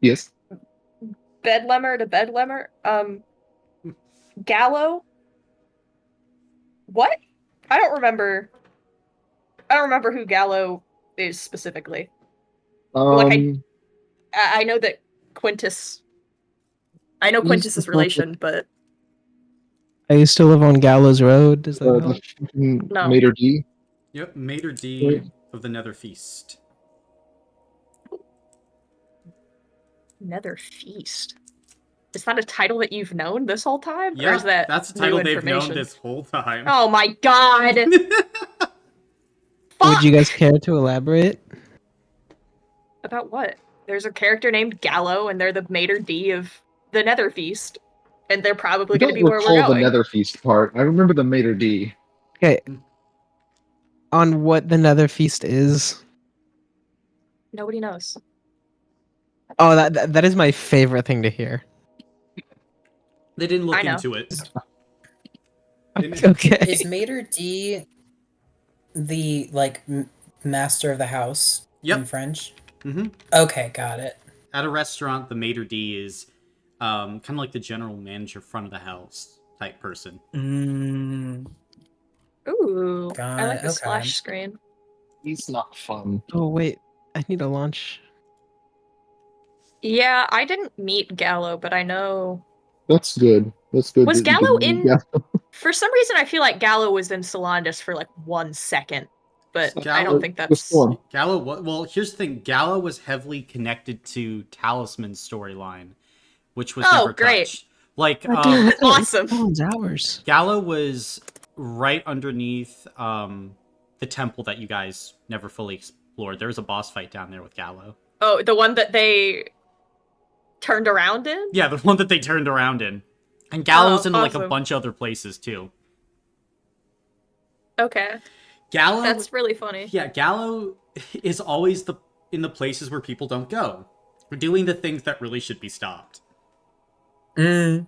Yes. Bedlemmer to Bedlemmer. Gallo. What? I don't remember. I don't remember who Gallo is specifically. Like I know that Quintus. I know Quintus's relation, but I used to live on Gallows Road. Does that help? No. Mater D. Yep, Mater D of the Nether Feast. Nether Feast. Is that a title that you've known this whole time? Yeah, or is that's a title they've known this whole time. Oh my god! Would you guys care to elaborate? About what? There's a character named Gallo, and they're the Mater D of the Nether Feast. And they're probably going to be where we're the going. Nether Feast part. I remember the Mater D. Okay. On what the Nether Feast is? Nobody knows. Oh, that is my favorite thing to hear. They didn't look into it. Okay. Is Mater D the master of the house in French? Mm-hmm. Okay, got it. At a restaurant, the Mater D is kind of like the general manager, front of the house type person. Ooh, Got I like it, the okay. splash screen. He's not fun. Oh wait, I need a launch. Yeah, I didn't meet Gallo, but I know. That's good. That's good. Was that you Gallo can- in? Yeah. For some reason, I feel like Gallo was in Solandis for like 1 second, but I don't think that's. Gallo. Well, here's the thing. Gallo was heavily connected to Talisman's storyline, which was never great. touched. Like, awesome. Hours. Gallo was right underneath the temple that you guys never fully explored. There was a boss fight down there with Gallo. Oh, the one that they turned around in? Yeah, the one that they turned around in. And Gallo's in like a awesome. bunch of other places too. Okay. Gallo. That's really funny. Yeah, Gallo is always in the places where people don't go. We're doing the things that really should be stopped. Well,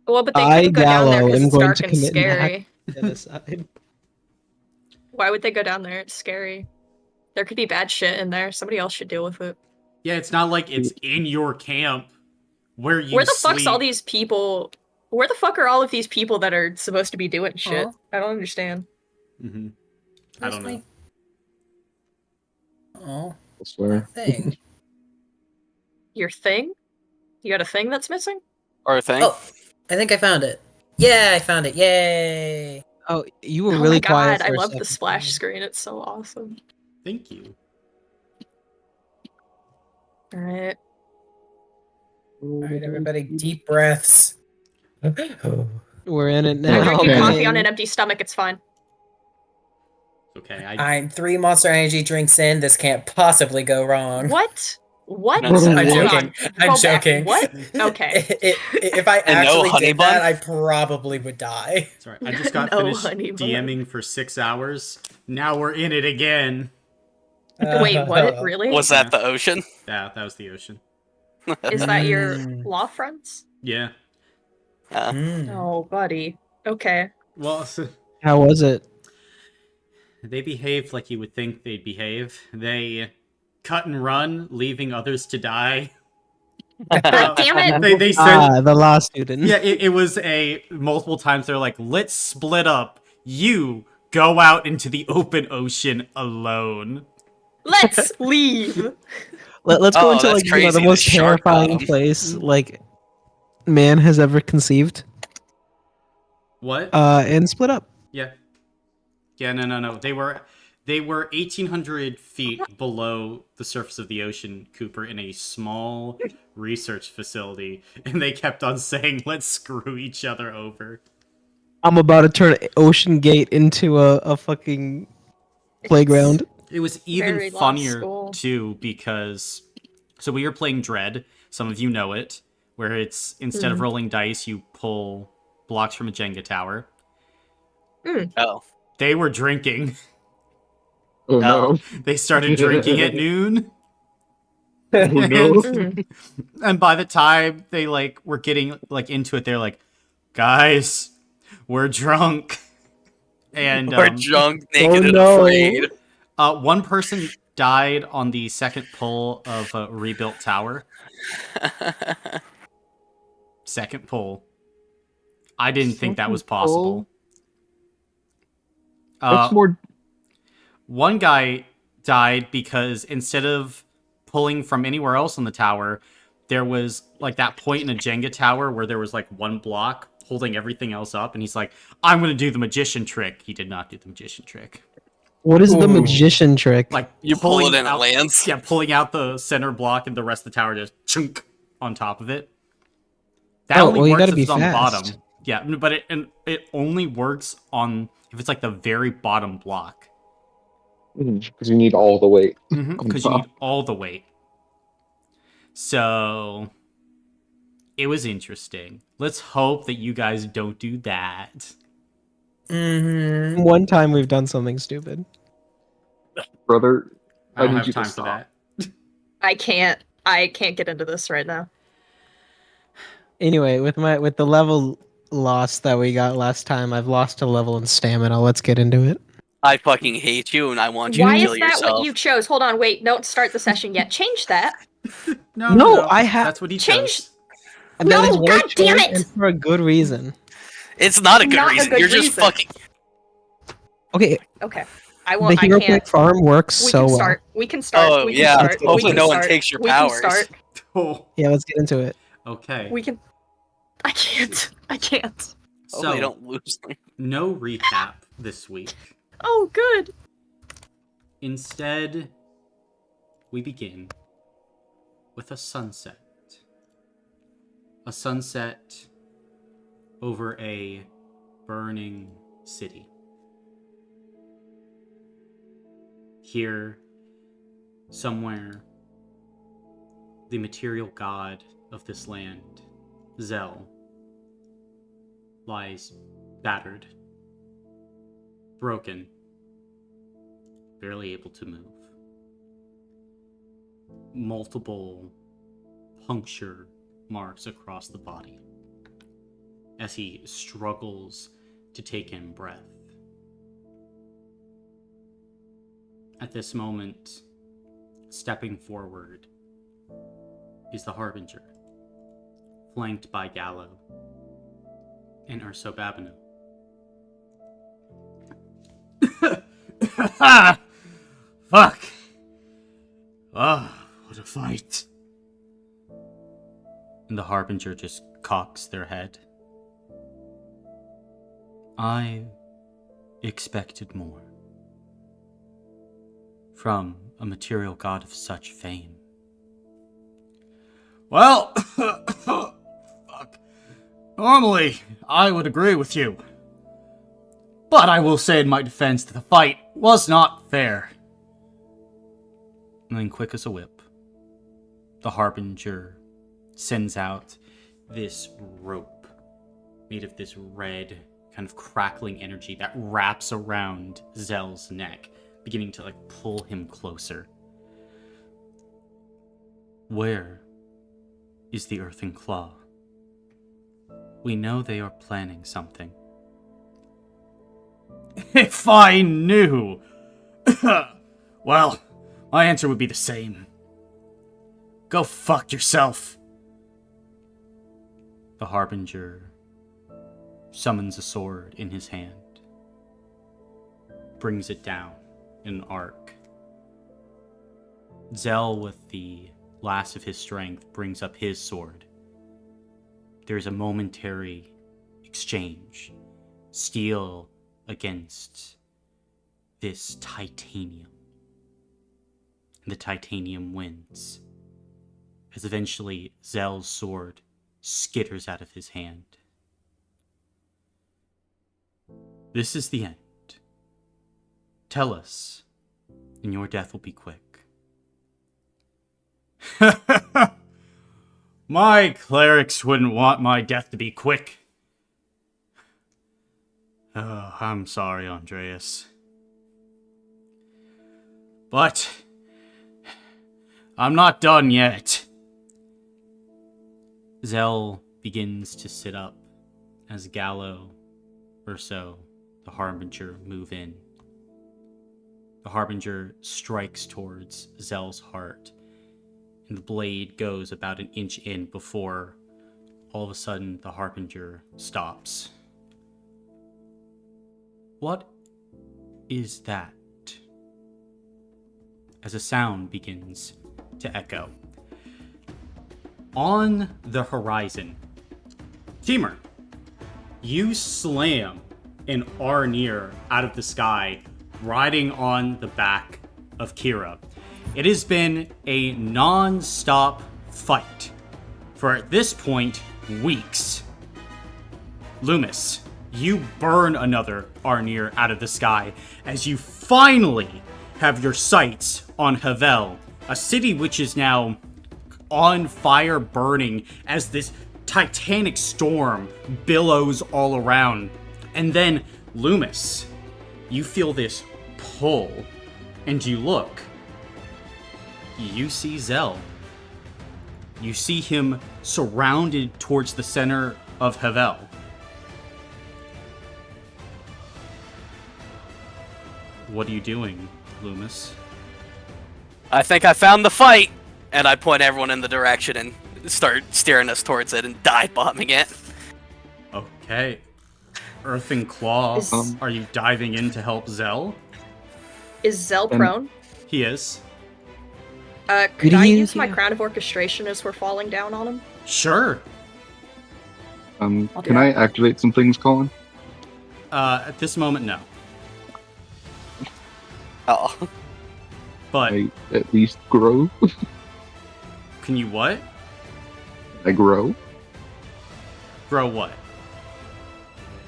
but they couldn't go down there because it's dark and scary. Why would they go down there? It's scary. There could be bad shit in there. Somebody else should deal with it. Yeah, it's not like it's in your camp where you Where the sleep. fuck's all these people? Where the fuck are all of these people that are supposed to be doing shit? I don't understand. Mm-hmm. I don't know. Oh, I swear. Thing. Your thing? You got a thing that's missing? Or a thing? Oh, I think I found it. Yeah, I found it. Yay! Oh, you were really quiet. I love the splash screen. It's so awesome. Thank you. All right. All right, everybody, deep breaths. We're in it I'm now. drinking coffee on an empty stomach. It's fine. Okay, I'm 3 Monster Energy drinks in. This can't possibly go wrong. What? What? I'm joking. I'm joking. What? Okay. If I actually did that, I probably would die. Sorry, I just got finished DMing for 6 hours. Now we're in it again. Wait, what? Really? Was that the ocean? Yeah, that was the ocean. Is that your law friends? Yeah. Oh, buddy. Okay. Well, how was it? They behaved like you would think they'd behave. They cut and run, leaving others to die. God damn it! They said the law student. Yeah, it was multiple times they're like, let's split up. You go out into the open ocean alone. Let's leave. Let's go into the most terrifying place man has ever conceived. What? And split up. Yeah. Yeah, no. They were 1,800 feet below the surface of the ocean, Cooper, in a small research facility, and they kept on saying, let's screw each other over. I'm about to turn Ocean Gate into a fucking playground. It was even funnier, too, because... So we were playing Dread. Some of you know it. Where it's, instead of rolling dice, you pull blocks from a Jenga tower. Oh. They were drinking. Oh, no. They started drinking at noon. Oh, no. And by the time they, were getting, into it, they're like, guys, we're drunk. And we're drunk, naked, and afraid. One person died on the second pull of a rebuilt tower. Second pull. I didn't think that was possible. That's more. One guy died because instead of pulling from anywhere else on the tower, there was like that point in a Jenga tower where there was like one block holding everything else up, and he's like, I'm going to do the magician trick. He did not do the magician trick. What is the magician trick? Like You pull it and out, it lands? Yeah, pulling out the center block and the rest of the tower just chunk on top of it. That only works if it's on the bottom. Yeah, but it only works on if it's like the very bottom block. Because you need all the weight. Because you need all the weight. So it was interesting. Let's hope that you guys don't do that. One time we've done something stupid. Brother, I don't have time for that. I can't get into this right now. Anyway, with the level loss that we got last time, I've lost a level in stamina. Let's get into it. I fucking hate you, and I want you to kill yourself. Why is that what you chose? Hold on, wait, don't start the session yet. Change that. No, I have. That's what he chose. No, god damn it! And for a good reason. It's not a good reason. You're just fucking. Okay. I won't. The Hero Point farm works so well. We can start. Oh yeah. Hopefully no one takes your powers. We can start. Yeah, let's get into it. Okay. We can. I can't. So they don't lose. No recap this week. Oh, good. Instead, we begin with a sunset. A sunset over a burning city. Here, somewhere, the material god of this land, Zell, lies battered, broken, barely able to move. Multiple puncture marks across the body as he struggles to take in breath. At this moment, stepping forward is the Harbinger, flanked by Gallo and Urso Babino. Fuck! Ah, what a fight. And the Harbinger just cocks their head. I expected more from a material god of such fame. Well, fuck. Normally, I would agree with you. But I will say in my defense that the fight was not fair. And then quick as a whip, the Harbinger sends out this rope made of this red kind of crackling energy that wraps around Zell's neck, beginning to pull him closer. Where is the Earthen Claw? We know they are planning something. If I knew! Well, my answer would be the same. Go fuck yourself. The Harbinger summons a sword in his hand, brings it down in an arc. Zell, with the last of his strength, brings up his sword. There's a momentary exchange. Steel against this titanium. The titanium wins, as eventually Zell's sword skitters out of his hand. This is the end. Tell us, and your death will be quick. My clerics wouldn't want my death to be quick. Oh, I'm sorry, Andreas. But I'm not done yet. Zell begins to sit up as Gallo, Urso, the Harbinger move in. The the Harbinger strikes towards Zell's heart, and the blade goes about an inch in before all of a sudden the Harbinger stops. What is that? As a sound begins to echo. On the horizon, Timur, you slam an Arnir out of the sky, riding on the back of Kira. It has been a non-stop fight for, at this point, weeks. Loomis, you burn another Arnir out of the sky as you finally have your sights on Havell, a city which is now on fire, burning as this titanic storm billows all around. And then, Loomis, you feel this pull, and you look. You see Zell. You see him surrounded towards the center of Havell. What are you doing, Loomis? I think I found the fight! And I point everyone in the direction and start steering us towards it and dive bombing it. Okay. Earthen Claw, are you diving in to help Zell? Is Zell prone? He is. Could I use my Crown of Orchestration as we're falling down on him? Sure. Can I activate some things, Colin? At this moment, no. Oh. But I at least grow. Can you what? I grow. Grow what?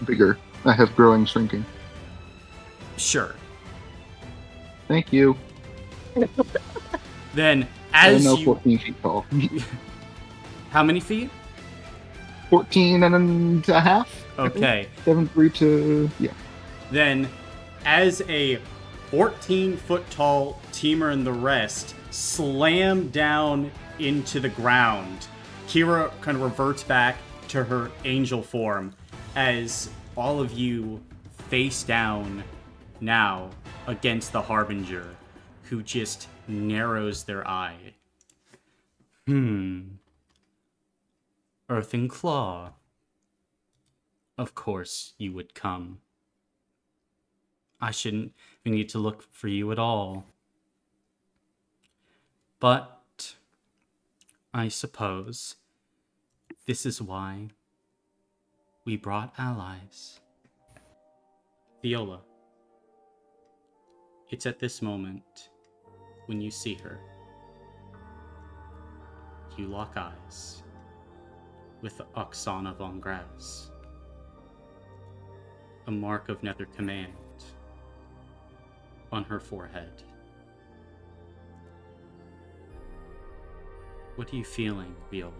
Bigger. I have growing, shrinking. Sure. Thank you. Then, as I know you... 14 feet tall. How many feet? 14 and a half? Okay. 7'3" to... yeah. Then, as a 14-foot tall Timur and the rest slam down into the ground, Kira kind of reverts back to her angel form as all of you face down now against the Harbinger, who just narrows their eye. Earthen Claw. Of course you would come. I shouldn't need to look for you at all. But I suppose this is why we brought allies. Viola, it's at this moment, when you see her, you lock eyes with Oksana von Graz, a mark of nether command on her forehead. What are you feeling, Viola?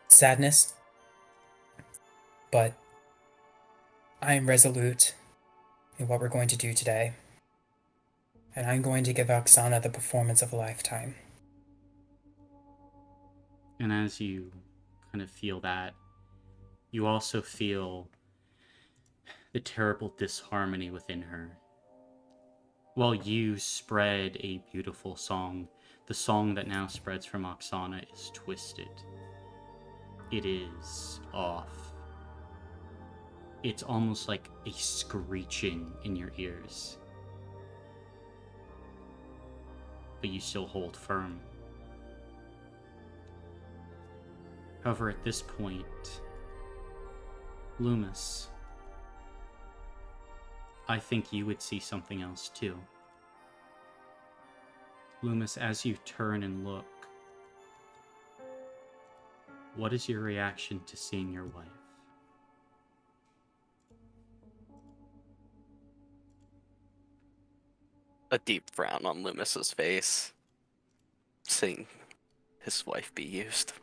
Sadness. But I am resolute in what we're going to do today. And I'm going to give Oksana the performance of a lifetime. And as you kind of feel that, you also feel the terrible disharmony within her. While you spread a beautiful song, the song that now spreads from Oksana is twisted. It is off. It's almost like a screeching in your ears. But you still hold firm. However, at this point, Loomis, I think you would see something else too. Loomis, as you turn and look, what is your reaction to seeing your wife? A deep frown on Loomis's face, seeing his wife be used.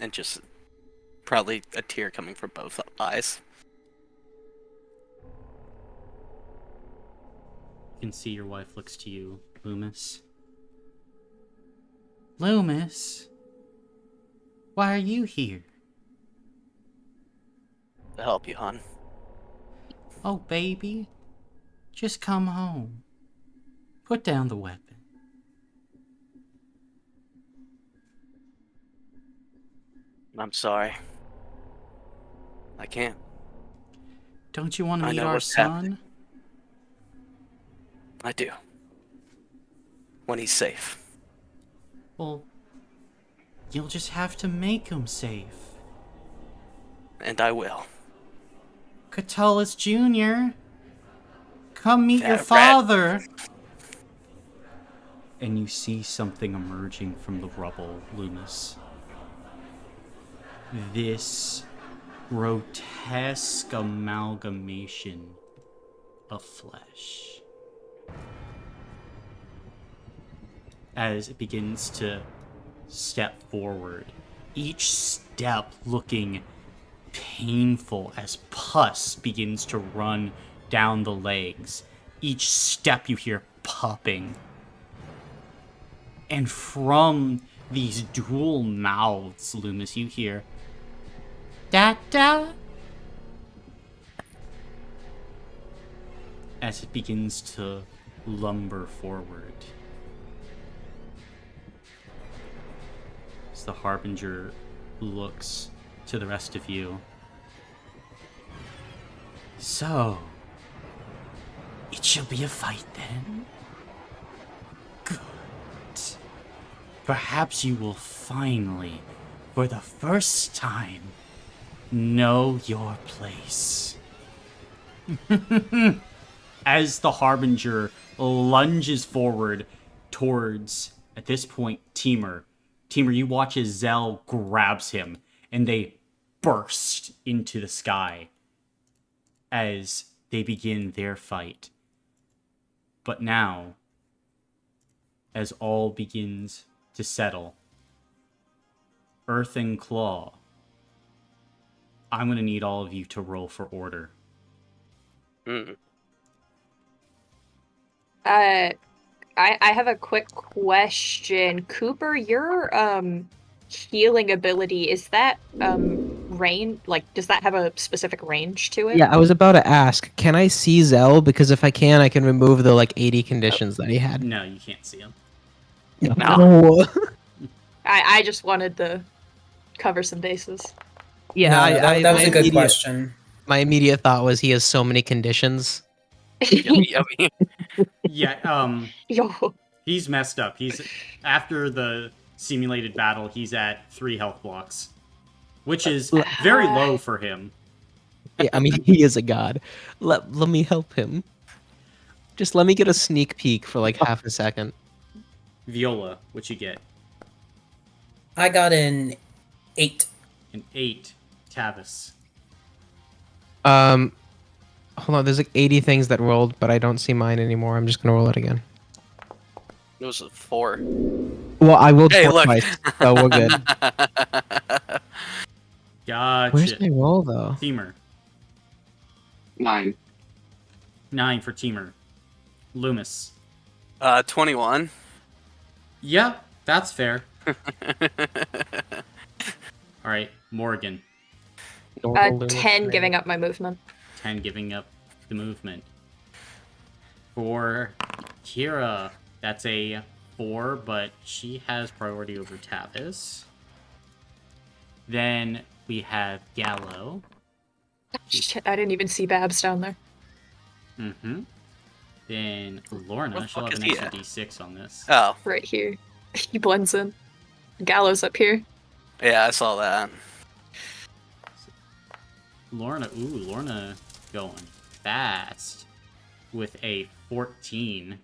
And just probably a tear coming from both eyes. You can see your wife looks to you, Loomis. Loomis? Why are you here? to help you, hon. Oh, baby. Just come home. Put down the weapon. I'm sorry. I can't. Don't you want to I meet know our what's son? happening. I do. When he's safe. Well, you'll just have to make him safe. And I will. Catullus Jr., come meet your That father! And you see something emerging from the rubble, Loomis. This grotesque amalgamation of flesh. As it begins to step forward, each step looking painful as pus begins to run down the legs. Each step you hear popping. And from these dual mouths, Loomis, you hear, "Dada?" As it begins to lumber forward. As the Harbinger looks to the rest of you. So, it shall be a fight then? Good. Perhaps you will finally, for the first time, know your place. As the Harbinger lunges forward towards, at this point, Temur. Temur, you watch as Zell grabs him, and they burst into the sky as they begin their fight. But now, as all begins to settle, Earthen Claw, I'm going to need all of you to roll for order. I have a quick question. Cooper, your healing ability, is that range, like, does that have a specific range to it? Yeah, I was about to ask, can I see Zell? Because if I can, I can remove the, 80 conditions that he had. No, you can't see him. No. I just wanted to cover some bases. Yeah, No, that was a good question. My immediate thought was he has so many conditions. Yummy. Yeah, Yo. he's messed up. He's, after the simulated battle, he's at 3 health blocks, which is very low for him. Yeah, I mean, he is a god. Let me help him. Just let me get a sneak peek for half a second. Viola, what you get? I got an 8. An 8. Tavis. Hold on, there's 80 things that rolled, but I don't see mine anymore. I'm just gonna roll it again. It was a 4. Well, I rolled Hey, 4 look. twice, so we're good. Gotcha. Where's my roll, though? Temur. 9. 9 for Temur. Loomis. 21. Yeah, that's fair. Alright, Morgan. 10 giving up my movement. 10 giving up the movement. For Kira, that's a 4, but she has priority over Tavis. Then we have Gallo. Shit, I didn't even see Babs down there. Mm-hmm. Then Lorna, she'll have an extra d6 on this. Oh. Right here. He blends in. Gallows up here. Yeah, I saw that. Lorna going fast with a 14.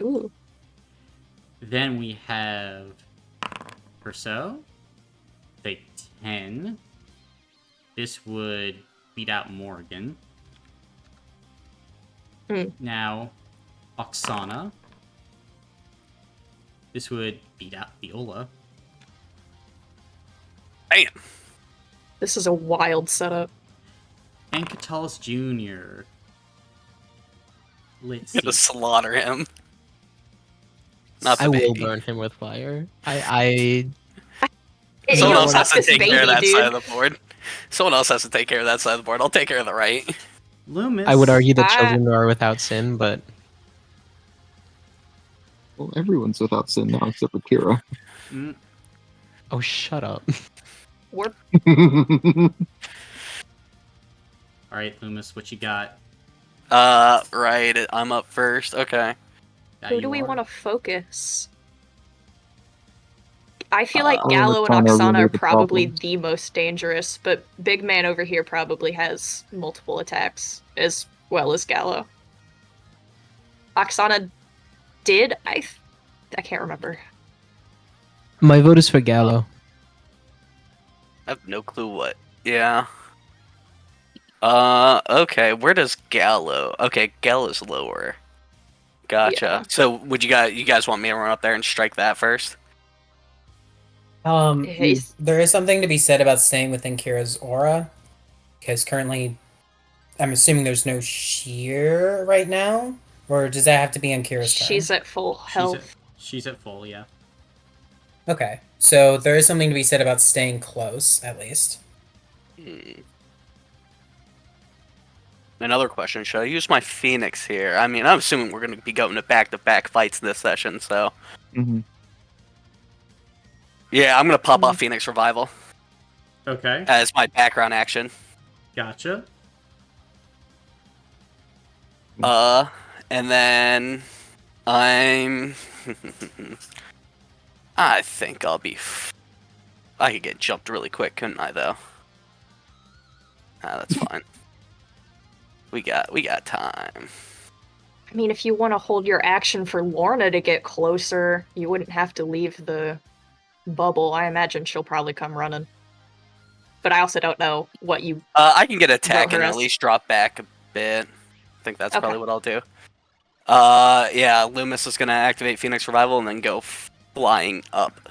Ooh. Then we have Perso, a 10. This would beat out Morgan. Now, Oksana. This would beat out Viola. Damn. This is a wild setup. And Catullus Jr. Let's see. Gonna slaughter him. Not the I baby. will burn him with fire. I Someone Yo, else has to this take care of baby, that dude. side of the board. Someone else has to take care of that side of the board. I'll take care of the right. Loomis. I would argue that I- children are without sin, but Well, everyone's without sin now except for Kira. Mm, oh, shut up. We're all right, Loomis, what you got? Right. I'm up first. Okay. Yeah, who you do we are. want to focus? I feel like I'll Gallo and Oksana will Oksana be are the probably problem. the most dangerous, but Big Man over here probably has multiple attacks as well as Gallo. Oksana did? I can't remember. My vote is for Gallo. I have no clue what. Yeah. Okay. Where does Gallo? Okay, Gallo's lower. Gotcha. Yeah. So, would you guys want me to run up there and strike that first? He's- There is something to be said about staying within Kira's aura, because currently, I'm assuming there's no shear right now, or does that have to be on Kira's turn? She's at full health. She's at full, yeah. Okay, so there is something to be said about staying close, at least. Another question: should I use my Phoenix here? I mean, I'm assuming we're going to be going to back-to-back fights this session, so hmm yeah, I'm going to pop off Phoenix Revival Okay, as my background action. gotcha. And then I'm. I think I'll be. I could get jumped really quick, couldn't I? Though. That's fine. We got time. I mean, if you want to hold your action for Lorna to get closer, you wouldn't have to leave the bubble. I imagine she'll probably come running. But I also don't know what you... I can get attack her and at as- least drop back a bit. I think that's Okay. probably what I'll do. Yeah, Loomis is gonna activate Phoenix Revival and then go flying up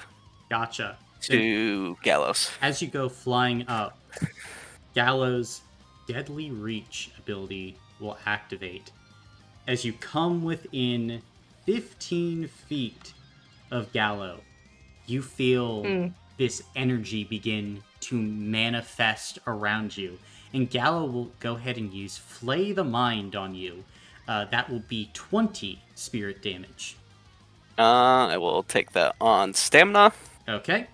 Gotcha. to Gallows. As you go flying up, Gallo's Deadly Reach ability will activate. As you come within 15 feet of Gallo, you feel this energy begin to manifest around you. And Gallo will go ahead and use Flay the Mind on you. That will be 20 spirit damage. I will take that on stamina. Okay.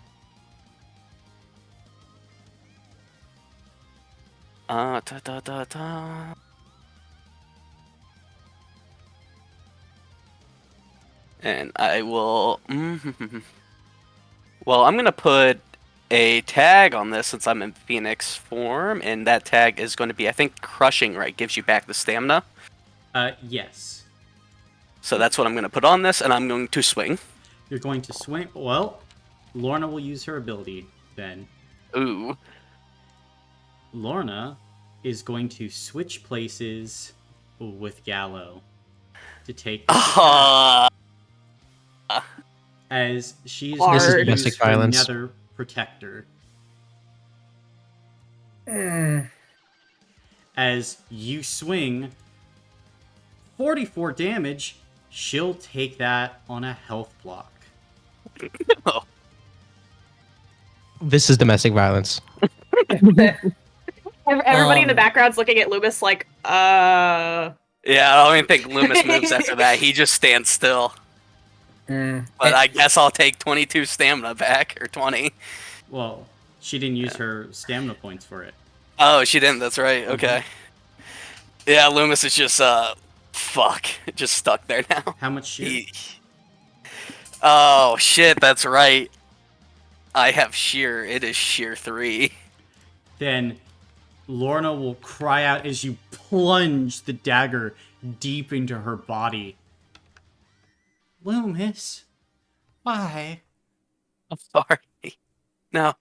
And I will. Well, I'm gonna put a tag on this since I'm in Phoenix form, and that tag is going to be, I think, crushing. Right, gives you back the stamina. Yes. So that's what I'm gonna put on this, and I'm going to swing. You're going to swing. Well, Lorna will use her ability then. Ooh. Lorna is going to switch places with Gallo to take this attack, as she is going This is to use domestic her violence. Nether Protector. As you swing 44 damage, she'll take that on a health block. This is domestic violence. Everybody in the background's looking at Loomis like, Yeah, I don't even think Loomis moves after that. He just stands still. But I guess I'll take 22 stamina back, or 20. Well, she didn't use her stamina points for it. Oh, she didn't. That's right. Okay. Yeah, Loomis is just fuck, just stuck there now. How much sheer? Oh shit, that's right. I have sheer. It is sheer 3. Then Lorna will cry out as you plunge the dagger deep into her body. Loomis, why? I'm sorry. No.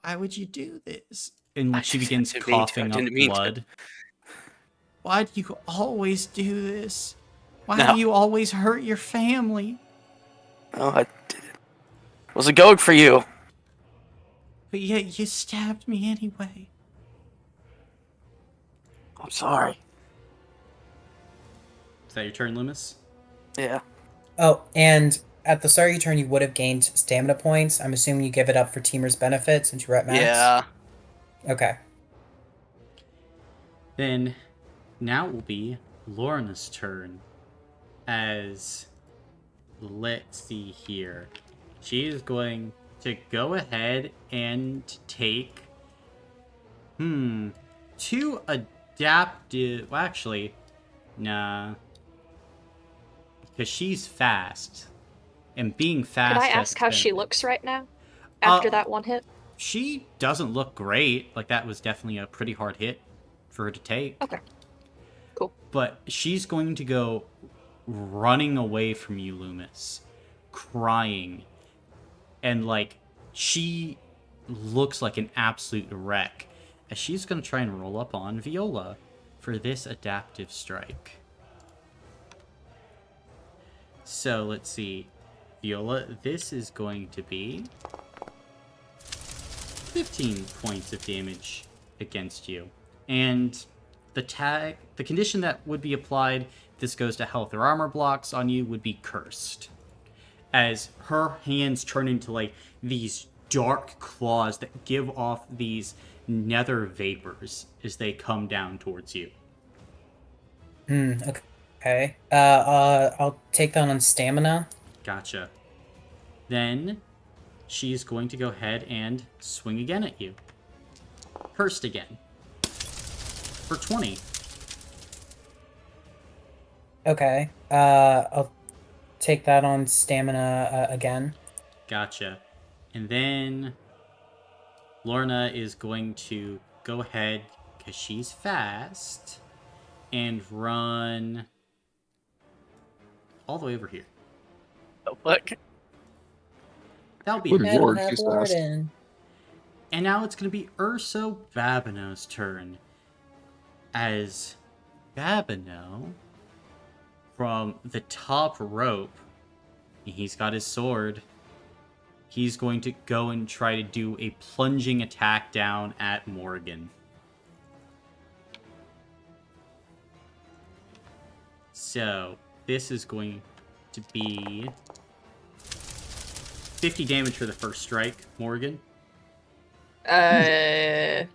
Why would you do this? And I she didn't begins mean to. I coughing up didn't mean to. blood. Why do you always do this? Why No. do you always hurt your family? No, I didn't. Wasn't going for you. But yet you stabbed me anyway. I'm sorry. Is that your turn, Loomis? Yeah. Oh, and at the start of your turn, you would have gained stamina points. I'm assuming you give it up for teamer's benefit since you were at max. Yeah. Okay. Then, now it will be Lorna's turn. As, let's see here. She is going to go ahead and take, 2 adaptive, well actually, nah. Because she's fast. And being fast Can I has ask how she benefits. looks right now? After that one hit? She doesn't look great. Like, that was definitely a pretty hard hit for her to take. Okay. Cool. But she's going to go running away from you, Loomis. Crying. And, like, she looks like an absolute wreck. As she's going to try and roll up on Viola for this adaptive strike. So, let's see. Viola, this is going to be 15 points of damage against you. And the condition that would be applied if this goes to health or armor blocks on you would be cursed. As her hands turn into like these dark claws that give off these nether vapors as they come down towards you. Okay. I'll take that on stamina. Gotcha. Then she's going to go ahead and swing again at you. Cursed again. For 20. Okay. I'll take that on stamina again. Gotcha. And then Lorna is going to go ahead, because she's fast, and run all the way over here. Oh, fuck. That'll be Good her. lord, Have she's fast. Warden. And now it's going to be Urso Babino's turn. As Babino, from the top rope, he's got his sword. He's going to go and try to do a plunging attack down at Morgan. So, this is going to be 50 damage for the first strike, Morgan. That'll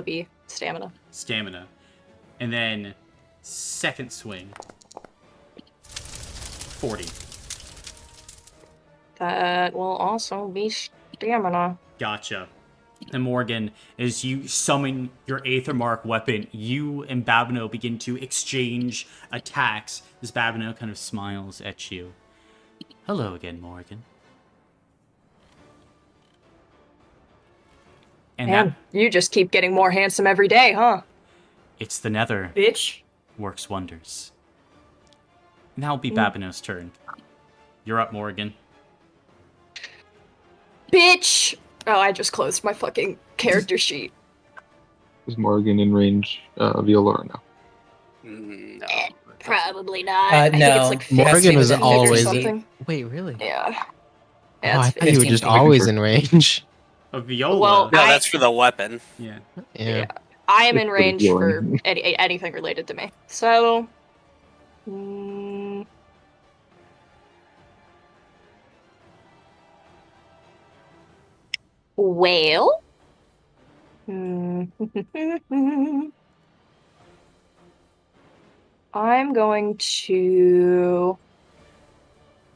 be stamina. Stamina. And then, second swing. 40. That will also be stamina. Gotcha. And Morgan, as you summon your Aether Mark weapon, you and Babino begin to exchange attacks as Babino kind of smiles at you. Hello again, Morgan. And Man, you just keep getting more handsome every day, huh? it's the Nether Bitch. works wonders. Now it'll be Babino's turn. You're up, Morgan. Bitch! Oh, I just closed my fucking character sheet. Is Morgan in range Viola or no? No. Probably not. I think no. it's like 50 Morgan is feet or always something. Wait, really? Yeah. Oh, I it's thought you were 15 just feet. always in range. A Viola. Well, No, I- that's for the weapon. Yeah. Yeah. I am It's in pretty range for healing. anything related to me. So... Well... I'm going to...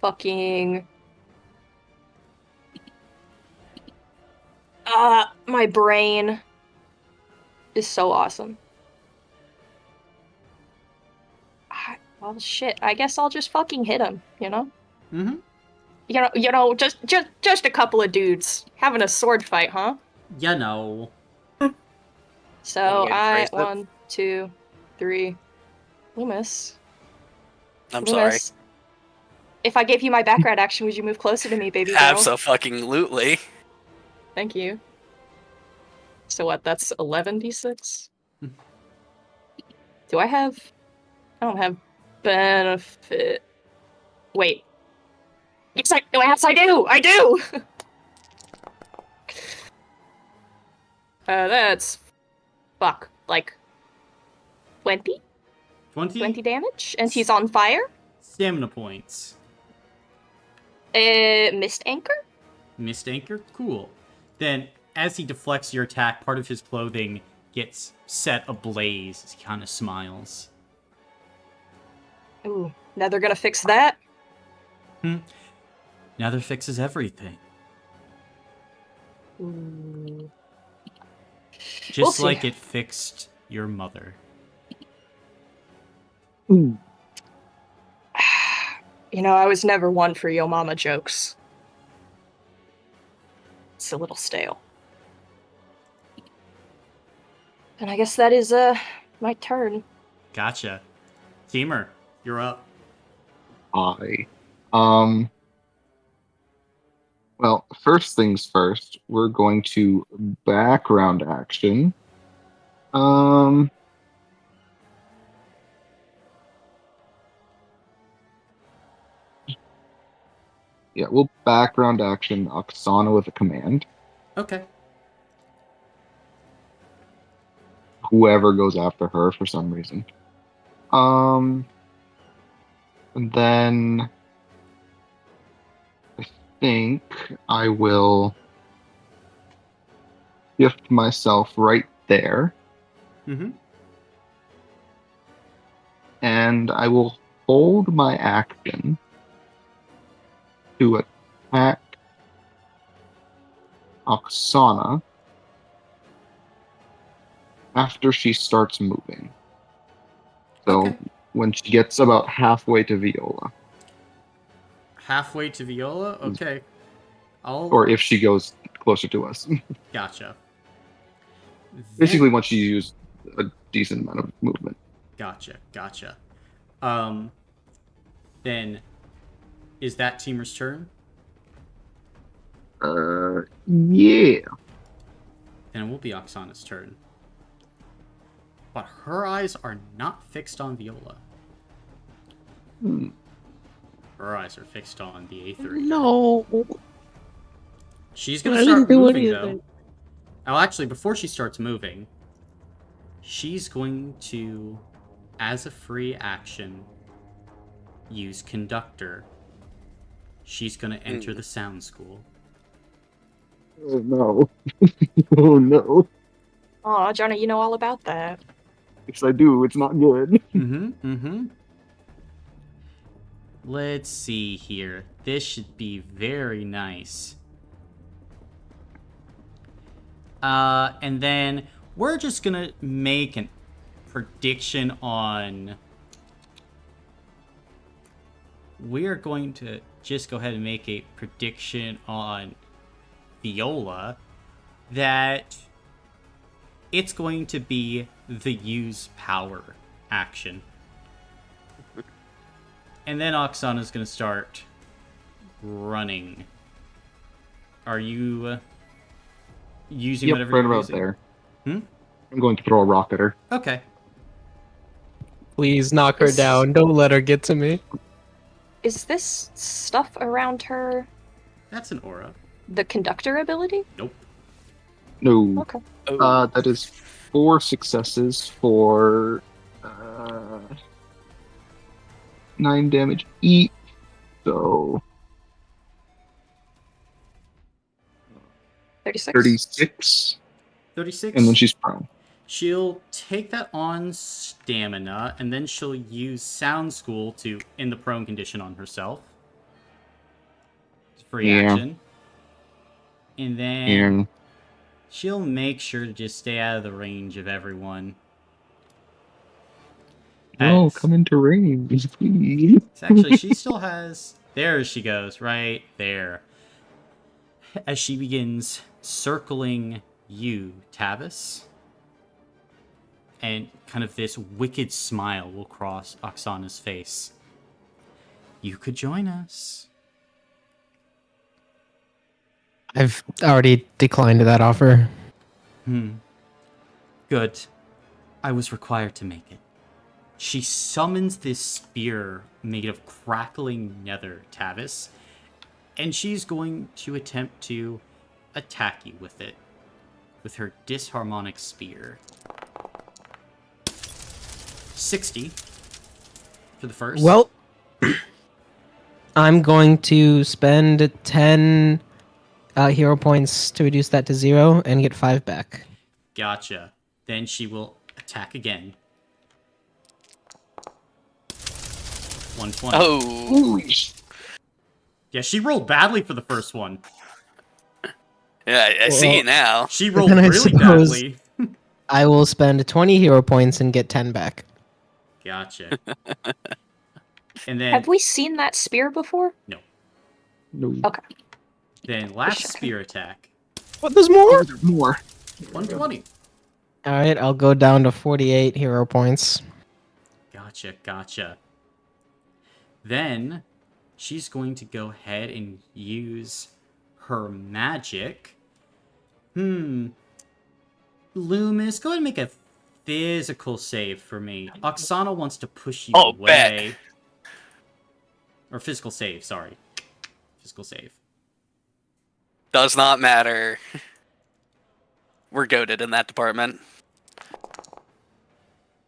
fucking... my brain is so awesome. Well, shit. I guess I'll just fucking hit him, you know? Mm-hmm. You know, just a couple of dudes having a sword fight, huh? You know. So Wanna rephrase that? 1, 2, 3. Loomis. I'm sorry. Loomis. If I gave you my background action, would you move closer to me, baby girl? Abso-fucking-lutely. Thank you. So what? That's 11d6. Do I have? I don't have benefit. Wait. Yes, I do. I do. That's fuck. Like 20 20 damage, and he's on fire. stamina points. Mist anchor. Mist Anchor? Cool. Then, as he deflects your attack, part of his clothing gets set ablaze as he kind of smiles. Ooh, now they're gonna fix that? Nether fixes everything. Ooh. Just see. like it fixed your mother. Ooh. You know, I was never one for yo mama jokes. It's a little stale. And I guess that is, my turn. Gotcha. Teamer, you're up. Well, first things first, we're going to background action. Yeah, we'll background action Oksana with a command. Okay. Whoever goes after her for some reason. And then I think I will gift myself right there, Mm-hmm. and I will hold my action to attack Oksana after she starts moving. So Okay. when she gets about halfway to Viola, Halfway to Viola? Okay. or if she goes closer to us. Gotcha. Basically, once you use a decent amount of movement. Gotcha. Then, is that Teamer's turn? Yeah. Then it will be Oksana's turn. But her eyes are not fixed on Viola. Her eyes are fixed on the Aether Eater. No. She's gonna I start didn't do moving, anything. though. Oh, actually, before she starts moving, she's going to, as a free action, use Conductor. She's gonna enter the Sound School. Oh no. Oh no. Aw, Johnny, you know all about that. Yes, I do. It's not good. Let's see here. This should be very nice. And then we're just gonna make a prediction on... We're going to just go ahead and make a prediction on Viola that it's going to be the use power action. And then Oksana's going to start running. Are you using Yep, whatever right you're about using? there. Hmm? I'm going to throw a rock at her. Okay. Please knock her Is- down. Don't let her get to me. Is this stuff around her That's an aura. the conductor ability? Nope. No. Okay. That is 4 successes for 9 damage each. So 36? 36. 36. And then she's prone. She'll take that on stamina, and then she'll use Sound School to end the prone condition on herself. It's free Yeah. action. And then And she'll make sure to just stay out of the range of everyone. no, As- come into range, please. Actually, she still has... There she goes, right there. As she begins circling you, Tavis. And kind of this wicked smile will cross Oksana's face. You could join us. I've already declined that offer. Good. I was required to make it. She summons this spear made of crackling nether, Tavis, and she's going to attempt to attack you with it. With her disharmonic spear. 60 for the first. Well, I'm going to spend 10 hero points to reduce that to 0 and get 5 back. Gotcha. Then she will attack again. 120. Oh, Holy sh- Yeah, she rolled badly for the first one. yeah, I see it now. She But rolled then I really suppose- badly. I will spend 20 hero points and get 10 back. Gotcha. And then Have we seen that spear before? no. Okay. then last Just spear attack. What? There's more? More. 120. All right, I'll go down to 48 hero points. Gotcha. Then she's going to go ahead and use her magic. Loomis, go ahead and make a physical save for me. Oksana wants to push you away. Bet. Or physical save, sorry. Physical save. Does not matter. We're goated in that department.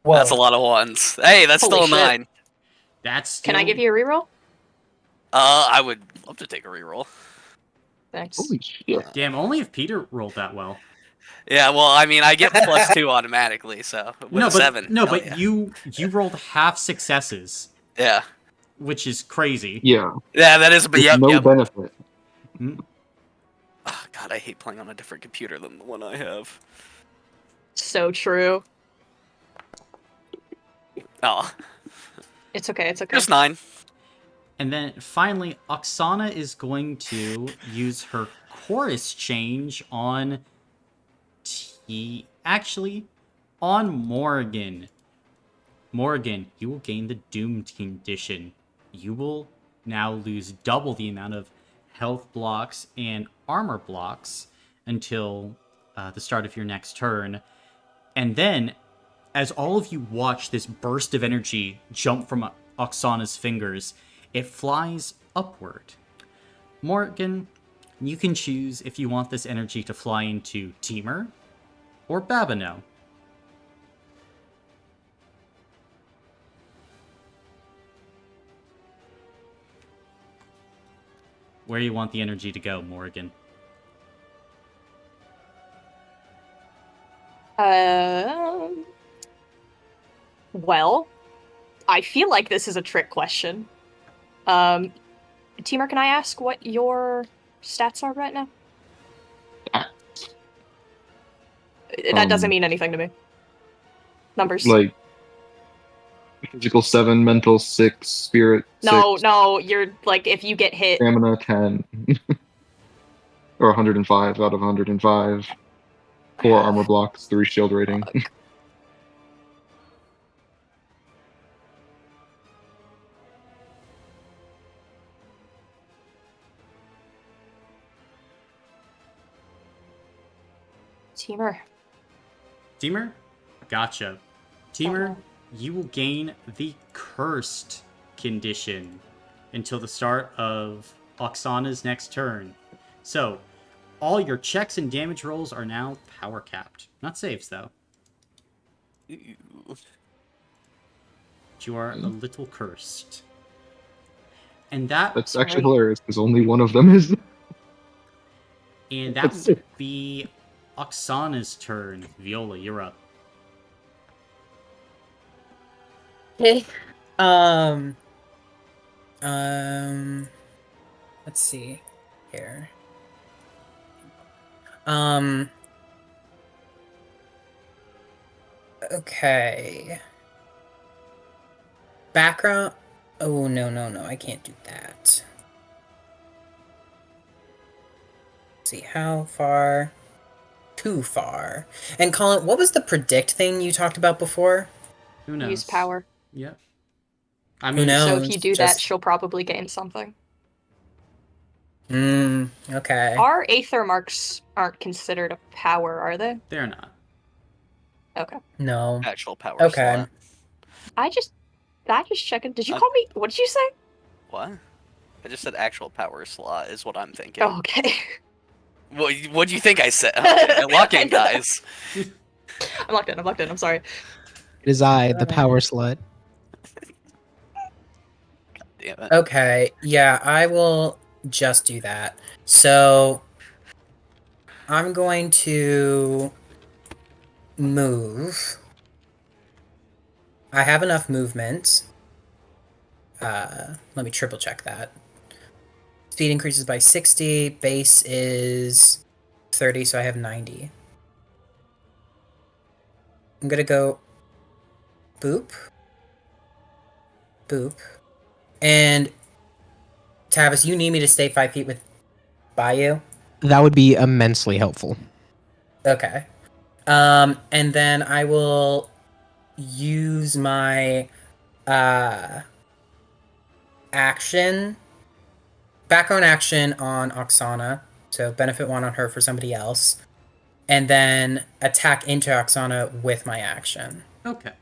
Whoa. That's a lot of ones. Hey, that's Holy still a shit. 9. That's still... Can I give you a reroll? I would love to take a reroll. Thanks. Holy shit. Damn, only if Peter rolled that well. Yeah, well, I mean, I get +2 automatically, so with a 7. No, hell but yeah. you rolled half successes, Yeah. which is crazy. Yeah. Yeah, that is, but With yep, no yep. benefit. Oh, God, I hate playing on a different computer than the one I have. So true. Oh, It's okay. It's okay. just 9. And then finally, Oksana is going to use her chorus change on on Morgan. Morgan, you will gain the doomed condition. You will now lose double the amount of health blocks and armor blocks until the start of your next turn. And then, as all of you watch this burst of energy jump from Oksana's fingers, it flies upward. Morgan, you can choose if you want this energy to fly into Teamer or Babino. Where you want the energy to go, Morgan? Well, I feel like this is a trick question. Teamer, can I ask what your stats are right now? That doesn't mean anything to me. Numbers. Like physical 7, mental 6, spirit 6, No, you're like if you get hit. stamina 10. Or 105 out of 105. 4 armor blocks, 3 shield rating. Teamer. Gotcha. Teamer, you will gain the cursed condition until the start of Oksana's next turn. So, all your checks and damage rolls are now power capped. Not saves, though. But you are a little cursed. And That's actually hilarious, because only one of them is. And that would be Oksana's turn. Viola, you're up. Okay. Let's see here. Okay. Background. Oh, no, I can't do that. Let's see, how far? Too far. And Colin, what was the predict thing you talked about before? Who knows? Use power. Yep. I Who mean, knows? So if you do that, Just- she'll probably gain something. Okay. Our aether marks aren't considered a power, are they? they're not. Okay. No. Actual power Okay. slot. I just checking. Did you Uh, call me? What did you say? What? I just said actual power slot is what I'm thinking. Oh, okay. What do you think I said? Okay, lock in, guys. I'm locked in. I'm sorry. It is I, the power slut. Damn it. Okay, yeah, I will just do that. So, I'm going to move. I have enough movement. Let me triple check that. Speed increases by 60. Base is 30, so I have 90. I'm gonna go boop. Boop. And Tavis, you need me to stay 5 feet by you? That would be immensely helpful. Okay. And then I will use my background action on Oksana. So benefit 1 on her for somebody else. And then attack into Oksana with my action. Okay.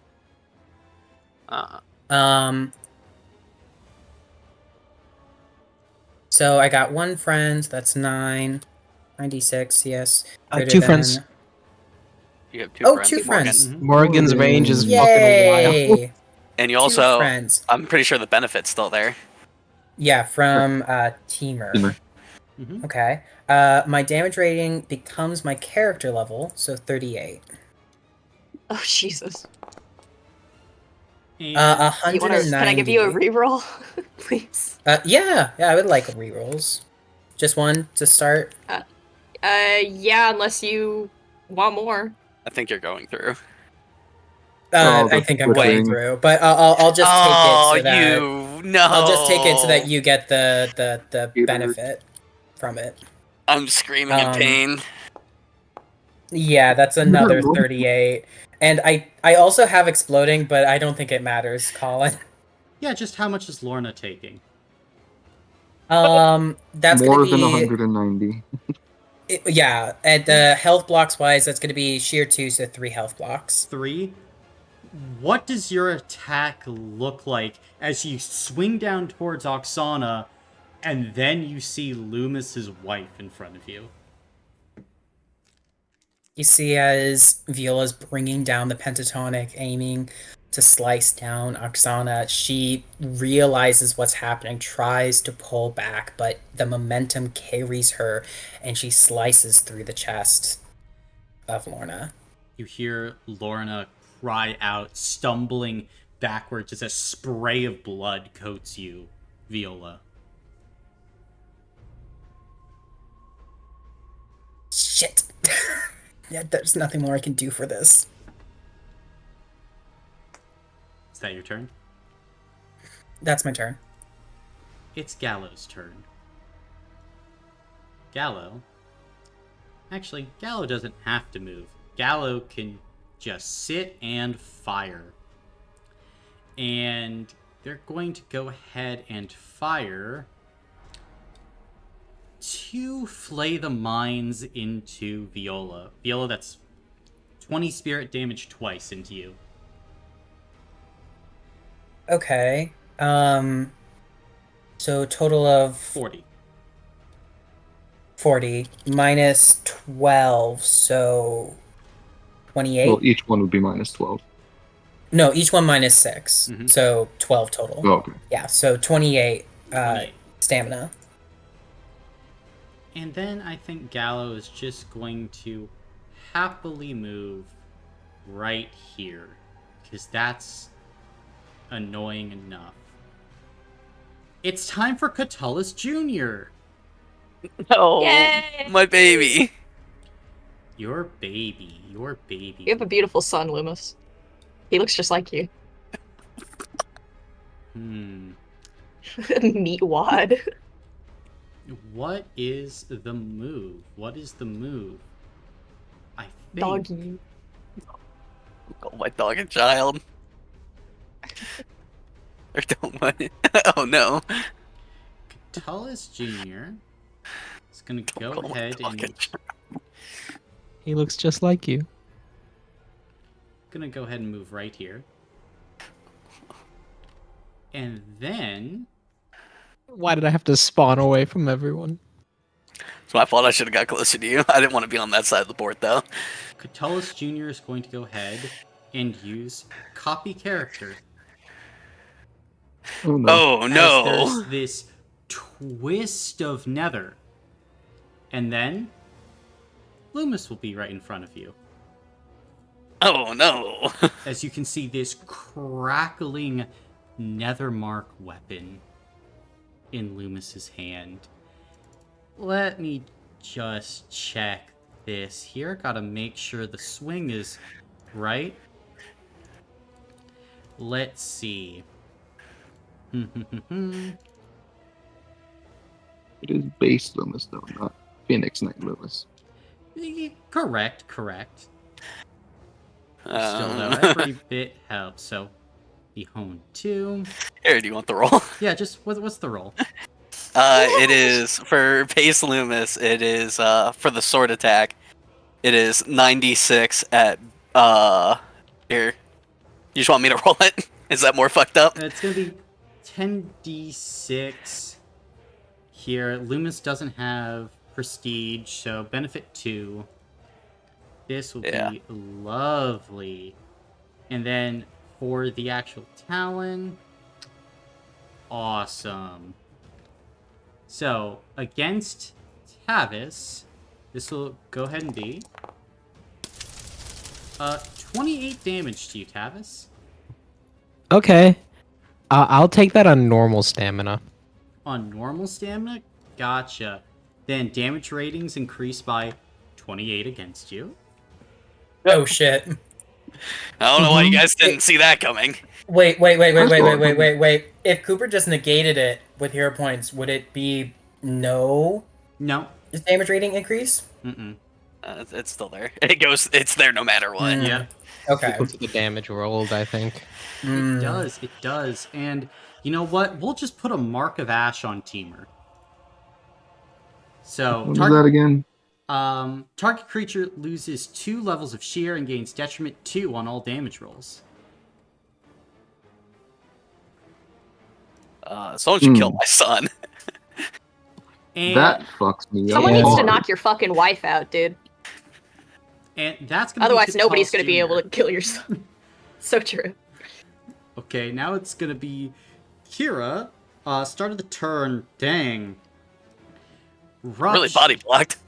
So I got 1 friend, that's 9. 96, yes. Two friends. You have 2 Oh, friends. 2 Morgan. friends. Mhm. Morgan's range is Yay. fucking wild. Yay! And you 2 also, friends. I'm pretty sure the benefit's still there. Yeah, from Teamer. Teamer. Mm-hmm. Okay. My damage rating becomes my character level, so 38. Oh Jesus. And You wanna, 190. can I give you a reroll, please? Yeah, I would like rerolls. Just one to start. Yeah, unless you want more. I think you're going through. Oh, I that's think I'm going switching. through, but I'll just take it so that no! I'll just take it so that you get the Either. benefit from it. I'm screaming in pain. Yeah, that's another 38. And I also have exploding, but I don't think it matters, Colin. yeah, just how much is Lorna taking? That's More gonna than be 190. yeah, and health blocks wise, that's gonna be sheer 2, so 3 health blocks. 3. What does your attack look like as you swing down towards Oksana, and then you see Loomis's wife in front of you? You see as Viola's bringing down the pentatonic, aiming to slice down Oksana, she realizes what's happening, tries to pull back, but the momentum carries her, and she slices through the chest of Lorna. You hear Lorna cry out, stumbling backwards as a spray of blood coats you, Viola. Shit. Yeah, there's nothing more I can do for this. Is that your turn? That's my turn. It's Gallo's turn. Gallo. Actually, Gallo doesn't have to move. Gallo can just sit and fire. And they're going to go ahead and fire 2 Flay the Mines into Viola. Viola, that's 20 spirit damage twice into you. Okay. So total of 40. 40 minus 12, so 28. Well, each one would be minus 12. No, each one minus 6, Mhm. so 12 total. Oh, okay. Yeah, so 28 28. stamina. And then I think Gallo is just going to happily move right here, because that's annoying enough. It's time for Catullus Jr. No, Yay! my baby. Your baby. You have a beautiful son, Loomis. He looks just like you. Meatwad. What is the move? I think... Doggy. Oh, my dog and child. Or don't mind. Oh no. Catullus Jr. is going to go Call my ahead dog and... and child. He looks just like you. Gonna go ahead and move right here. And then... Why did I have to spawn away from everyone? It's my fault. I should have got closer to you. I didn't want to be on that side of the board, though. Catullus Jr. is going to go ahead and use Copy Character. Oh, no. Oh no! As there's this twist of Nether. And then Loomis will be right in front of you. Oh no! As you can see this crackling nethermark weapon in Loomis's hand. Let me just check this here. Gotta make sure the swing is right. Let's see. It is base Loomis, though, not Phoenix Knight Loomis. Correct. Still, though, every bit helps. So, the hone 2. Here, do you want the roll? Yeah, just what's the roll? It is for base Loomis. It is for the sword attack. It is 96 at here. You just want me to roll it? Is that more fucked up? It's gonna be 10d6 here. Loomis doesn't have prestige, so benefit 2. This will be lovely. And then for the actual Talon, awesome. So against Tavis, this will go ahead and be 28 damage to you, Tavis. Okay. I'll take that on normal stamina. On normal stamina? Gotcha. Then damage ratings increase by 28 against you. Oh shit. I don't know why you guys didn't see that coming. Wait. If Cooper just negated it with hero points, would it be no No. damage rating increase? Mm-mm. It's still there. It's there no matter what. Yeah. Okay. Because of the damage rolled, I think. It does. And you know what? We'll just put a Mark of Ash on Teamer. So, What was that again? target creature loses 2 levels of shear and gains detriment 2 on all damage rolls. Someone should kill my son. And That fucks me up. Someone needs to hard. knock your fucking wife out, dude. And that's gonna Otherwise, be nobody's going gonna be able to kill your son. So true. Okay, now it's gonna be Kira. Start of the turn. Dang. Rush. Really body blocked.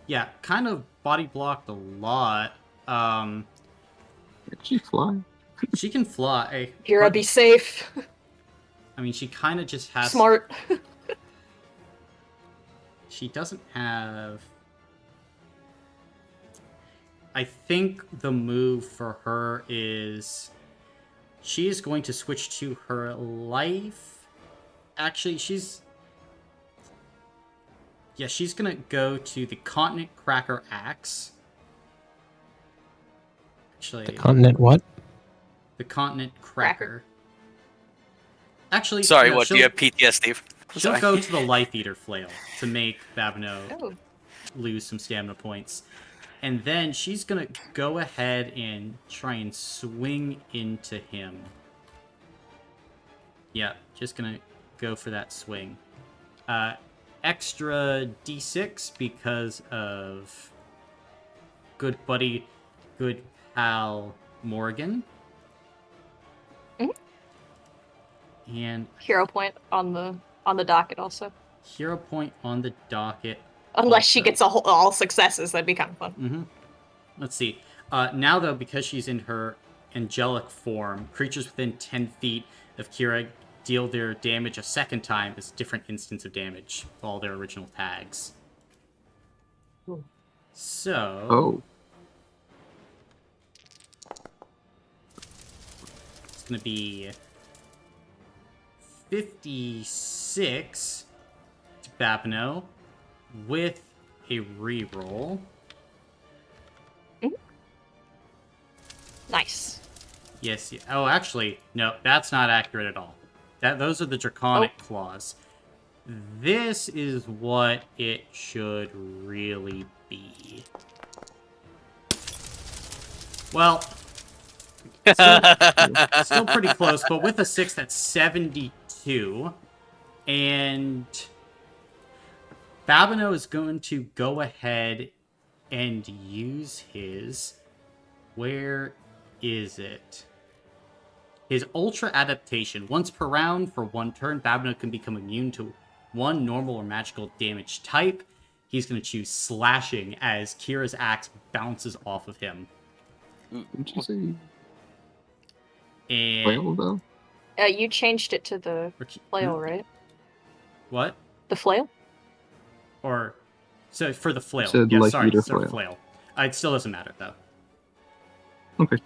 Yeah, kind of body blocked a lot. Can she fly? She can fly. Kira, but- be safe. I mean, she kind of just has. Smart. She doesn't have. I think the move for her is she is going to switch to her life. Actually, she's gonna go to the Continent Cracker Axe. Actually, The continent what? the Continent Cracker. Actually, Sorry, no, what? Do you have PTSD? She'll go to the Life Eater Flail to make Babineau Oh. lose some stamina points. And then she's gonna go ahead and try and swing into him. Yeah, just gonna go for that swing. Extra d6 because of good buddy, good pal Morgan. And Hero point on the docket also. hero point on the docket. Unless she also. gets all successes, that'd be kind of fun. Mm-hmm. Let's see. Now, though, because she's in her angelic form, creatures within 10 feet of Kira deal their damage a second time as different instance of damage with all their original tags. Ooh. So... Oh. It's going to be 56 to Babineau with a reroll. Nice. Yes. Oh, actually, no, that's not accurate at all. Those are the draconic claws. This is what it should really be. Well, still pretty close, but with a 6, that's 72. And Babineau is going to go ahead and use his... Where is it? His Ultra Adaptation. Once per round, for 1 turn, Babineau can become immune to 1 normal or magical damage type. he's going to choose slashing as Kira's axe bounces off of him. Didn't you say And flail, though? You changed it to the flail, right? What? The flail? Or so for the flail. Said Yeah, light sorry, meter so flail. flail. It still doesn't matter though. Okay.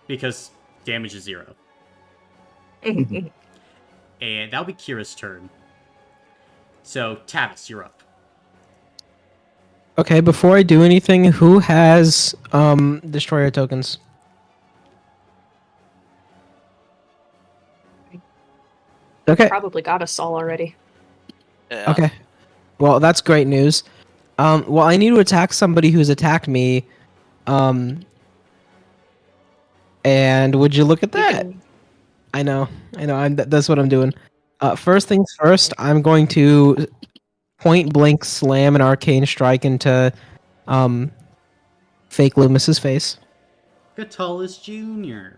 Because damage is 0. Mhm. And that'll be Kira's turn. So Tavis, you're up. Okay, before I do anything, who has destroyer tokens? Okay. Probably got us all already. Yeah. Okay. Well, that's great news. Well, I need to attack somebody who's attacked me. And would you look at You that? can- I know. That's what I'm doing. First things first, I'm going to point blank slam an arcane strike into fake Loomis's face. Catullus Jr.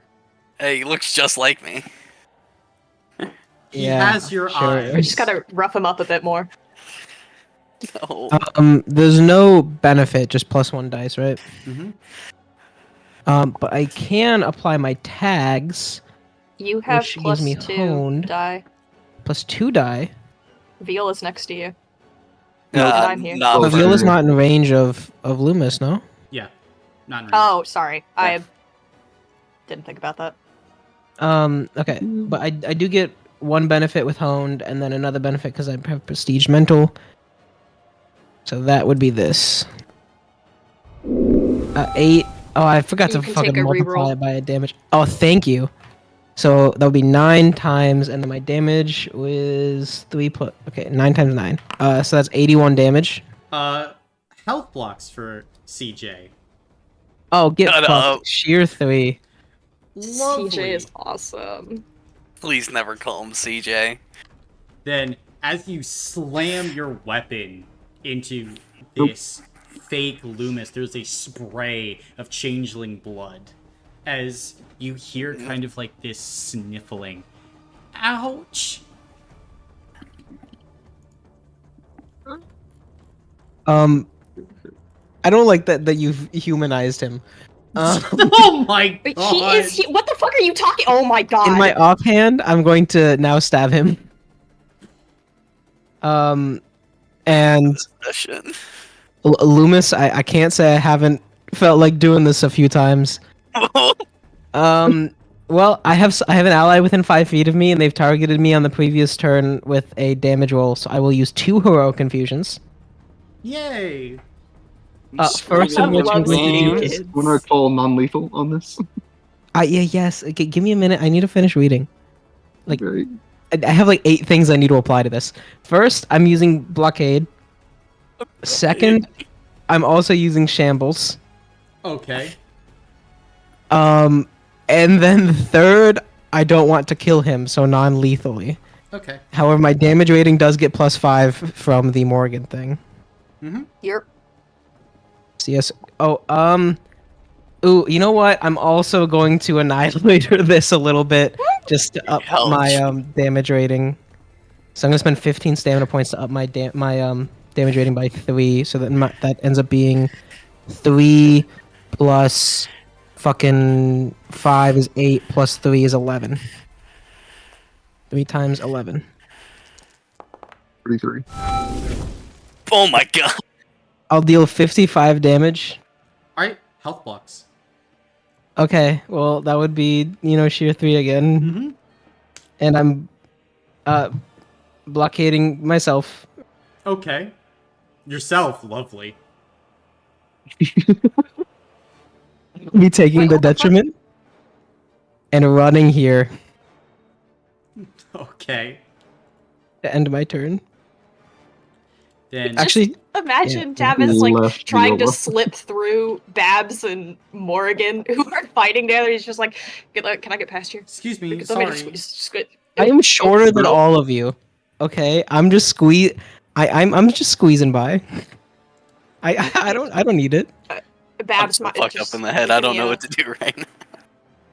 Hey, he looks just like me. He Yeah, has your sure. You eyes. just gotta rough him up a bit more. No. There's no benefit, just +1 dice, right? Mm-hmm. But I can apply my tags, You have which gives me +2 honed. die. +2 die. Viola's next to you. No, and I'm here. Not But for- Viola's not in range of Loomis, no? Yeah. Not in range. Oh, sorry. Yeah. I didn't think about that. Okay, but I do get one benefit with honed, and then another benefit because I have prestige mental. So that would be this. 8. Oh, I forgot You to can fucking take a multiply reroll. it by a damage. Oh, thank you. So that would be 9 times, and then my damage was 3 plus. Okay, 9 times 9. So that's 81 damage. Health blocks for CJ. Oh, get Shut fucked. up. Sheer 3. Lovely. CJ is awesome. Please never call him CJ. Then, as you slam your weapon into this fake Loomis, there's a spray of changeling blood. As you hear kind of like this sniffling. Ouch! I don't like that you've humanized him. Oh my Wait, god! What the fuck are you talking? Oh my god. In my offhand, I'm going to now stab him. And Session. Loomis, I can't say I haven't felt like doing this a few times. Well, I have an ally within 5 feet of me, and they've targeted me on the previous turn with a damage roll, so I will use 2 heroic infusions. Yay! First of which I'm going to do kids. is... Want to call non-lethal on this? Yes. Okay, give me a minute. I need to finish reading. Like, Right. I have like 8 things I need to apply to this. First, I'm using blockade. Second, I'm also using shambles. Okay. And then third, I don't want to kill him, so non-lethally. Okay. However, my damage rating does get +5 from the Morgan thing. You're CS. Oh, ooh, you know what? I'm also going to Annihilator this a little bit, just to up Ouch. my damage rating. So I'm gonna spend 15 stamina points to up my damage rating by 3, so that that ends up being 3 plus fucking 5 is 8 plus 3 is 11. 3 times 11. 33. Oh my god. I'll deal 55 damage. Alright, health blocks. Okay, well that would be sheer 3 again, Mm-hmm. and I'm blockading myself. Okay. Yourself, lovely. Me taking Wait, the what the fuck? detriment and running here Okay. to end my turn. Then Actually, imagine Yeah. Tavis like Left trying to Viola. slip through Babs and Morgan who are fighting together. He's just like, can I get past you? excuse me, Let me sorry. just get. I am shorter than all of you. Okay, I'm just I'm just squeezing by. I don't need it. I'm Babs so might fucked just up in the head. give I don't me know a- what to do right now.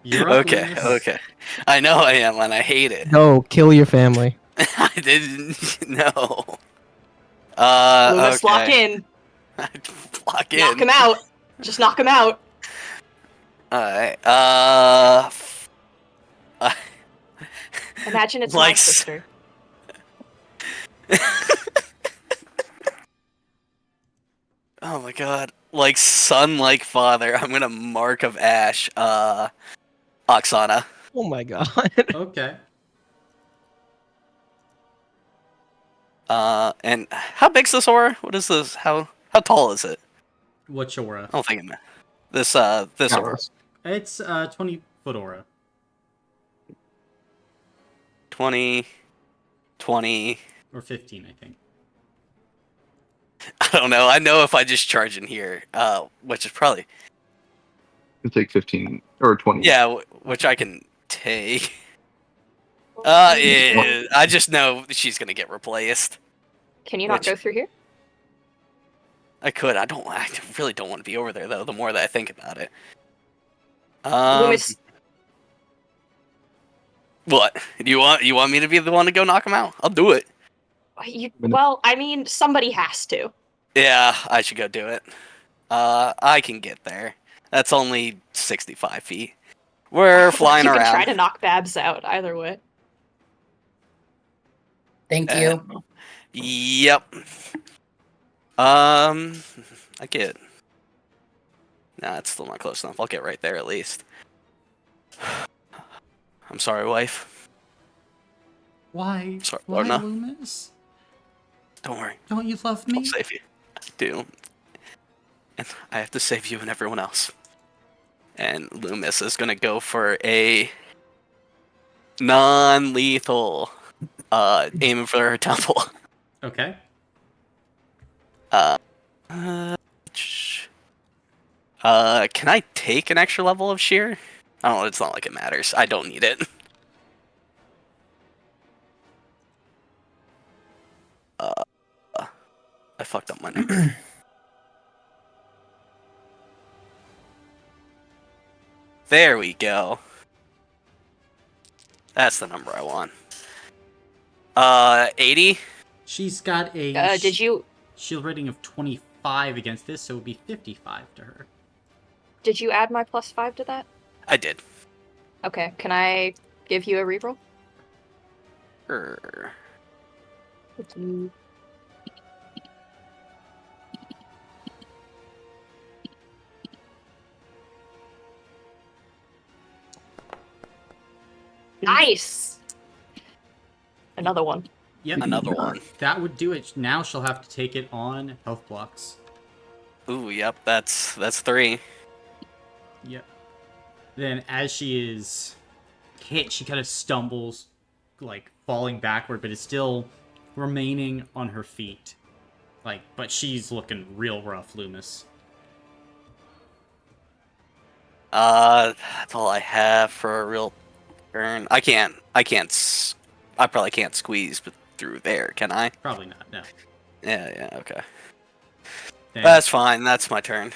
You're up, Okay, Loomis. okay. I know I am, and I hate it. No, kill your family. I didn't know. Loomis, Okay. lock in. Lock in. Knock him out. Just knock him out. Alright, Imagine it's Like my sister. oh my god. Like son, like father. I'm gonna Mark of Ash, Oksana. Oh my god. Okay. And how big's this aura? What is this? How tall is it? What's your aura? I don't think this aura. Atlas. It's 20-foot aura. 20. Or 15, I think. I don't know. I know if I just charge in here, which is probably You take 15 or 20. yeah, which I can take. I just know she's gonna get replaced. Can you not Which- go through here? I could. I really don't want to be over there though. The more that I think about it. Loomis, What? You want me to be the one to go knock him out? I'll do it. well, I mean, somebody has to. Yeah, I should go do it. I can get there. That's only 65 feet. We're flying You around. can try to knock Babs out either way. Thank you. Yep. I get. Nah, it's still not close enough. I'll get right there at least. I'm sorry, wife. Why? Sorry, Why, Lorna. Loomis? Don't worry. Don't you love me? I'll save you. I do. And I have to save you and everyone else. And Loomis is gonna go for a non-lethal aiming for her temple. Okay. Can I take an extra level of sheer? I don't know, it's not like it matters. I don't need it. I fucked up my number. There we go. That's the number I want. 80? She's got a Did you shield rating of 25 against this, so it would be 55 to her. add my +5 to that? I did. Okay, can I give you a reroll? Sure. Nice. Another one. Yep. Another one. That would do it. Now she'll have to take it on health blocks. Ooh, yep, that's 3. Yep. Then as she is hit, she kind of stumbles, like falling backward, but is still remaining on her feet. Like, but she's looking real rough, Loomis. That's all I have for a real turn. I probably can't squeeze through there, can I? Probably not, no. Yeah, okay. Then That's fine, that's my turn.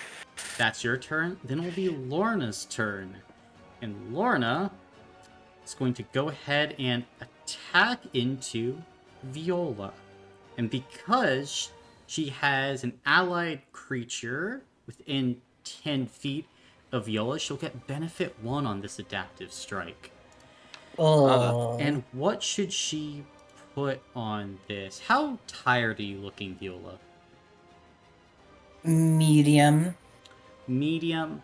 that's your turn. Then it'll be Lorna's turn. And Lorna is going to go ahead and attack into Viola. And because she has an allied creature within 10 feet of Viola, she'll get benefit 1 on this adaptive strike. Oh. And what should she put on this? How tired are you looking, Viola? Medium. Medium.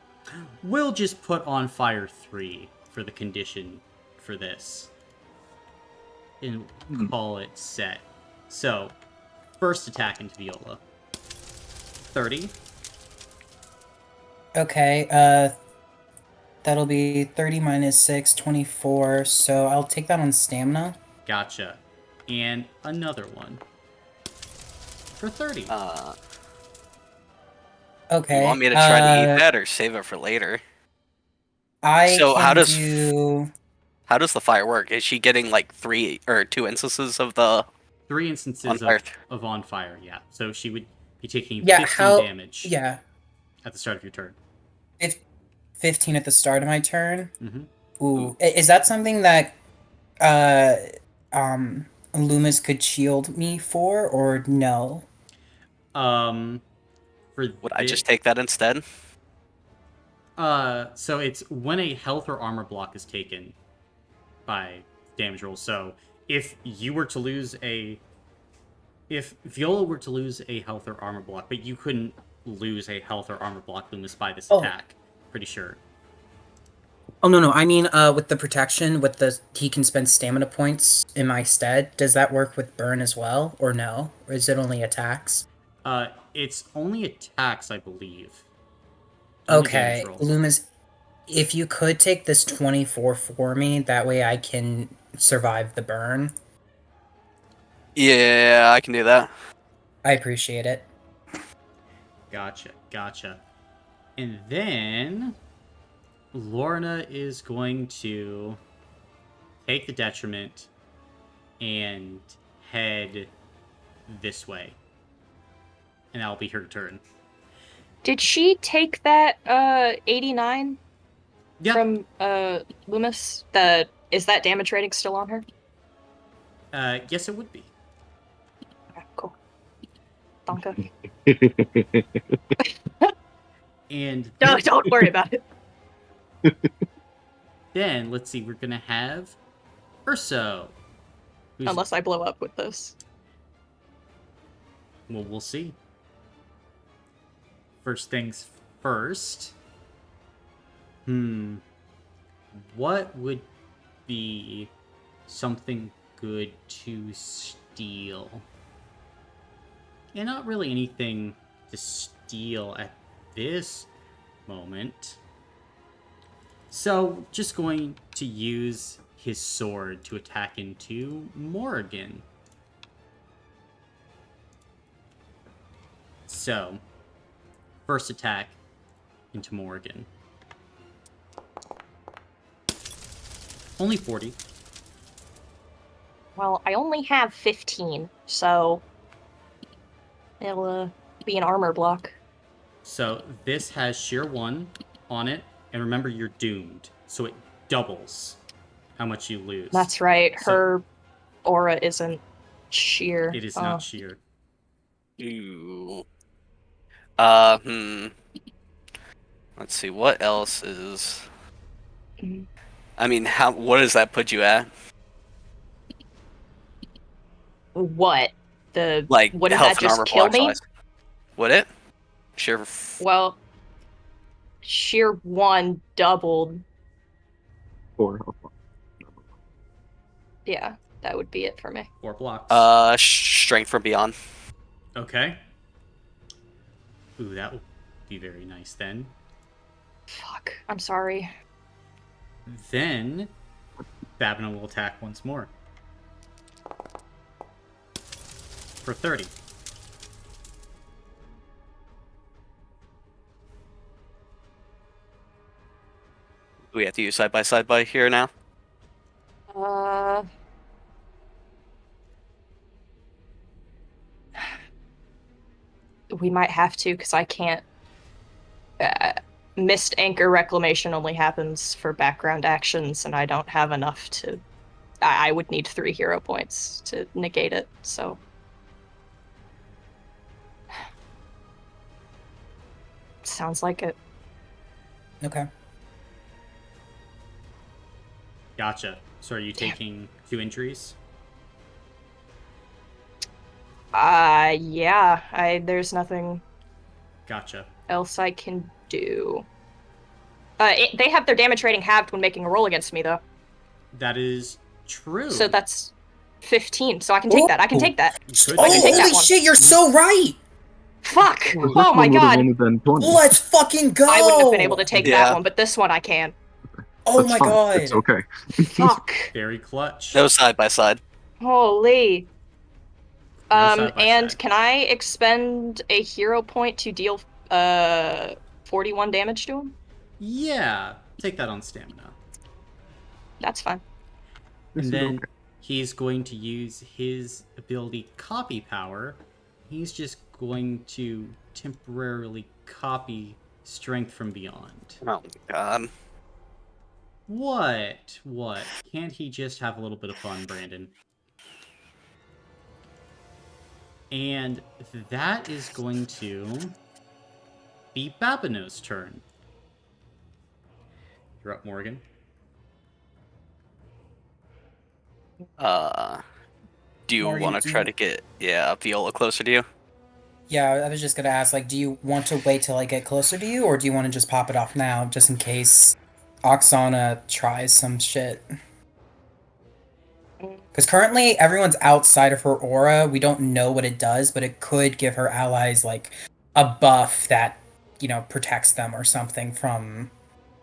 We'll just put on fire 3 for the condition for this. And call it set. So, first attack into Viola. 30. Okay, that'll be 30 minus 6, 24, so I'll take that on stamina. Gotcha. And another one. For 30. Okay. You want me to try to eat that or save it for later? So how does the fire work? Is she getting like 3 or 2 instances of the 3 instances on fire? of on fire, yeah. So she would be taking Yeah, 15 damage Yeah, at the start of your turn. 15 at the start of my turn. Mm-hmm. Ooh, is that something that Loomis could shield me for, or no? For Would I just take that instead? So it's when a health or armor block is taken by damage roll. So if you were to lose if Viola were to lose a health or armor block, but you couldn't lose a health or armor block, Loomis, by this attack. Pretty sure. Oh no, I mean with the protection, with the he can spend stamina points in my stead. Does that work with burn as well, or no? Or is it only attacks? It's only attacks, I believe. Only damage Okay, rolls. Loomis, if you could take this 24 for me, that way I can survive the burn. Yeah, I can do that. I appreciate it. Gotcha. And then Lorna is going to take the detriment and head this way. And that'll be her turn. Did she take that 89 Yeah. from Loomis? Is that damage rating still on her? Yes, it would be. Okay, cool. Donka. And No, don't worry about it. then, let's see, we're going to have Urso. Unless I blow up with this. Well, we'll see. First things first. What would be something good to steal? Yeah, not really anything to steal at this moment. So, just going to use his sword to attack into Morrigan. So, first attack into Morrigan. Only 40. Well, I only have 15, so it'll be an armor block. So this has sheer 1 on it, and remember you're doomed, so it doubles how much you lose. That's right. So her aura isn't sheer. it is not sheer. Ooh. Let's see, what else is... I mean, what does that put you at? What? What did health that and just armor kill block me? size. Would it? Sure. Well, sheer 1 doubled. 4. Yeah, that would be it for me. 4 blocks. Strength from beyond. Okay. Ooh, that would be very nice then. Fuck, I'm sorry. Then, Babina will attack once more. For 30. We have to use side by side by here now. We might have to, because I can't. Missed anchor reclamation only happens for background actions, and I don't have enough to. I would need 3 hero points to negate it, so. Sounds like it. Okay. Gotcha. So are you taking 2 injuries? Yeah. There's nothing Gotcha. else I can do. They have their damage rating halved when making a roll against me, though. That is true. So that's 15. So I can take that. I can take that. Could I can take that Holy one. shit, you're so right! Fuck! Well, this Oh my one would have god! only been 20. Let's fucking go! I wouldn't have been able to take Yeah. that one, but this one I can. Oh That's my fine. god. It's okay. Fuck. Very clutch. No side by side. Holy. No side by And side. can I expend a hero point to deal 41 damage to him? Yeah. Take that on stamina. That's fine. This And is then okay. he's going to use his ability Copy Power. He's just going to temporarily copy Strength from Beyond. Oh my god. What? Can't he just have a little bit of fun, Brandon? And that is going to be Babino's turn. You're up, Morgan. Do you Morgan, want to do try you- to get Viola closer to you? Yeah, I was just gonna ask, like, do you want to wait till I get closer to you, or do you want to just pop it off now, just in case Oksana tries some shit? Because currently everyone's outside of her aura. We don't know what it does, but it could give her allies like a buff that, protects them or something from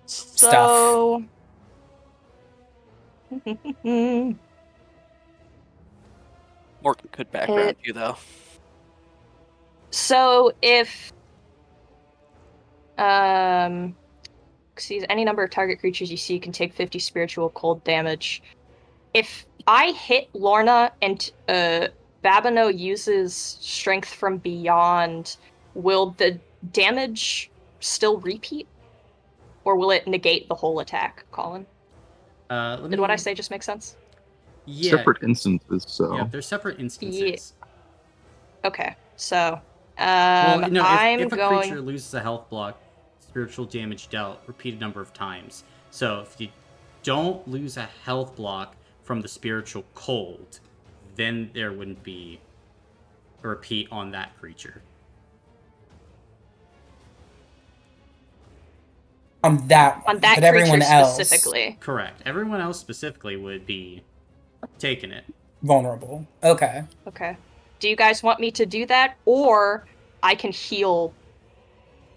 stuff. So. Morgan could background you though. So if see any number of target creatures you see can take 50 spiritual cold damage. If I hit Lorna and Babino uses strength from beyond, will the damage still repeat? Or will it negate the whole attack, Colin? Did what I say just make sense? Yeah. Separate instances, so. Yeah, they're separate instances. Yeah. Okay, so Well, no, I'm if a going... creature loses a health block, spiritual damage dealt repeated number of times. So if you don't lose a health block from the spiritual cold, then there wouldn't be a repeat on that creature. On that On that but creature everyone else specifically. Correct. Everyone else specifically would be taking it. vulnerable. Okay. Okay. Do you guys want me to do that, or I can heal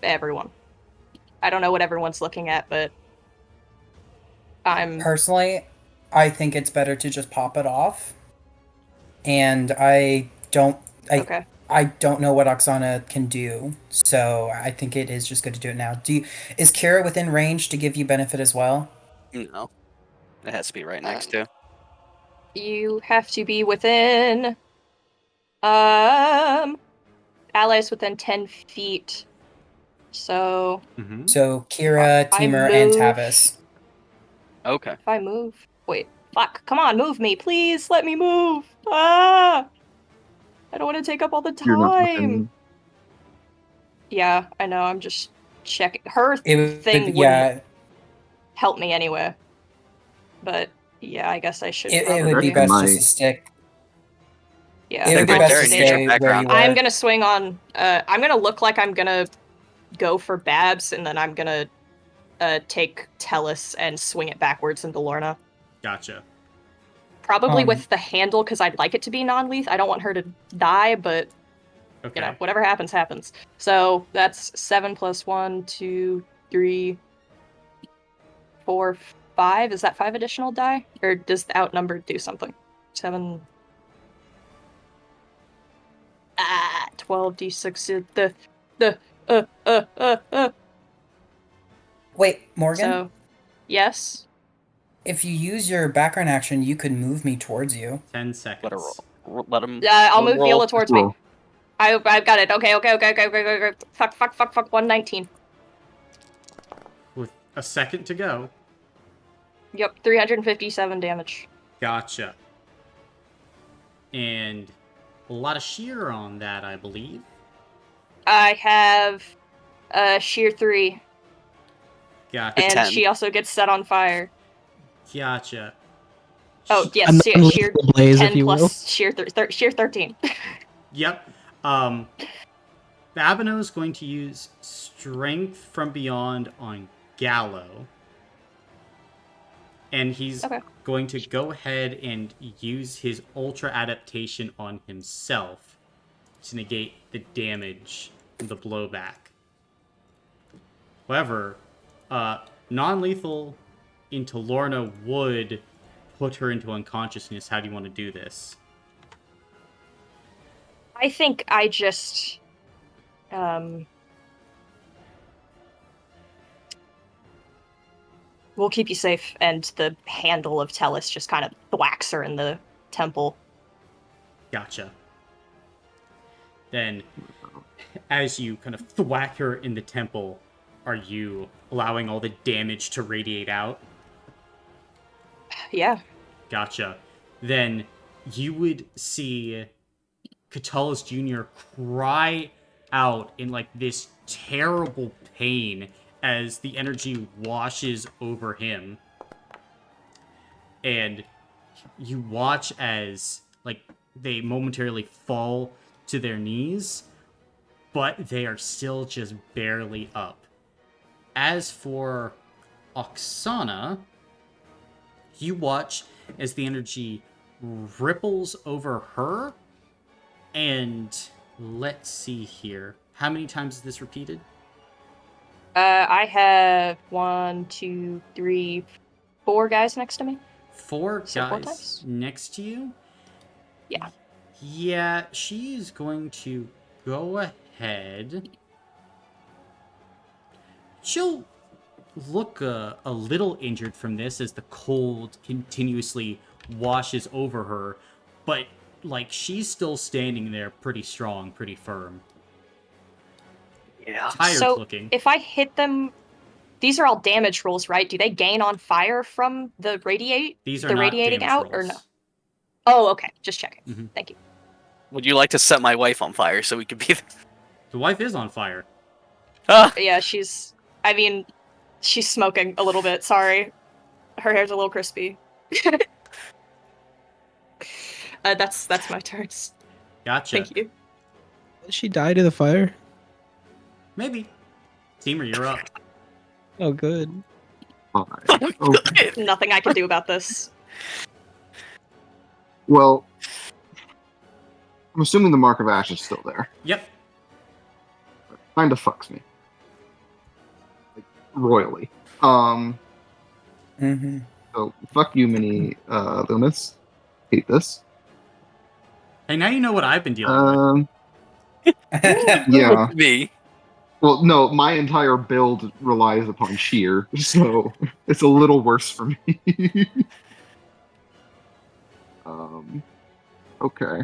everyone? I don't know what everyone's looking at, but I'm... Personally, I think it's better to just pop it off. And I don't Okay. I don't know what Oksana can do, so I think it is just good to do it now. Is Kira within range to give you benefit as well? No, it has to be right next to. You have to be within... allies within 10 feet. So... Mm-hmm. So Kira, I Teamer, and move- Tavis. Okay. If I move... Wait. Fuck. Come on, move me. Please, let me move. Ah! I don't want to take up all the You're not time. within. Yeah, I know. I'm just checking. Her It thing would, wouldn't help me anyway. But yeah, I guess I should it probably... would be It best might. just to stick. Yeah, It would be right best there to and use your stay where background. you were. I'm gonna swing on... I'm gonna look like I'm gonna go for Babs, and then I'm gonna take Tellus and swing it backwards into Lorna. Gotcha. Probably with the handle, because I'd like it to be non-lethal. I don't want her to die, but, Okay. whatever happens, happens. So that's 7 plus 1, 2, 3, 4, 5. Is that 5 additional die? Or does the outnumbered do something? 7... 12d6. Wait, Morgan? So, yes? If you use your background action, you could move me towards you. 10 seconds. Let her roll. Let him. I'll move roll. Viola towards me. Roll. I've got it. Okay. Fuck. 119. With a second to go. Yep, 357 damage. Gotcha. And a lot of shear on that, I believe. I have sheer 3, Gotcha. and 10. she also gets set on fire. Gotcha. Oh, yes, An sheer unlethal blaze, 10 if you will. plus sheer 13. Yep. Babino is going to use Strength from Beyond on Gallo. And he's going to go ahead and use his Ultra Adaptation on himself to negate the damage from the blowback. However, non-lethal into Lorna would put her into unconsciousness. How do you want to do this? I think I just... we'll keep you safe, and the handle of Tellus just kind of thwacks her in the temple. Gotcha. Then, as you kind of thwack her in the temple, are you allowing all the damage to radiate out? Yeah. Gotcha. Then you would see Catullus Jr. cry out in like this terrible pain as the energy washes over him. And you watch as like they momentarily fall to their knees, but they are still just barely up. As for Oksana, you watch as the energy ripples over her, and let's see here. How many times is this repeated? I have 1, 2, 3, 4 guys next to me. 4 So 4 guys times? next to you? Yeah. Yeah, she's going to go ahead. She'll look a little injured from this as the cold continuously washes over her, but like she's still standing there pretty strong, pretty firm. Yeah. Tired So looking. if I hit them, these are all damage rolls, right? Do they gain on fire from the These are not radiating damage out rolls. or no? Oh, okay. Just checking. Mhm. Thank you. Would you like to set my wife on fire so we could be? The wife is on fire. Ah, Yeah, she's smoking a little bit. Sorry, her hair's a little crispy. That's my turns. Gotcha. Thank you. Did she die to the fire? Maybe. Teamer, you're up. Oh, good. Fine. Okay. Nothing I can do about this. Well, I'm assuming the Mark of Ash is still there. Yep. Kinda fucks me. Like, royally. Mm-hmm. So, fuck you, Mini Loomis. Hate this. Hey, now you know what I've been dealing with. Yeah. me. Well, no, my entire build relies upon sheer, so it's a little worse for me. Okay.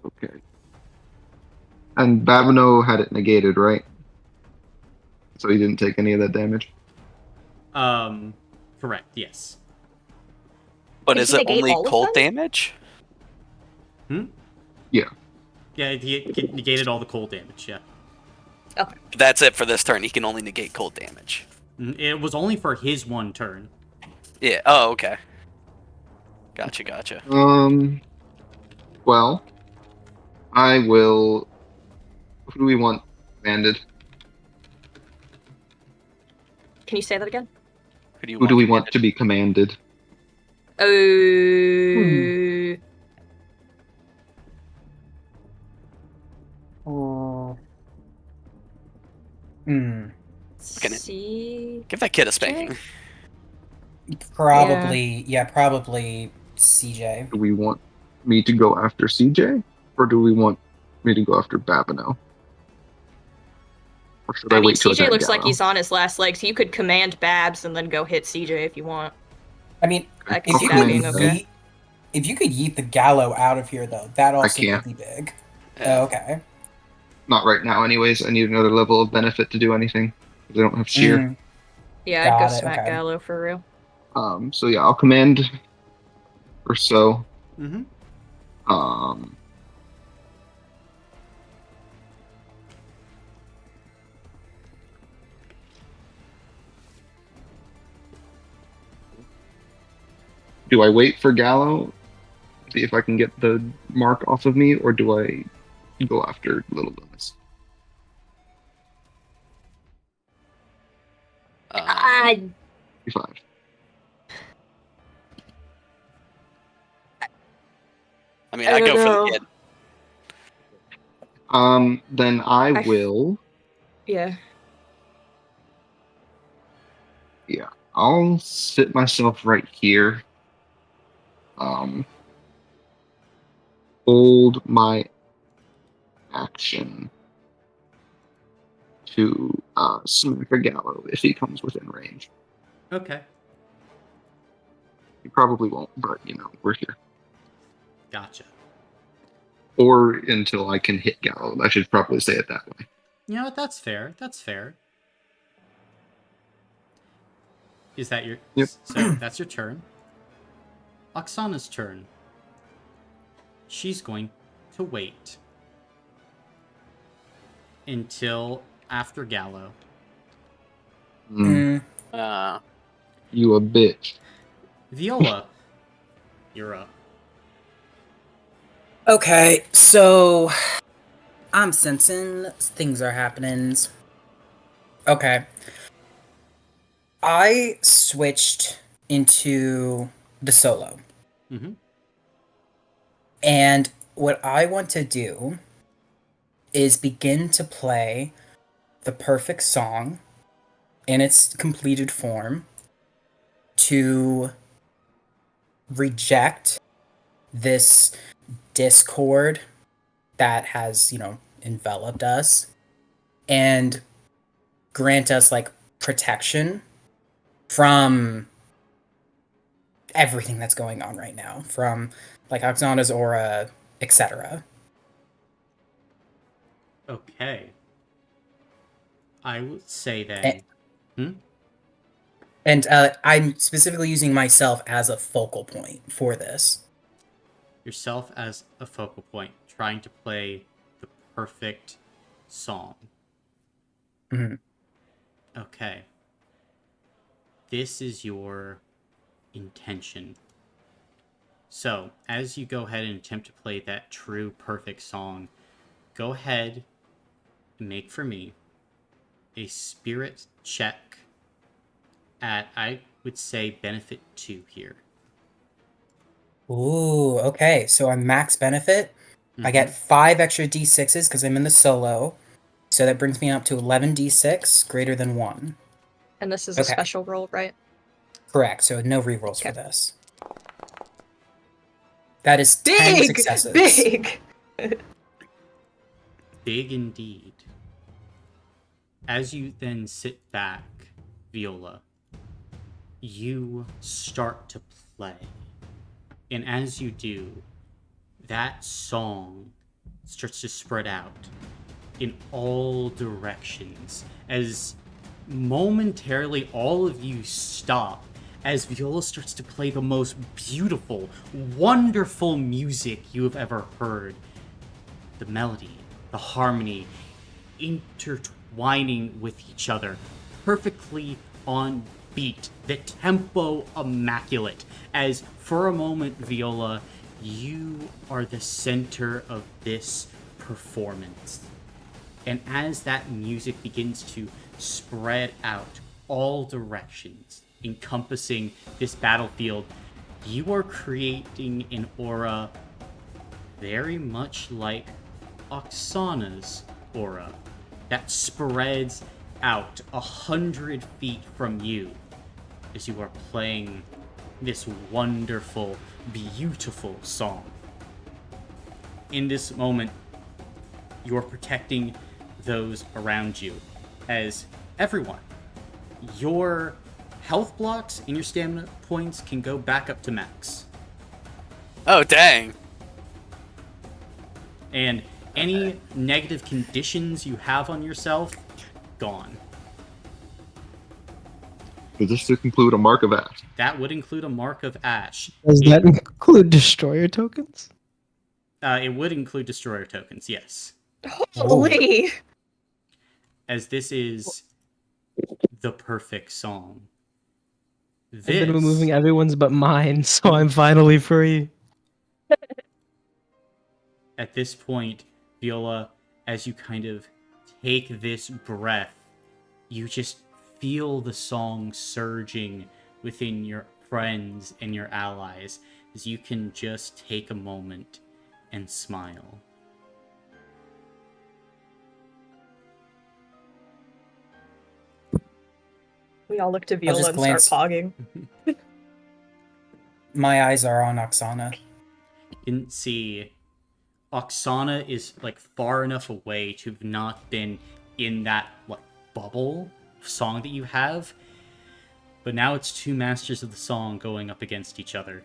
Okay. And Babino had it negated, right? So he didn't take any of that damage. Correct, yes. But Did is he it negate only all of cold them? damage? Yeah. Yeah, he negated all the cold damage, yeah. That's it for this turn. He can only negate cold damage. It was only for his one turn. Yeah. Oh, okay. Gotcha. Well, I will. Who do we want banded? Can you say that again? Who do we want to be commanded? Oh. See. Give that kid a spanking. Probably CJ. Do we want me to go after CJ? Or do we want me to go after Babino? Or should I I mean, wait till CJ looks like Gallo? he's on his last legs. You could command Babs and then go hit CJ if you want. I mean, I can if see you that could being okay. if you could yeet the Gallo out of here, though, that also can't. could be big. Yeah. Oh, okay. Not right now, anyways. I need another level of benefit to do anything. They don't have sheer. Yeah, I'd go Got it, smack okay. Gallo for real. So yeah, I'll command or so. Mm-hmm. Do I wait for Gallo? See if I can get the mark off of me, or do I go after Little Loomis? I 5. I mean, I go for the kid. Then I will. Yeah. Yeah, I'll sit myself right here. Hold my action to smack a Gallo if he comes within range. Okay. He probably won't, but we're here. Gotcha. Or until I can hit Gallo. I should probably say it that way. You know what? That's fair. That's fair. Is that your... Yep. So, that's your turn. Oksana's turn. she's going to wait until after Gallo. Mm, Uh, you a bitch. Viola, you're up. Okay, so I'm sensing things are happening. Okay. I switched into the solo. Mm-hmm. And what I want to do is begin to play the perfect song in its completed form to reject this discord that has, enveloped us and grant us like protection from everything that's going on right now, from like Oxana's aura, etc. Okay. I would say And, then. Hmm? I'm specifically using myself as a focal point for this. Yourself as a focal point, trying to play the perfect song. Mhm. Okay. This is your intention. So, as you go ahead and attempt to play that true perfect song, go ahead and make for me a spirit check at, I would say, benefit 2 here. Ooh, okay. So I'm max benefit. I get 5 extra d6s because I'm in the solo. So that brings me up to 11 d6 greater than 1. And this is a Okay. special roll, right? Correct. So no rerolls for Okay. this. That is 10 successes. Big! Big indeed. As you then sit back, Viola, you start to play. And as you do, that song starts to spread out in all directions as momentarily all of you stop as Viola starts to play the most beautiful, wonderful music you have ever heard. The melody, the harmony, intertwining with each other, perfectly on beat, the tempo immaculate, as for a moment, Viola, you are the center of this performance. And as that music begins to spread out all directions, encompassing this battlefield, you are creating an aura very much like Oksana's aura that spreads out 100 feet from you as you are playing this wonderful, beautiful song. In this moment, you are protecting those around you as everyone, your health blocks and your stamina points can go back up to max. oh, dang. And any negative conditions you have on yourself, gone. Does this include a mark of ash? That would include a mark of ash. Does that include destroyer tokens? It would include destroyer tokens, yes. Holy! As this is the perfect song. I've been This removing everyone's but mine, so I'm finally free. at this point, Viola, as you kind of take this breath, you just feel the song surging within your friends and your allies as you can just take a moment and smile. We all look to I'll Viola just and glance. start pogging. My eyes are on Oksana. You can see Oksana is like far enough away to have not been in that like bubble song that you have, but now it's two masters of the song going up against each other.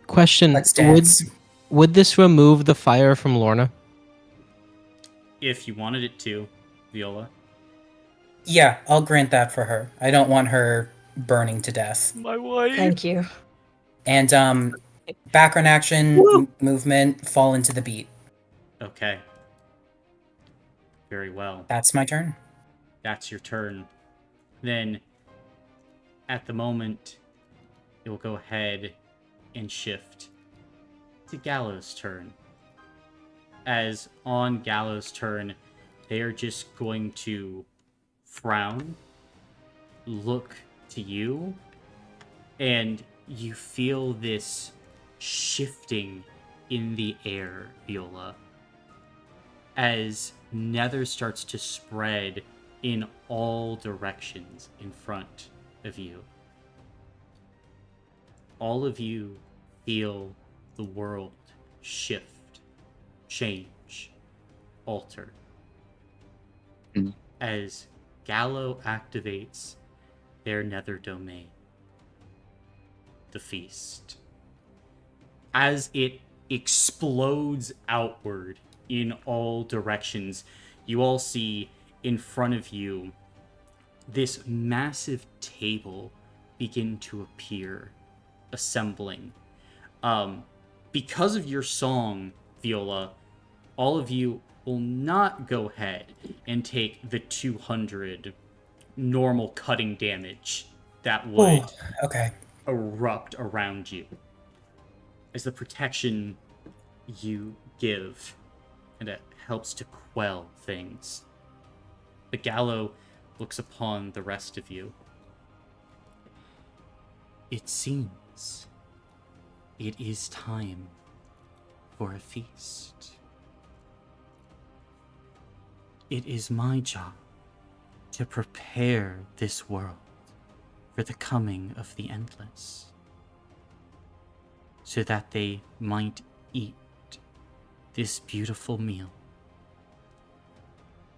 Question: Let's dance. would this remove the fire from Lorna? If you wanted it to, Viola. Yeah, I'll grant that for her. I don't want her burning to death. My wife. Thank you. And Background action, movement, fall into the beat. Okay. Very well. That's my turn. That's your turn. Then, at the moment, it will go ahead and shift to Gallows' turn. As on Gallows' turn, they are just going to frown, look to you, and you feel this shifting in the air, Viola, as nether starts to spread in all directions in front of you. All of you feel the world shift, change, alter. Mm. As Gallo activates their nether domain, the feast. As it explodes outward in all directions, you all see in front of you this massive table begin to appear, assembling. Because of your song, Viola, all of you will not go ahead and take the 200 normal cutting damage that would Okay. erupt around you. As the protection you give, and it helps to quell things. The Gallo looks upon the rest of you. It seems it is time for a feast. It is my job to prepare this world for the coming of the Endless, so that they might eat this beautiful meal.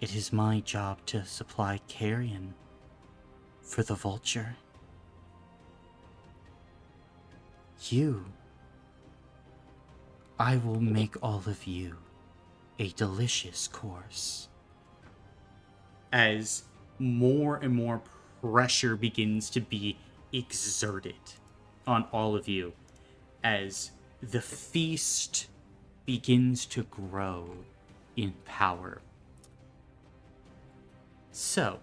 It is my job to supply carrion for the vulture. I will make all of you a delicious course. As more and more pressure begins to be exerted on all of you, as the feast begins to grow in power. So,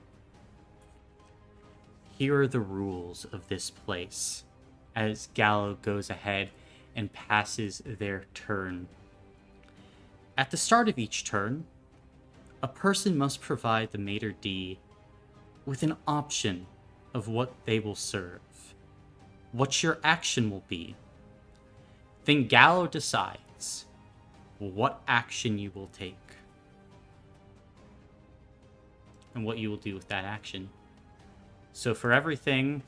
here are the rules of this place, as Gallo goes ahead and passes their turn. At the start of each turn, a person must provide the maitre d' with an option of what they will serve, what your action will be. Then Gallo decides what action you will take and what you will do with that action. So for everything,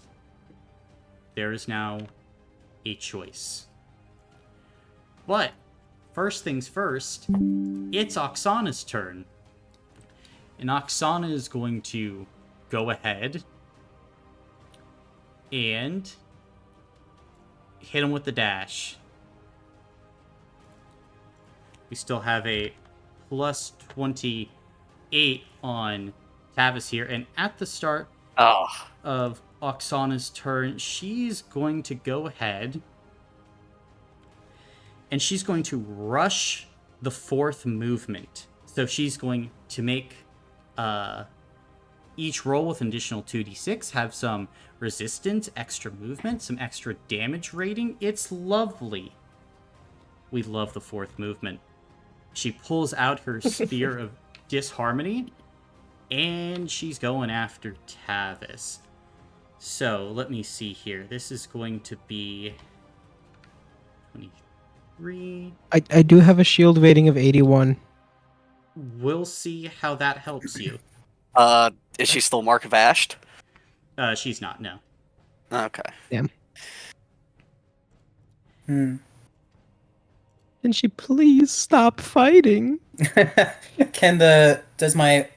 there is now a choice. But first things first, it's Oksana's turn. And Oksana is going to go ahead and hit him with the dash. We still have a plus 28 on Tavis here. And at the start of Oksana's turn, she's going to go ahead and she's going to rush the fourth movement. So she's going to make each roll with an additional 2d6, have some resistance, extra movement, some extra damage rating. It's lovely. We love the fourth movement. She pulls out her Spear of Disharmony, and she's going after Tavis. So, let me see here. This is going to be 23. I do have a shield rating of 81. We'll see how that helps you. Is she still Mark of Ashed? She's not, no. Okay. Damn. Can she please stop fighting? Does my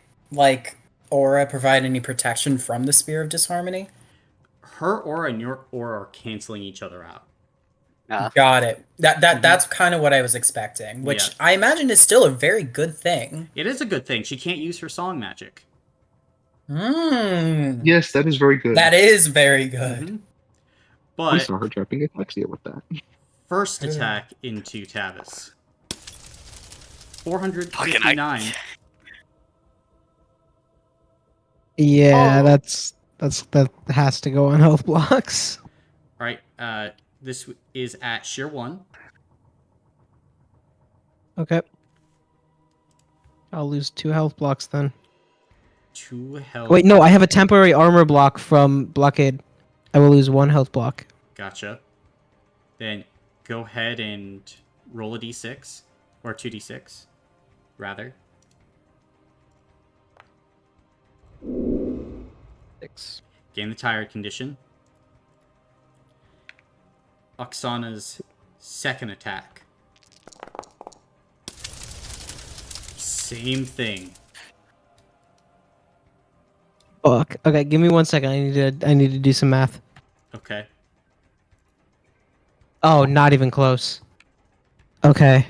aura provide any protection from the Spear of Disharmony? Her aura and your aura are canceling each other out. Got it. That's kind of what I was expecting, which I imagine is still a very good thing. It is a good thing. She can't use her song magic. Yes, that is very good. That is very good. Mm-hmm. But we saw her dropping Ataxia with that. first attack into Tavis. 459. Yeah, Oh. that has to go on health blocks. All right. This is at sheer 1. Okay. I'll lose 2 health blocks then. 2 health. Wait, no, I have a temporary armor block from blockade. I will lose 1 health block. Gotcha. Then go ahead and roll a d6. Or 2d6, rather. 6. Gain the tired condition. Oksana's second attack. Same thing. Fuck. Okay, give me 1 second. I need to do some math. Okay. Oh, not even close. Okay.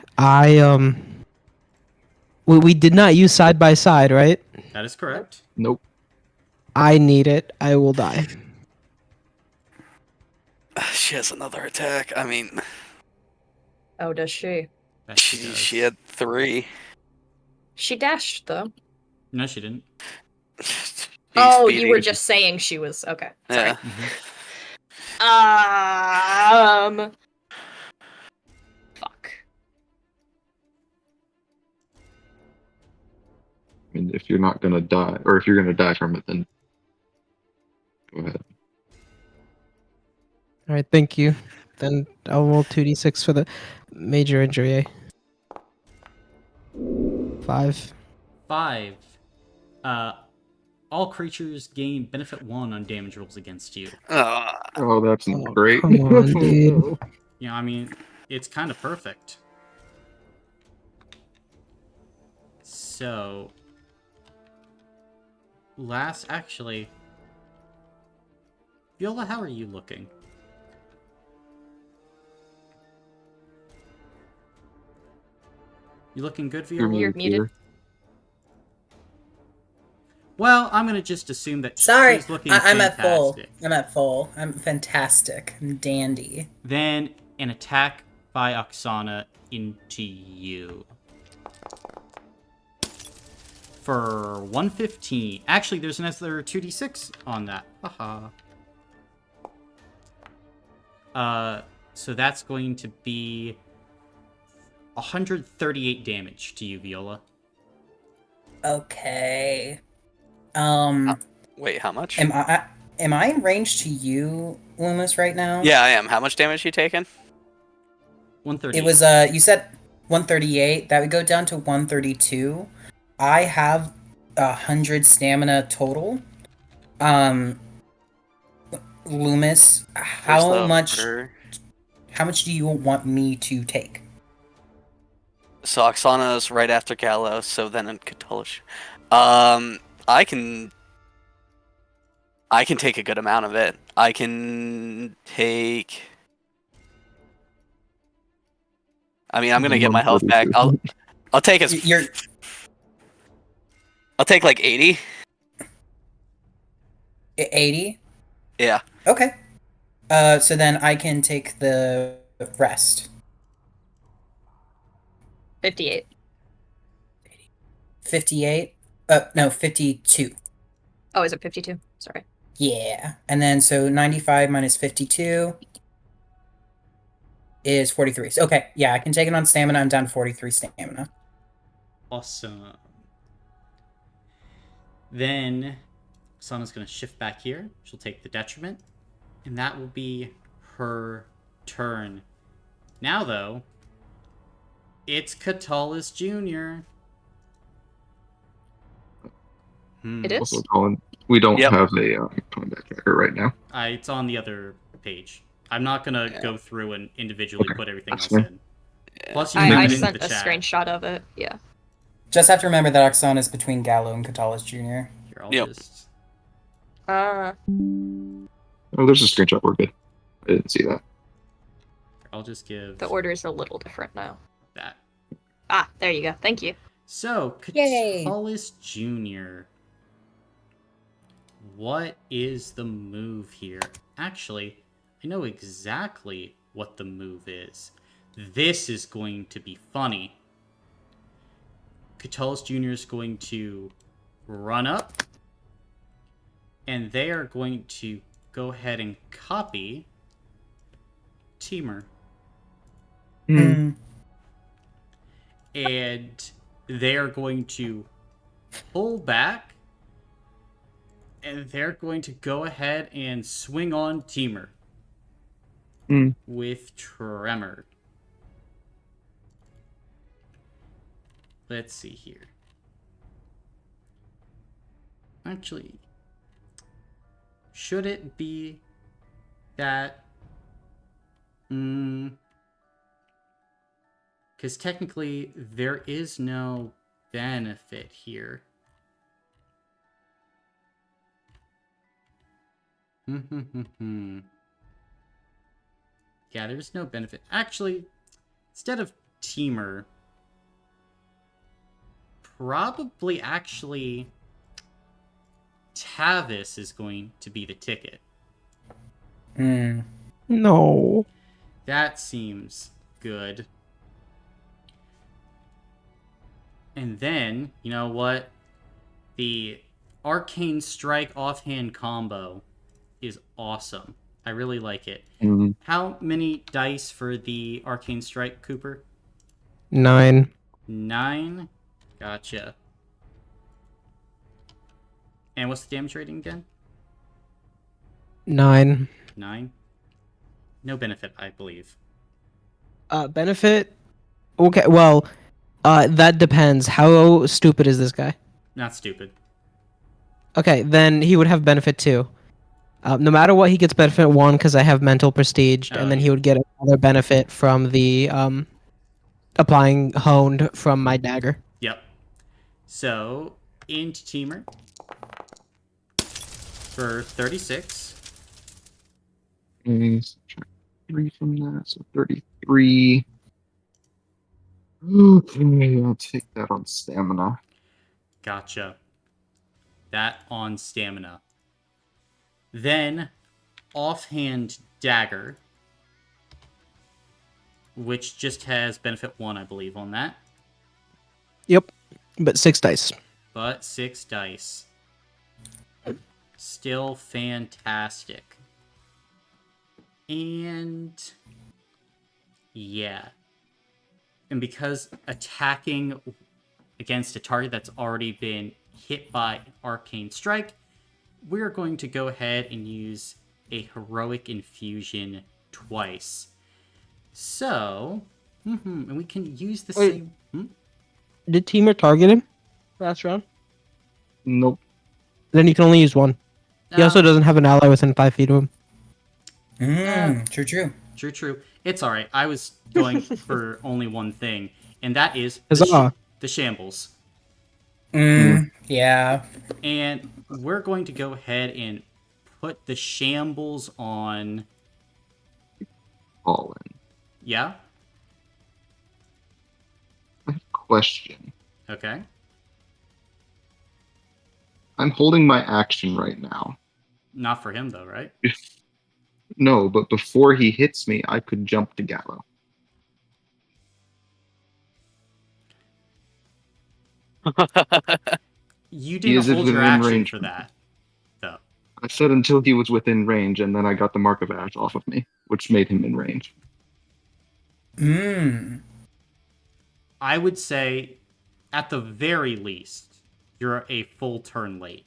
We did not use side by side, right? That is correct. Nope. I need it. I will die. She has another attack. I mean, Oh, does she? That she does. she had 3. She dashed though. No, she didn't. She's Oh, you were speedy. just saying she was okay. Sorry. Yeah. Fuck. I mean, if you're not gonna die, or if you're gonna die from it, then go ahead. All right, thank you. Then I'll roll 2d6 for the major injury. 5. 5. All creatures gain benefit 1 on damage rolls against you. Oh, that's Oh, great. come on, dude. You know, I mean, it's kind of perfect. So, actually, Viola, how are you looking? You looking good, Viola? You're muted. Well, I'm gonna just assume that Sorry, she's looking I'm at full. fantastic. I'm at full. I'm fantastic. I'm dandy. Then an attack by Oksana into you. For 115. Actually, there's another 2d6 on that. Haha. So that's going to be 138 damage to you, Viola. Okay. Wait, how much? Am I in range to you, Loomis, right now? Yeah, I am. How much damage you taking? 138. It was you said 138. That would go down to 132. I have 100 stamina total. Loomis, Where's how the much? order? How much do you want me to take? So Oksana's right after Gallo, so then in Catullus. I can take a good amount of it. I can take. I mean, I'm gonna get my health back. I'll take as. I'll take like 80. 80? Yeah. Okay. So then I can take the rest. 58. 58? No, 52. Oh, is it 52? Sorry. Yeah. And then so 95 minus 52 is 43. So, okay, yeah, I can take it on stamina. I'm down to 43 stamina. Awesome. Then Sana's going to shift back here. She'll take the detriment. And that will be her turn. Now, though, it's Catullus Jr. It is? Also, Colin, we don't Yep. have a combat tracker right now. It's on the other page. I'm not going to go through and individually Okay, put everything that's else fair. in. Plus, you I can put it sent into a the chat. screenshot of it. Yeah. Just have to remember that Oksana is between Gallo and Catullus Jr. Here, I'll Yep. just... Oh, there's a screenshot. We're good. I didn't see that. I'll just give The order is a little different now. that. Ah, there you go. Thank you. So, Yay. Catullus Jr. What is the move here? Actually, I know exactly what the move is. This is going to be funny. Catullus Jr. is going to run up, and they are going to go ahead and copy Teamer. Hmm. And they are going to pull back, and they're going to go ahead and swing on Teamer with Tremor. Let's see here. Actually, should it be that... Because technically, there is no benefit here. Yeah, there's no benefit. Actually, instead of Teamer, probably actually Tavis is going to be the ticket. No. That seems good. And then, you know what? The Arcane Strike offhand combo is awesome. I really like it. How many dice for the Arcane Strike, Cooper? 9. 9? Gotcha. And what's the damage rating again? 9. 9? No benefit, I believe. Benefit? Okay, well, that depends. How stupid is this guy? Not stupid. Okay, then he would have benefit 2. No matter what, he gets benefit 1 because I have mental prestige, and then he would get another benefit from the applying honed from my dagger. Yep. So, into Teamer for 36. Subtract 3 from that, so 33. Okay, I'll take that on stamina. Gotcha. That on stamina. Then, offhand dagger, which just has benefit 1, I believe, on that. Yep, but 6 dice. But 6 dice. Still fantastic. And yeah. And because attacking against a target that's already been hit by Arcane Strike, we're going to go ahead and use a Heroic Infusion twice. So, and we can use the Wait. same... Did Teamer target him last round? Nope. Then you can only use 1. He also doesn't have an ally within 5 feet of him. True. It's alright. I was going for only one thing, and that is the shambles. Yeah. And we're going to go ahead and put the shambles on... All in. Yeah? I have a question. Okay. I'm holding my action right now. Not for him, though, right? No, but before he hits me, I could jump to Gallo. You didn't hold your action for that, though. I said until he was within range, and then I got the Mark of Ash off of me, which made him in range. I would say, at the very least, you're a full turn late.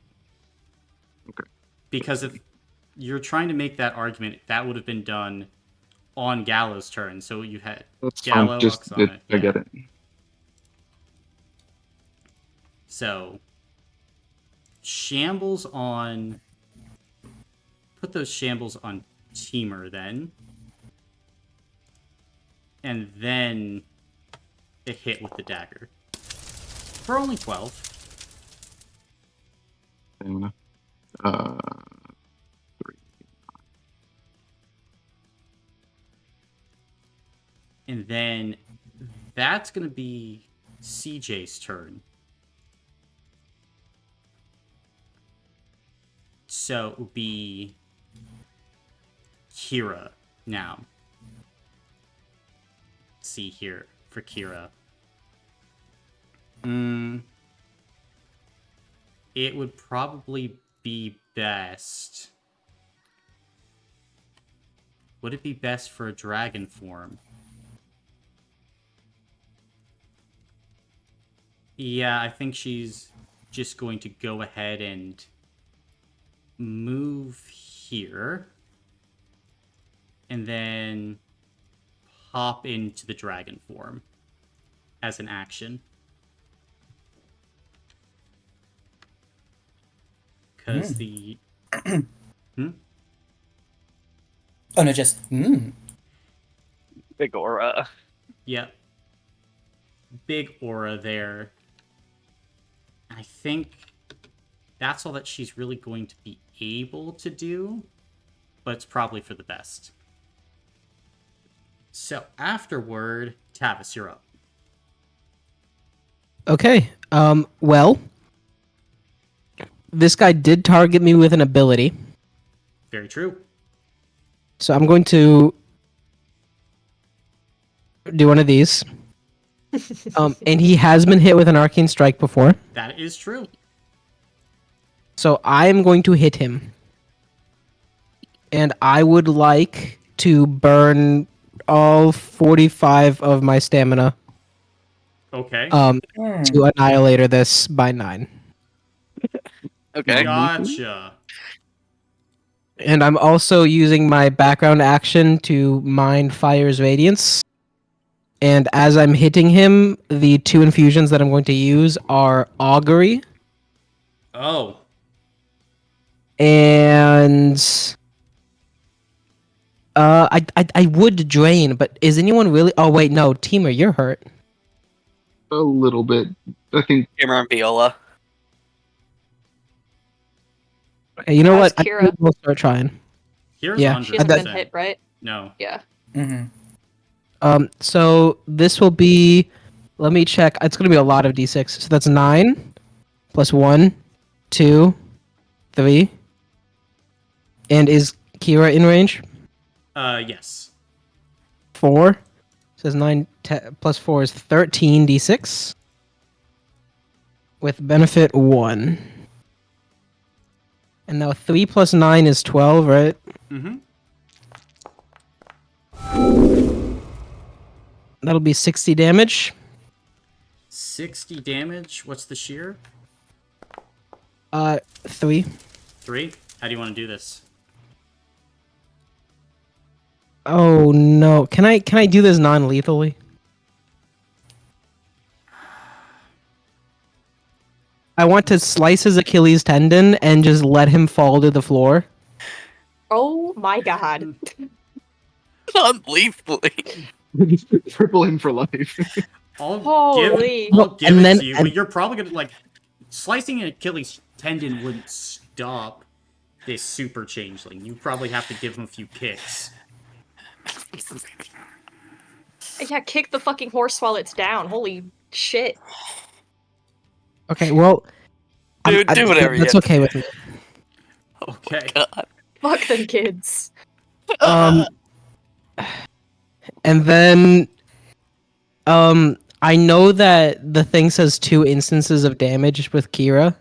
Okay. Because if you're trying to make that argument, that would have been done on Gallo's turn. So you had Gallo, Oksana. I get it. So, shambles on... Put those shambles on Teamer, then. And then a hit with the dagger. For only 12. Stamina. 3. And then that's going to be CJ's turn. So it would be Kira now. see here for Kira. It would probably be best. Would it be best for a dragon form? Yeah, I think she's just going to go ahead and move here. And then hop into the dragon form as an action. Because the... Oh no, just Big aura. Yep. Big aura there. I think that's all that she's really going to be able to do, but it's probably for the best. So afterward, Tavis, you're up. Okay. Well, this guy did target me with an ability, Very true. so I'm going to do one of these. And he has been hit with an arcane strike before, That is true. so I am going to hit him. And I would like to burn all 45 of my stamina Okay. to annihilate this by 9. Okay. Gotcha. And I'm also using my background action to mine Fire's Radiance. And as I'm hitting him, the 2 infusions that I'm going to use are Augury Oh. and I would Drain, but is anyone really? Oh wait, no, Teamer, you're hurt. A little bit. I think Hammer and Viola. Hey, you know How's what? I Kira? think we'll start trying. Here's Yeah. 100%. She hasn't been hit, right? No. Yeah. So this will be. Let me check. It's going to be a lot of d6. So that's 9 plus 1, 2, 3. And is Kira in range? Yes. 4. Says 9 plus 4 is 13 d6. With benefit 1. And now 3 plus 9 is 12, right? Mm-hmm. That'll be 60 damage. 60 damage. What's the shear? 3. 3. How do you want to do this? Oh no. Can I do this non-lethally? I want to slice his Achilles tendon and just let him fall to the floor. Oh my god. Non-lethally. triple him for life. I'll Holy. give And it then- to you, and- but you're probably gonna like slicing an Achilles tendon wouldn't stop this super changeling. You probably have to give him a few kicks. Yeah, kick the fucking horse while it's down. Holy shit. Okay, well, Dude, do whatever you That's have to okay with me. Okay. God. Fuck them kids. And then, I know that the thing says 2 instances of damage with Kira,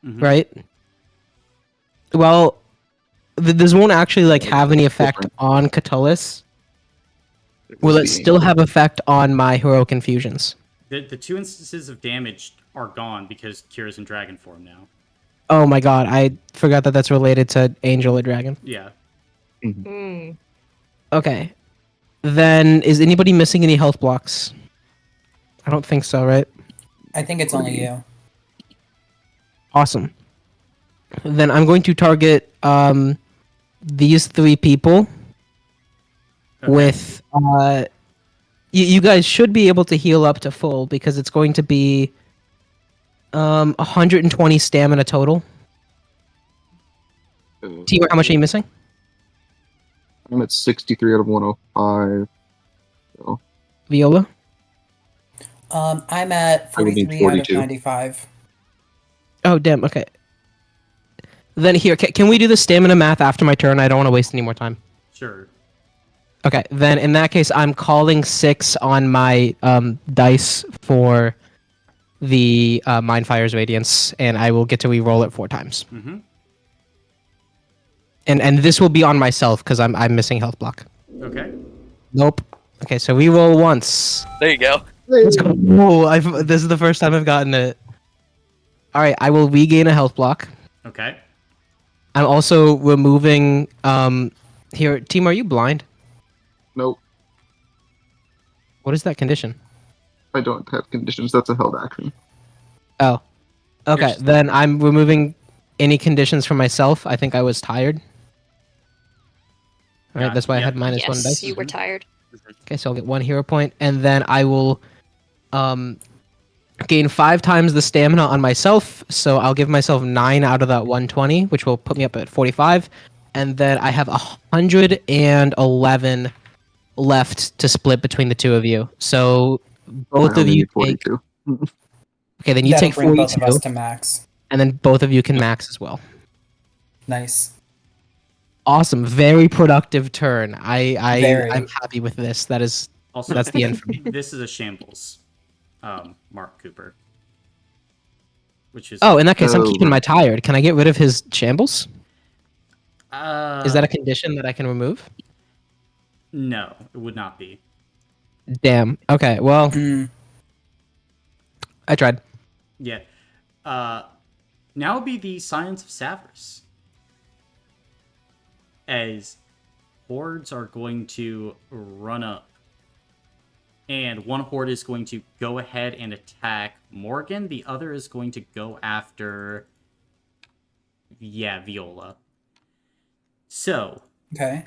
Mhm. right? Well, this won't actually like have any effect on Catullus. Will it still have effect on my heroic infusions? The 2 instances of damage are gone because Kira's in dragon form now. Oh my god, I forgot that that's related to Angel or Dragon. Yeah. Hmm. Okay. Then, is anybody missing any health blocks? I don't think so, right? I think it's only you. Awesome. Then I'm going to target these 3 people Okay. with you guys should be able to heal up to full because it's going to be 120 stamina total. T, how much are you missing? I'm at 63 out of 105. So Viola? I'm at I would need 43 out of 42. 95. Oh, damn, okay. Then here, can we do the stamina math after my turn? I don't want to waste any more time. Sure. Okay, then in that case, I'm calling 6 on my dice for the Mind Fire's Radiance, and I will get to re-roll it 4 times. Mm-hmm. And this will be on myself because I'm missing health block. Okay. Nope. Okay, so re-roll once. There you go. Let's go. Whoa, this is the first time I've gotten it. All right, I will regain a health block. Okay. I'm also removing. Here, team, are you blind? Nope, What is that condition? I don't have conditions. That's a held action. Oh, okay. Here's- Then I'm removing any conditions for myself. I think I was tired. All right, that's why I had minus 1 Yes, dice. you were tired. Okay, so I'll get 1 hero point, and then I will gain 5 times the stamina on myself. So I'll give myself 9 out of that 120, which will put me up at 45. And then I have 111 left to split between the two of you. So both I of only you need 42. Okay, then you That'll take bring both 42, of us to max. and then both of you can max as well. Nice. Awesome, very productive turn. Very. I'm happy with this. That's Also, the end for me. This is a shambles, Mark Cooper. Which is Oh, in that case, I'm Oh, keeping my tired. Can I get rid of his shambles? Is that a uh, condition that I can remove? no, it would not be. Damn. Okay, well, Mm, I tried. Yeah. Now would be the Science of Savers. As hordes are going to run up. And one horde is going to go ahead and attack Morgan. The other is going to go after... Yeah, Viola. So, okay.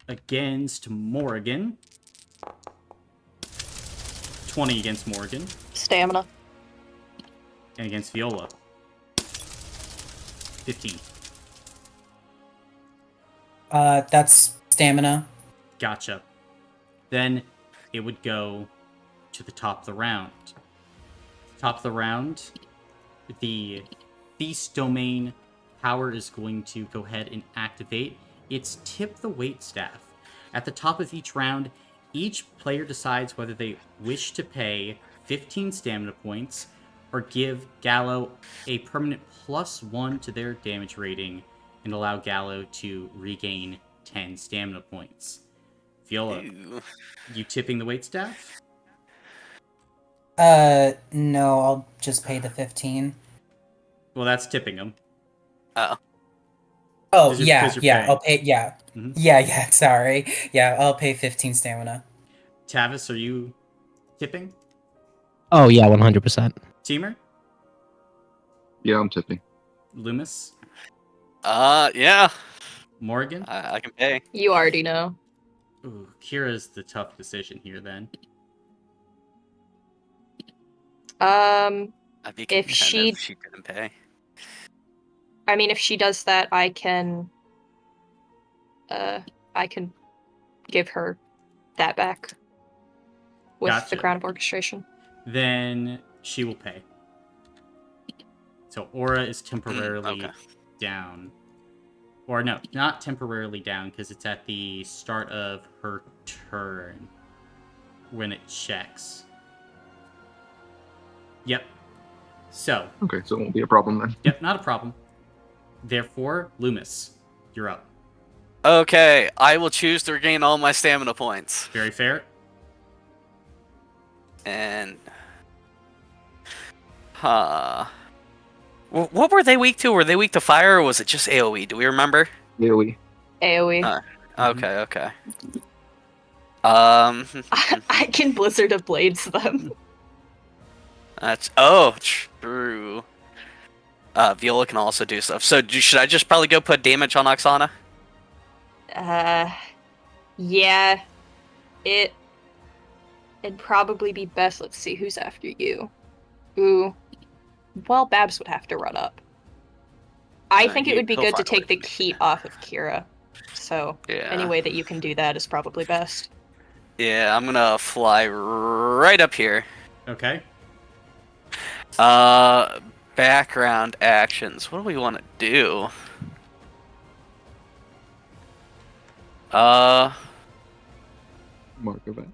against Morgan... 20 against Morgan. Stamina. And against Viola... 15. That's stamina. Gotcha. Then it would go to the top of the round. Top of the round, the Feast Domain power is going to go ahead and activate. It's Tip the Waitstaff. At the top of each round, each player decides whether they wish to pay 15 stamina points or give Gallo a permanent +1 to their damage rating and allow Gallo to regain 10 stamina points. Viola, Ew. you tipping the waitstaff? No, I'll just pay the 15. Well, that's tipping them. Oh, 'Cause you're- yeah, 'cause you're yeah, paying. I'll pay, yeah. Mhm. Yeah, sorry. Yeah, I'll pay 15 stamina. Tavis, are you tipping? Oh yeah, 100%. Teamer? Yeah, I'm tipping. Loomis? Yeah. Morgan? I can pay. You already know. Ooh, Kira's the tough decision here then. Um, I'd be If content she- if she didn't pay. I mean, if she does that, I can give her that back with Gotcha. the Crown of Orchestration. Then she will pay. So Aura is temporarily okay. down. Or no, not temporarily down, because it's at the start of her turn when it checks. Yep. So, Okay, so it won't be a problem then. yep, not a problem. Therefore, Loomis, you're up. Okay, I will choose to regain all my stamina points. Very fair. And... What were they weak to? Were they weak to fire, or was it just AoE? Do we remember? AoE. AoE. Okay. I can Blizzard of Blades them. That's true. Viola can also do stuff. So should I just probably go put damage on Oksana? Yeah. It'd probably be best. Let's see who's after you. Ooh. Well, Babs would have to run up. I think it would be he'll good to find a way take the to heat off of Kira. So Yeah. any way that you can do that is probably best. Yeah, I'm gonna fly right up here. Okay. Background actions. What do we want to do? mark of it.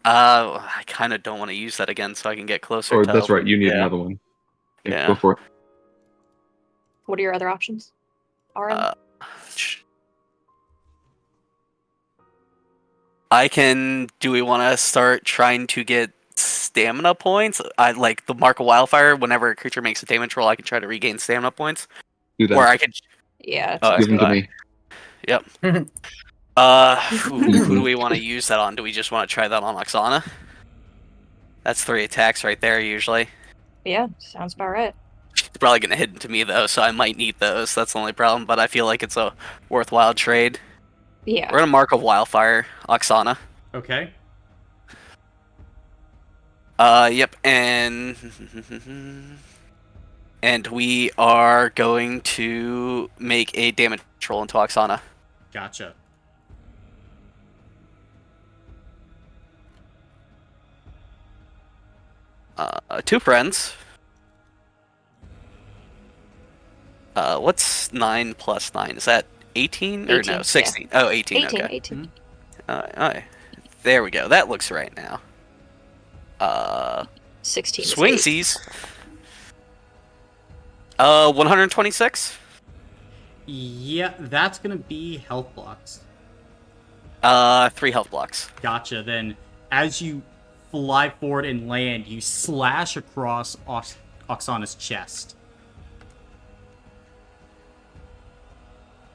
I kind of don't want to use that again, so I can get closer. Or to that's right, you need yeah. another one. Yeah. Go for it. What are your other options? RM? I can. Do we want to start trying to get stamina points? I like the Mark of Wildfire. Whenever a creature makes a damage roll, I can try to regain stamina points. Do that. Or I could. Yeah. Give them to me. Yep. Who do we want to use that on? Do we just want to try that on Oksana? That's 3 attacks right there, usually. Yeah, sounds about right. She's probably going to hit into me, though, so I might need those. That's the only problem, but I feel like it's a worthwhile trade. Yeah. We're going to Mark of Wildfire, Oksana. Okay. Yep, and we are going to make a damage roll into Oksana. Gotcha. Two friends. What's 9 plus 9? Is that 18? Or 18, no, 16. yeah. Oh, 18, 18, okay. 18. Alright. There we go. That looks right now. 16 is 8. Swingsies. 126? Yeah, that's gonna be health blocks. 3 health blocks. Gotcha. Then, as you fly forward and land, you slash across Oksana's chest.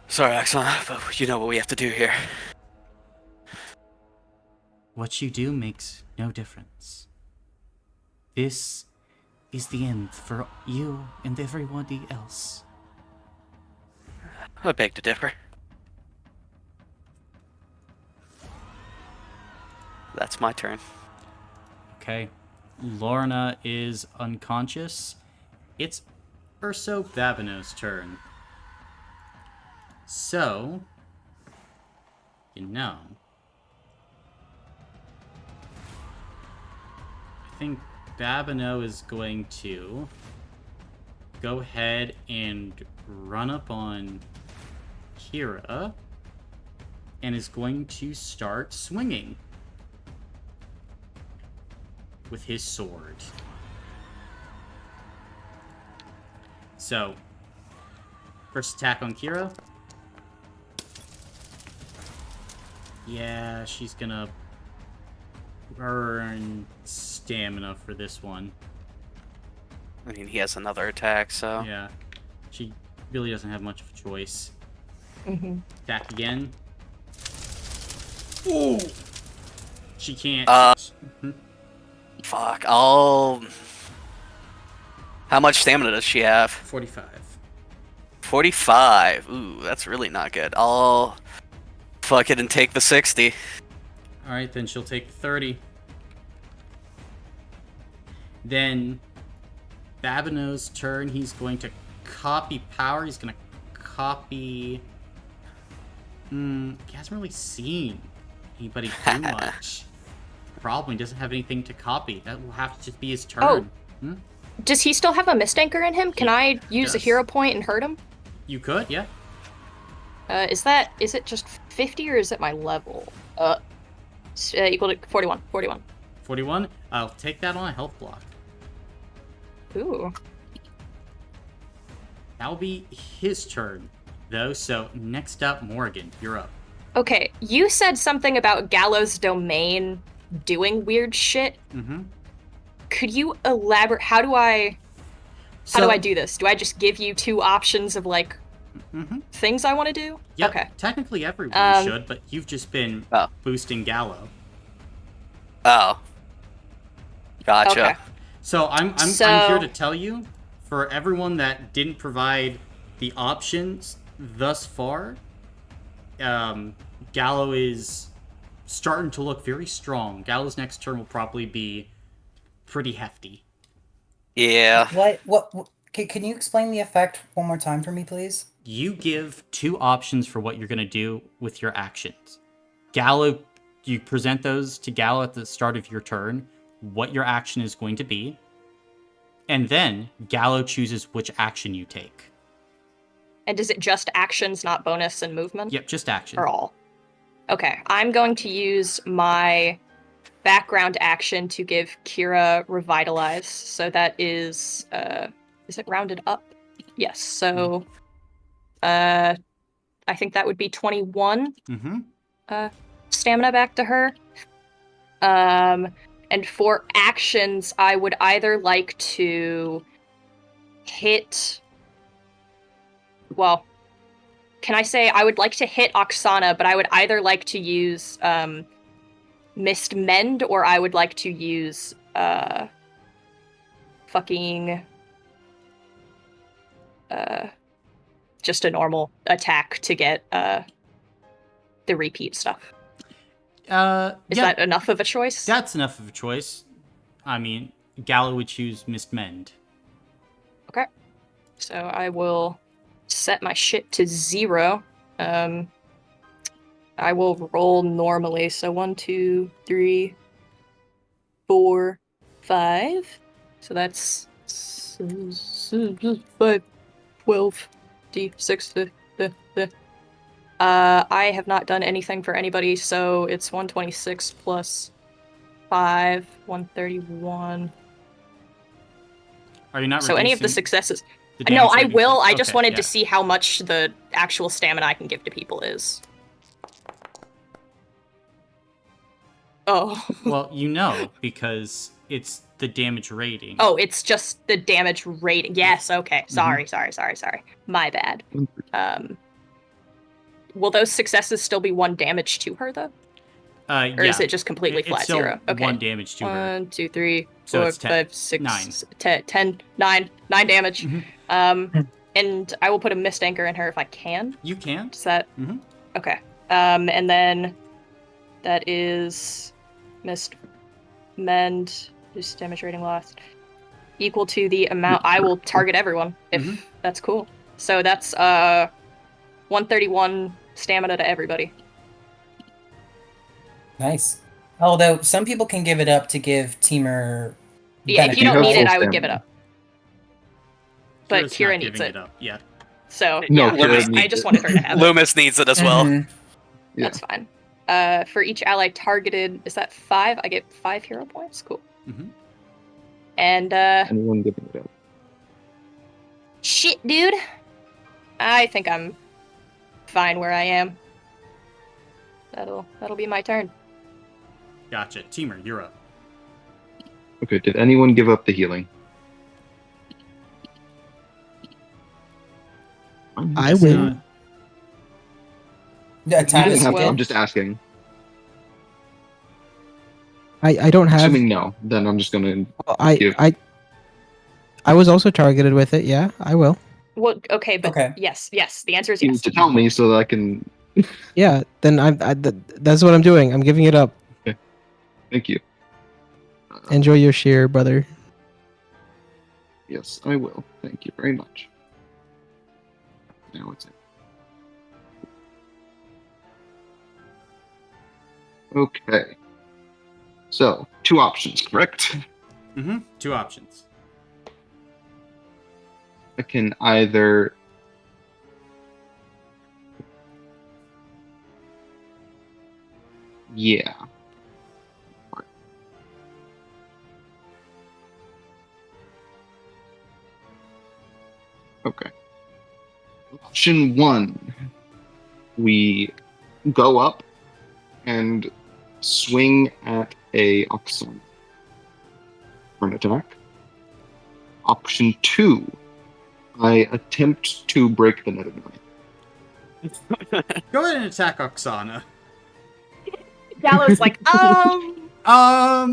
Sorry, Oksana, but you know what we have to do here. What you do makes no difference. This is the end for you and everybody else. I beg to differ. That's my turn. Okay. Lorna is unconscious. It's Urso Babino's turn. So, I think Babino is going to go ahead and run up on Kira and is going to start swinging with his sword. So, first attack on Kira. Yeah, she's gonna burn stamina for this one. I mean, he has another attack, so... Yeah, she really doesn't have much of a choice. Mm-hmm. Attack again. Ooh! She can't. Fuck, I'll... How much stamina does she have? 45. 45. Ooh, that's really not good. I'll... fuck it and take the 60. Alright, then she'll take 30. Then, Babino's turn. He's going to copy power. He's going to copy... he hasn't really seen anybody do much. Probably doesn't have anything to copy. That will have to just be his turn. Oh. Does he still have a mist anchor in him? Can I use a hero point and hurt him? You could, yeah. Is it just 50 or is it my level? Equal to 41. 41. 41? I'll take that on a health block. Ooh. That'll be his turn, though. So next up, Morgan, you're up. Okay, you said something about Gallows Domain doing weird shit. Mm-hmm. Could you elaborate? How do I do this? Do I just give you 2 options of like things I want to do? Yep. Okay. Technically everyone should, but you've just been boosting Gallo. Oh. Gotcha. Okay. So I'm here to tell you, for everyone that didn't provide the options thus far, Gallo is starting to look very strong. Gallo's next turn will probably be pretty hefty. Yeah. What can you explain the effect one more time for me, please? You give 2 options for what you're going to do with your actions. Gallo, you present those to Gallo at the start of your turn, what your action is going to be, and then Gallo chooses which action you take. And is it just actions, not bonus and movement? Yep, just action. Or all? Okay, I'm going to use my background action to give Kira Revitalize. So that is it rounded up? Yes. So, I think that would be 21 stamina back to her. And for actions, I would either like to hit. Well, can I say I would like to hit Oksana, but I would either like to use Mist Mend, or I would like to use just a normal attack to get the repeat stuff. Is that enough of a choice? That's enough of a choice. I mean, Gallo would choose Mist Mend. Okay. So I will set my shit to 0. I will roll normally. So 1, 2, 3, 4, 5. So that's 5, 12, D6. I have not done anything for anybody, so it's 126 plus 5, 131. Are you not? So any of the successes? The No, I will. stuff? I just wanted to see how much the actual stamina I can give to people is. Oh. Well, because it's the damage rating. Oh, it's just the damage rating. Yes, okay. Sorry. My bad. Will those successes still be 1 damage to her, though? Or is it just completely flat still 0? Okay. 1 damage to her. 1, 2, 3, So 4, it's 10. 5, 6, 9. 10, 9 damage. And I will put a mist anchor in her if I can. You can. Is that... Okay. And then that is Mist Mend, just damage rating lost, equal to the amount. I will target everyone if that's cool. So that's 131 stamina to everybody. Nice. Although some people can give it up to give Teamer. Yeah, if you don't need it, I would give it stamina. up. But Kira's Kira not needs giving it. up. Yeah. So No, yeah, Kira I needs just it. wanted her to have it. Loomis needs it as well. Mhm. Yeah. That's fine. For each ally targeted, is that 5? I get 5 hero points. Cool. And Anyone giving it up? shit, dude. I think I'm fine where I am. That'll be my turn. Gotcha. Teamer, you're up. Okay, did anyone give up the healing? I will. Yeah, You Tavis didn't have to, well. I'm just asking. I don't have. Assuming no, then I'm just gonna give. I was also targeted with it. Yeah, I will. Well, okay, but Okay. yes. The answer is You yes. need to tell me so that I can. Yeah, then that's what I'm doing. I'm giving it up. Thank you. Enjoy your shear, brother. Yes, I will. Thank you very much. Now it's in. Okay. So, 2 options, correct? 2 options. I can either yeah. Okay. Option 1. We go up and swing at a Oxon for an attack. Option 2. I attempt to break the nether knife. Go ahead and attack Oksana. Gallo's like, I don't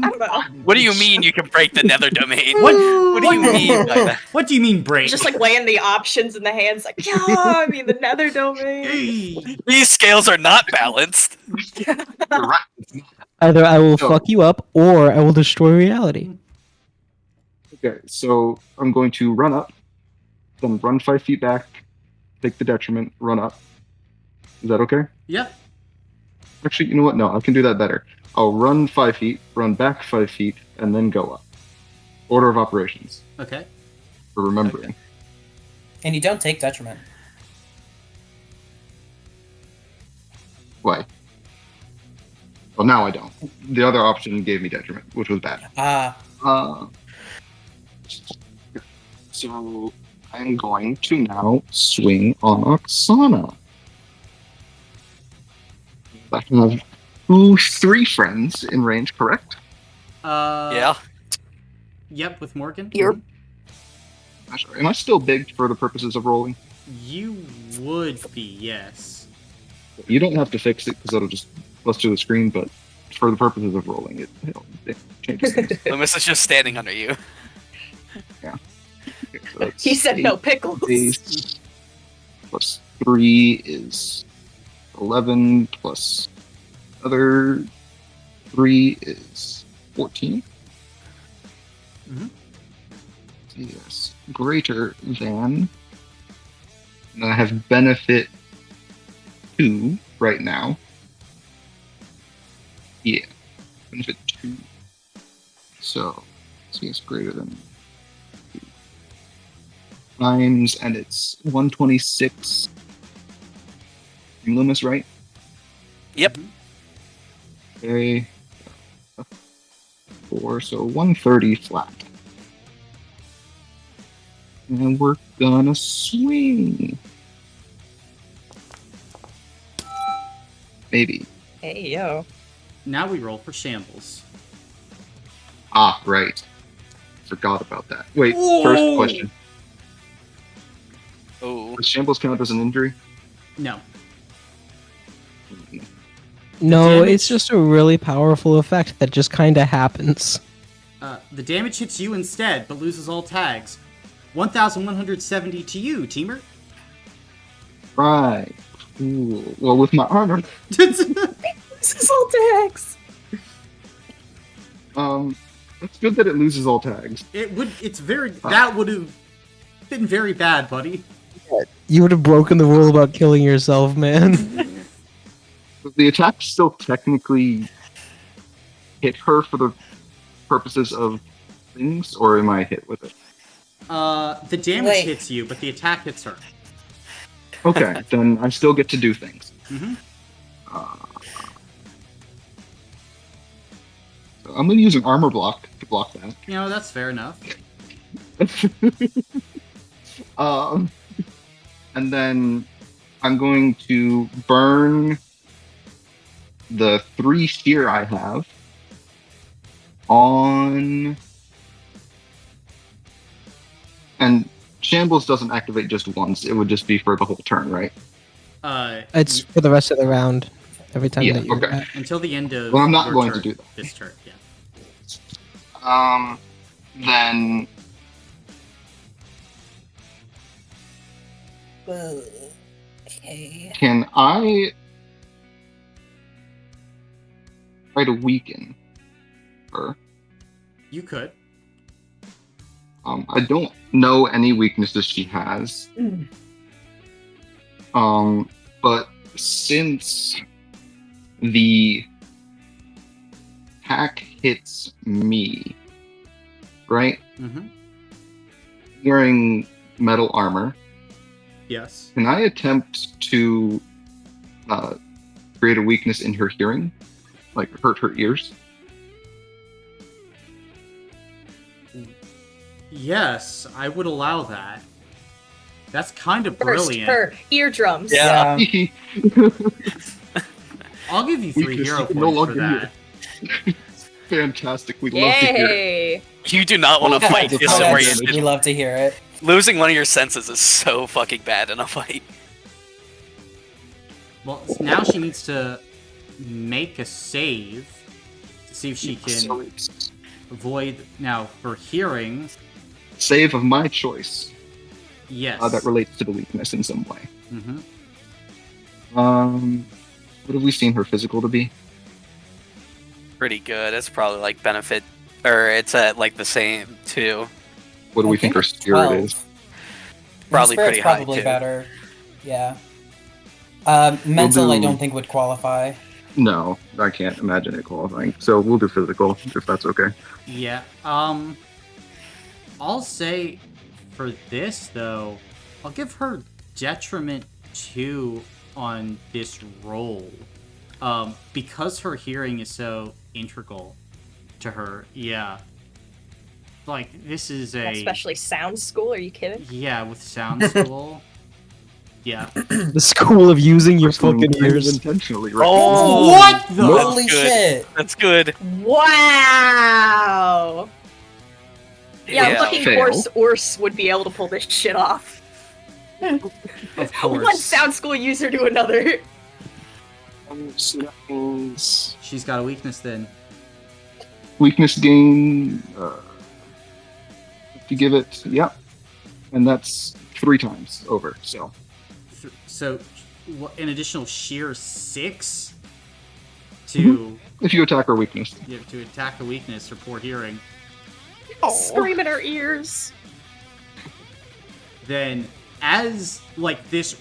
know. What do you mean you can break the nether domain? What do you mean by that? What do you mean break? He's just like laying the options in the hands, like, yeah, I mean the nether domain. These scales are not balanced. You're right. Either I will So- fuck you up, or I will destroy reality. Okay, so I'm going to run up, then run 5 feet back, take the detriment, run up. Is that okay? Yep. Actually, you know what? No, I can do that better. I'll run 5 feet, run back 5 feet, and then go up. Order of operations. Okay. For remembering. Okay. And you don't take detriment. Why? Well, now I don't. The other option gave me detriment, which was bad. Uh, so I'm going to now swing on Oksana. I have 3 friends in range, correct? Yeah. Yep, with Morgan. You're- Am I still big for the purposes of rolling? You would be, yes. You don't have to fix it because it'll just fluster the screen, but for the purposes of rolling, it changes things. Loomis is just standing under you. Okay, so that's He said no 8 pickles. base plus 3 is 11 plus other 3 is 14. Mhm. Yes, greater than. And I have benefit 2 right now. Yeah, benefit 2. So, it's greater than 2 times, and it's 126. Loomis, right? Yep. Okay. 4, so 130 flat. And we're gonna swing. Maybe. Hey, yo. Now we roll for shambles. Ah, right. Forgot about that. Wait, Whoa! first question. Oh. Does shambles count as an injury? No. No, Damage. it's just a really powerful effect that just kind of happens. The damage hits you instead, but loses all tags. 1,170 to you, teamer. Right. Cool. Well, with my armor, This is all tags. it's good that it loses all tags. That would have been very bad, buddy. You would have broken the rule about killing yourself, man. The attack still technically hit her for the purposes of things, or am I hit with it? The damage Wait. hits you, but the attack hits her. Okay, then I still get to do things. Mhm. So I'm going to use an armor block to block that. You know, that's fair enough. And then I'm going to burn the 3 fear I have on. And Shambles doesn't activate just once, it would just be for the whole turn, right? It's for the rest of the round. Every time Yeah, that you're okay. Until the end of Well, I'm not your going to turn, do that. this turn, yeah. Then Okay. can I try to weaken her? You could. I don't know any weaknesses she has. But since the attack hits me, right? Mm-hmm. Wearing metal armor, Yes. can I attempt to create a weakness in her hearing? Like hurt her ears? Yes, I would allow that. That's kind of First, brilliant. her eardrums. Yeah. I'll give you 3 Weakness, hero you can no points for longer that. Fantastic. We love to hear it. Yay! You do not want to Well, fight that's- disoriented. We love to hear it. Losing one of your senses is so fucking bad in a fight. Well, now she needs to make a save to see if she can So it's avoid. Now, for hearing, save of my choice yes. that relates to the weakness in some way. Mm-hmm. What have we seen her physical to be? Pretty good. It's probably like benefit, or it's at like the same too. What do we think her it's spirit 12. is? Probably Spirit's pretty high, probably too. better. Yeah. Mental, I do- don't think would qualify. No, I can't imagine it qualifying. So we'll do physical, if that's okay. Yeah. I'll say for this though, I'll give her detriment 2 on this roll. Because her hearing is so integral to her, yeah. Like, this is Especially sound school, are you kidding? Yeah, with sound school. Yeah. The school of using your Doing fucking kind of ears. intentionally, right? Oh, What the? Nope. Holy good. shit! That's good. Wow! Yeah, Yeah. fucking Fail. course Urs would be able to pull this shit off. Of course. One sound school user to another. So that means She's got a weakness then. weakness gain. To give it, yeah, and that's 3 times over. So So, an additional sheer 6 to if you attack her weakness, to attack the weakness, her poor hearing. Scream in our ears. Then, as like this,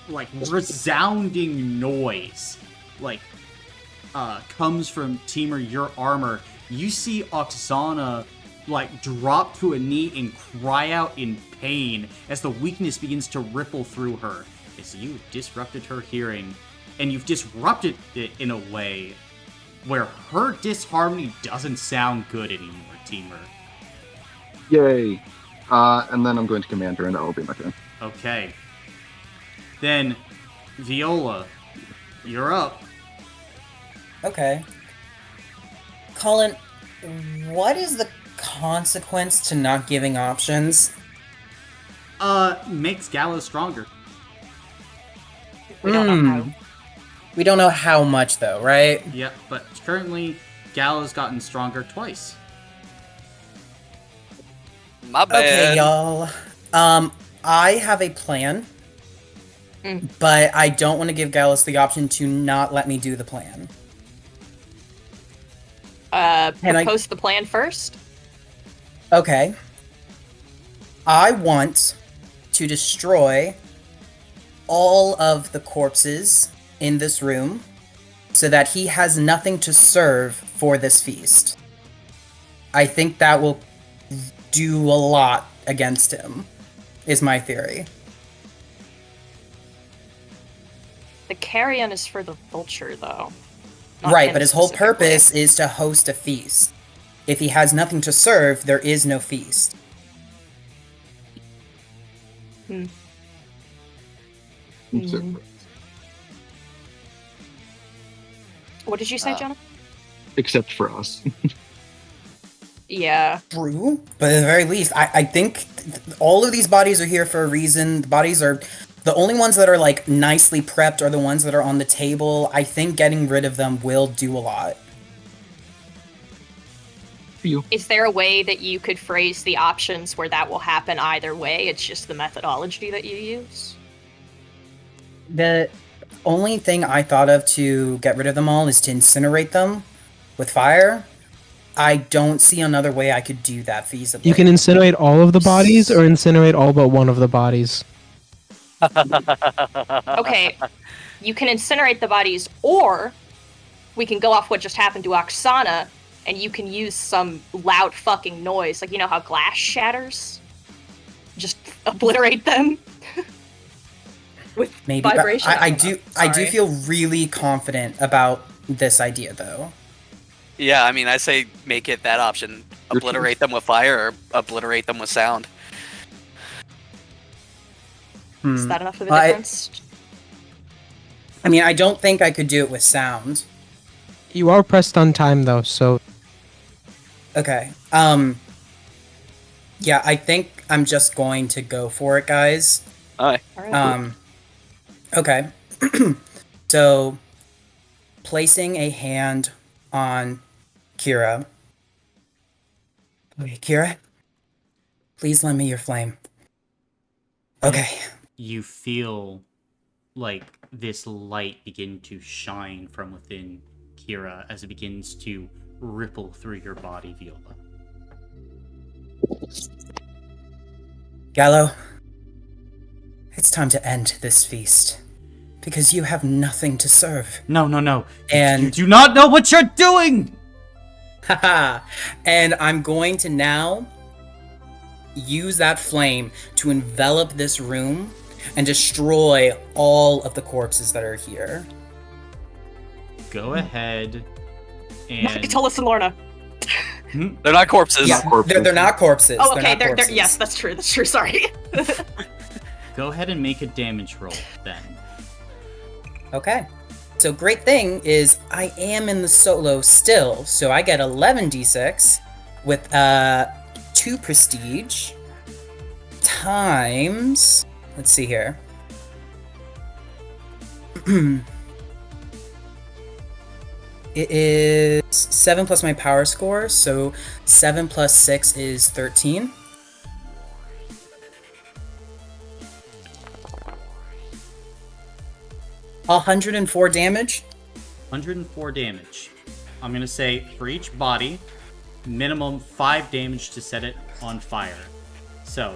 like resounding noise, like comes from Teamer, your armor, you see Oksana like drop to a knee and cry out in pain as the weakness begins to ripple through her. As you disrupted her hearing, and you've disrupted it in a way where her disharmony doesn't sound good anymore, Teamer. yay! And then I'm going to command her, and that will be my turn. Okay. Then, Viola, you're up. Okay. Colin, what is the consequence to not giving options? Makes Gallo stronger. We don't know how. We don't know how much though, right? Yep, but currently, Gallo's gotten stronger twice. My bad. Okay, y'all. I have a plan, Mm. but I don't want to give Gallus the option to not let me do the plan. Can I- Propose the plan first. Okay. I want to destroy all of the corpses in this room so that he has nothing to serve for this feast. I think that will do a lot against him, is my theory. The carrion is for the vulture, though. Not Right, him but his whole specifically. purpose is to host a feast. If he has nothing to serve, there is no feast. Hmm. So, Mhm. What did you say, Jonathan? except for us. Yeah. True, but at the very least, I think all of these bodies are here for a reason. The bodies are the only ones that are like nicely prepped are the ones that are on the table. I think getting rid of them will do a lot. Is there a way that you could phrase the options where that will happen either way? It's just the methodology that you use? The only thing I thought of to get rid of them all is to incinerate them with fire. I don't see another way I could do that feasibly. You can incinerate all of the bodies or incinerate all but one of the bodies. Okay, you can incinerate the bodies, or we can go off what just happened to Oksana, and you can use some loud fucking noise. Like, you know how glass shatters? Just obliterate them with Maybe, but vibration. I don't know. do Sorry. feel really confident about this idea though. Yeah, I mean, I say make it that option. Obliterate them with fire or obliterate them with sound. Is that enough of a I- difference? I mean, I don't think I could do it with sound. You are pressed on time though, so Okay. Yeah, I think I'm just going to go for it, guys. Alright. Alright. Okay. So, placing a hand on Kira. Okay, Kira, please lend me your flame. Okay. You feel like this light begin to shine from within Kira as it begins to ripple through your body, Viola. Gallo, it's time to end this feast. Because you have nothing to serve. No. And- You do not know what you're doing! Haha. And I'm going to now use that flame to envelop this room and destroy all of the corpses that are here. go ahead Not and Catullus and Lorna. They're not corpses. Yeah, they're not corpses. Oh, They're okay. not They're corpses. yes, that's true. That's true. Sorry. go ahead and make a damage roll then. Okay. So great thing is I am in the solo still, so I get 11d6 with 2 prestige times. Let's see here. It is 7 plus my power score, so 7 plus 6 is 13. $104 damage. 104 damage. I'm gonna say for each body, minimum 5 damage to set it on fire. So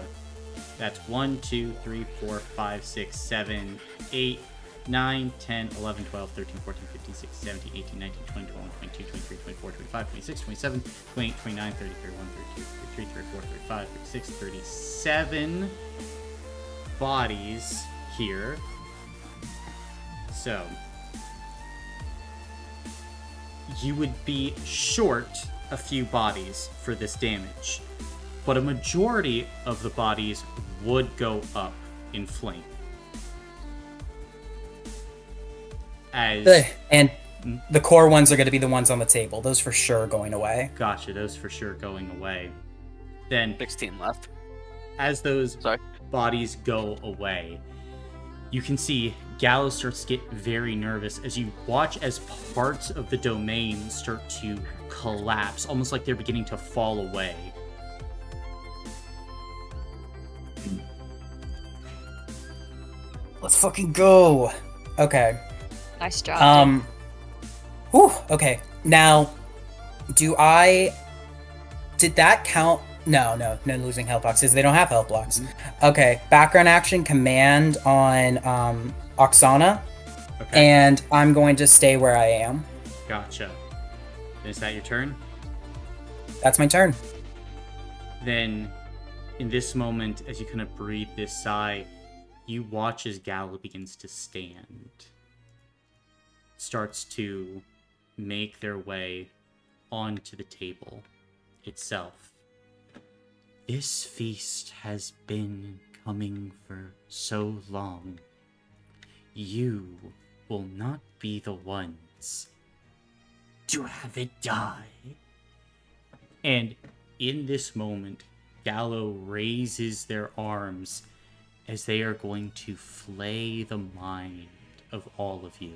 that's 1, 2, 3, 4, 5, 6, 7, 8, 9, 10, 11, 12, 13, 14, 15, 16, 17, 18, 19, 20, 21, 22, 23, 24, 25, 26, 27, 28, 29, 30, 31, 32, 33, 34, 35, 36, 37 bodies here. So you would be short a few bodies for this damage, but a majority of the bodies would go up in flame. And the core ones are going to be the ones on the table. Those for sure are going away. Gotcha, those for sure going away. Then 16 left. as those Sorry. bodies go away, you can see Gallo starts to get very nervous as you watch as parts of the domain start to collapse, almost like they're beginning to fall away. Let's fucking go. Okay. Nice job. Whew, okay. Now, did that count? No losing health blocks, because they don't have health blocks. Okay, background action command on Oksana, Okay. and I'm going to stay where I am. Gotcha. Is that your turn? That's my turn. Then, in this moment, as you kind of breathe this sigh, you watch as Gallo begins to stand. Starts to make their way onto the table itself. This feast has been coming for so long. You will not be the ones to have it die. And in this moment, Gallo raises their arms as they are going to flay the mind of all of you.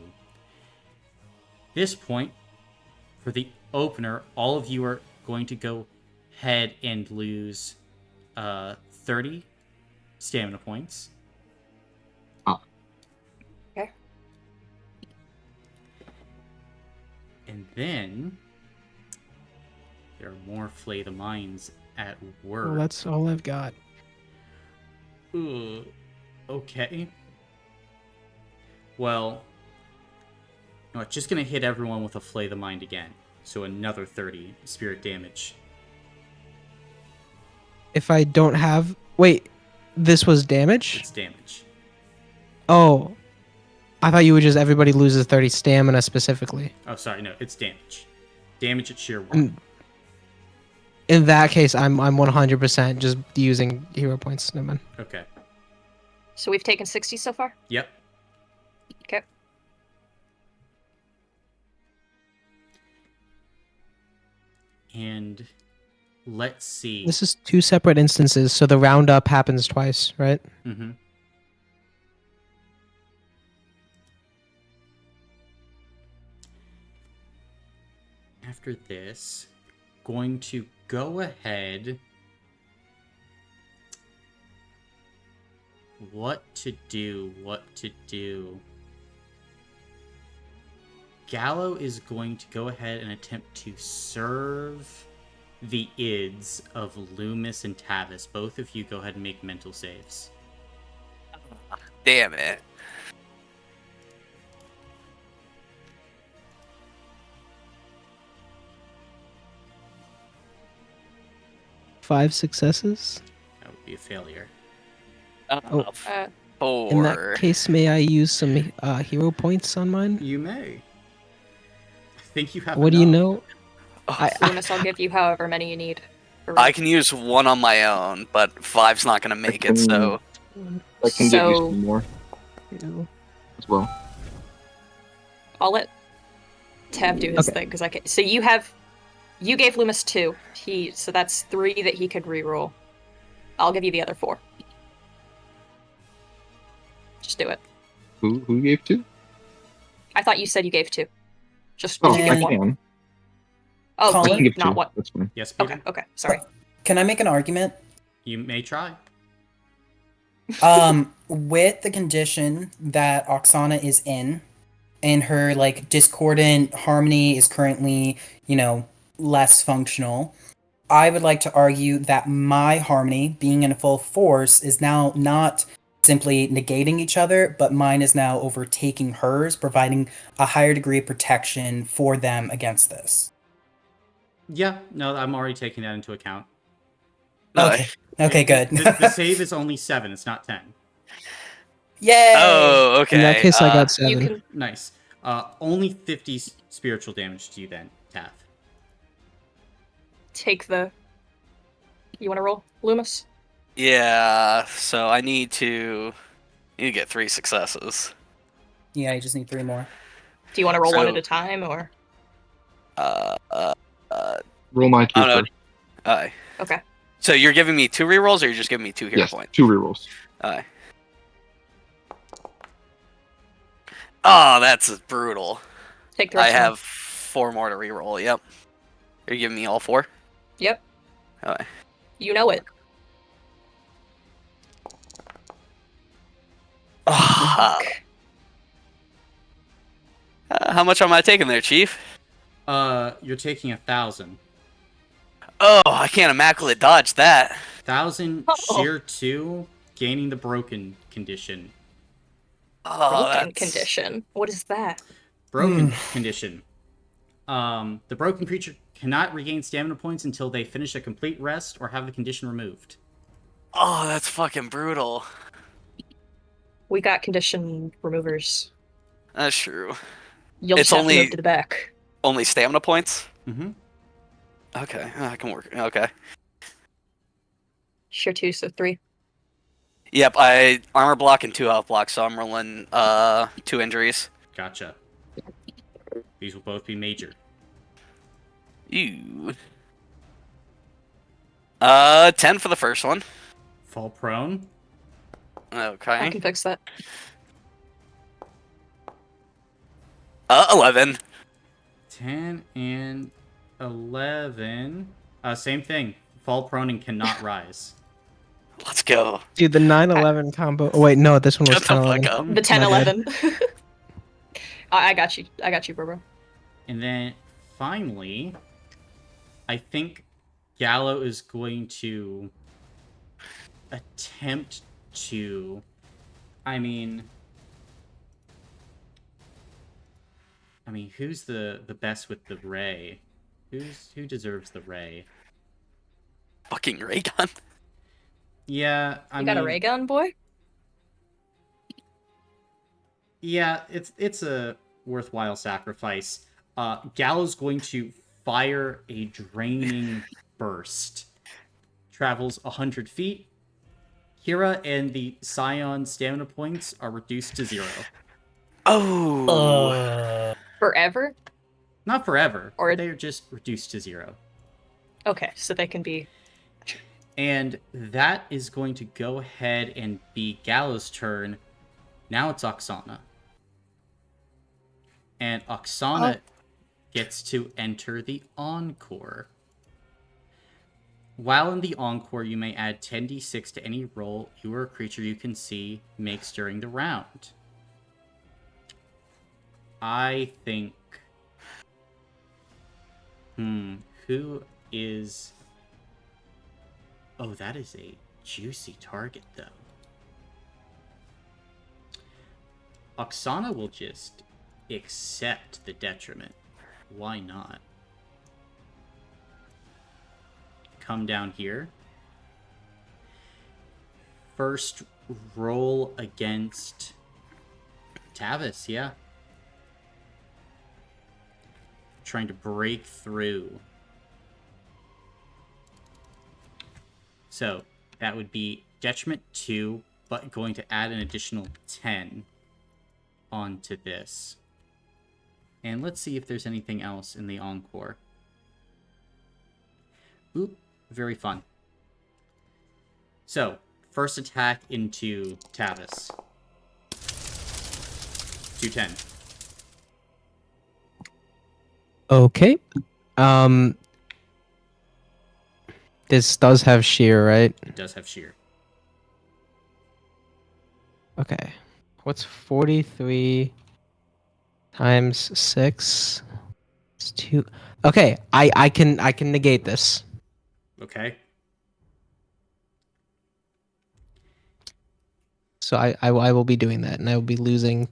This point, for the opener, all of you are going to go ahead and lose 30 stamina points. Okay. And then there are more flay the minds at work. Well, that's all I've got. Okay. Well, no, it's just gonna hit everyone with a flay the mind again. So another 30 spirit damage. If I don't have... Wait, this was damage? It's damage. Oh. I thought you would just everybody loses 30 stamina specifically. Oh, sorry, no, it's damage. Damage at sheer 1. In that case, I'm 100% just using hero points. Never mind. Okay. So we've taken 60 so far? Yep. Okay. And let's see. This is 2 separate instances, so the roundup happens twice, right? Mm-hmm. After this, going to go ahead. What to do? Gallo is going to go ahead and attempt to serve the ids of Loomis and Tavis. Both of you go ahead and make mental saves. Damn it. Five successes. That would be a failure. Oh. Four. In that case, may I use some hero points on mine? You may. think you have What do you enough. know? Loomis, I'll give you however many you need. I can use 1 on my own, but 5's not gonna make it, so... I can give you So some more as well. I'll let Tav do his Okay. thing because I can. So you gave Loomis 2. So that's 3 that he could reroll. I'll give you the other 4. Just do it. Who gave 2? I thought you said you gave 2. Just Oh, did you I give 1? can. Oh, Colin? I can give not 2. what? That's fine. Yes, Peter. Okay. Sorry. Can I make an argument? You may try. With the condition that Oksana is in, and her like discordant harmony is currently, less functional, I would like to argue that my harmony, being in full force, is now not simply negating each other, but mine is now overtaking hers, providing a higher degree of protection for them against this. Yeah, no, I'm already taking that into account. Okay. Okay, good. The save is only 7, it's not 10. Yay! Oh, okay. In that case, I got You 7. can Nice. Only 50 spiritual damage to you then, Tav. take the. You want to roll, Loomis? Yeah, so I need to get 3 successes. Yeah, you just need 3 more. Do you want to roll one So- at a time or? Roll my 2 Oh, no. first. Alright. Okay. So you're giving me 2 rerolls, or you're just giving me 2 hero Yes, points? 2 rerolls. Alright. Oh, that's brutal. Take the I rest of them. have 4 more to reroll, yep. You're giving me all 4? Yep. Alright. You know it. Ah, how much am I taking there, Chief? You're taking 1,000. Oh, I can't immaculate dodge that. 1,000 Oh. sheer 2, gaining the broken condition. Oh, Broken that's... condition. What is that? Broken condition. The broken creature cannot regain stamina points until they finish a complete rest or have the condition removed. Oh, that's fucking brutal. We got condition removers. That's true. You'll It's just have only- to move to the back. Only stamina points? Mm-hmm. Okay, I can work. Okay. Sure, 2, so 3. Yep, I armor block and 2 health blocks, so I'm rolling 2 injuries. Gotcha. These will both be major. Ew. 10 for the first one. Fall prone. I Okay. can fix that. 11. 10 and 11. Same thing. Fall prone and cannot rise. Let's go. Dude, the 9-11 combo. Oh, wait, no, this one was Shut the 10-11. fuck up. The 10, My bad. 11. I got you. I got you, bro. And then finally, I think Gallo is going to attempt to. I mean, who's the best with the ray? Who deserves the ray? Fucking ray gun. Yeah, I You mean, got a ray gun, boy? yeah, it's a worthwhile sacrifice. Gallo's going to fire a draining burst. Travels 100 feet. Kira and the Scion stamina points are reduced to 0. Oh. Forever? Not forever, Or- they're just reduced to 0. Okay, so they can be. And that is going to go ahead and be Gallo's turn. Now it's Oksana. And Oksana gets to enter the Encore. While in the Encore, you may add 10d6 to any roll you or a creature you can see makes during the round. I think... who is... Oh, that is a juicy target, though. Oksana will just accept the detriment. Why not? Come down here. First roll against Tavis, yeah. trying to break through. So that would be detriment 2, but going to add an additional 10 onto this. And let's see if there's anything else in the Encore. Oop, very fun. So, first attack into Tavis. 210. Okay. This does have sheer, right? It does have sheer. Okay. What's 43 times 6? It's 2. Okay, I can negate this. Okay. So I will be doing that, and I will be losing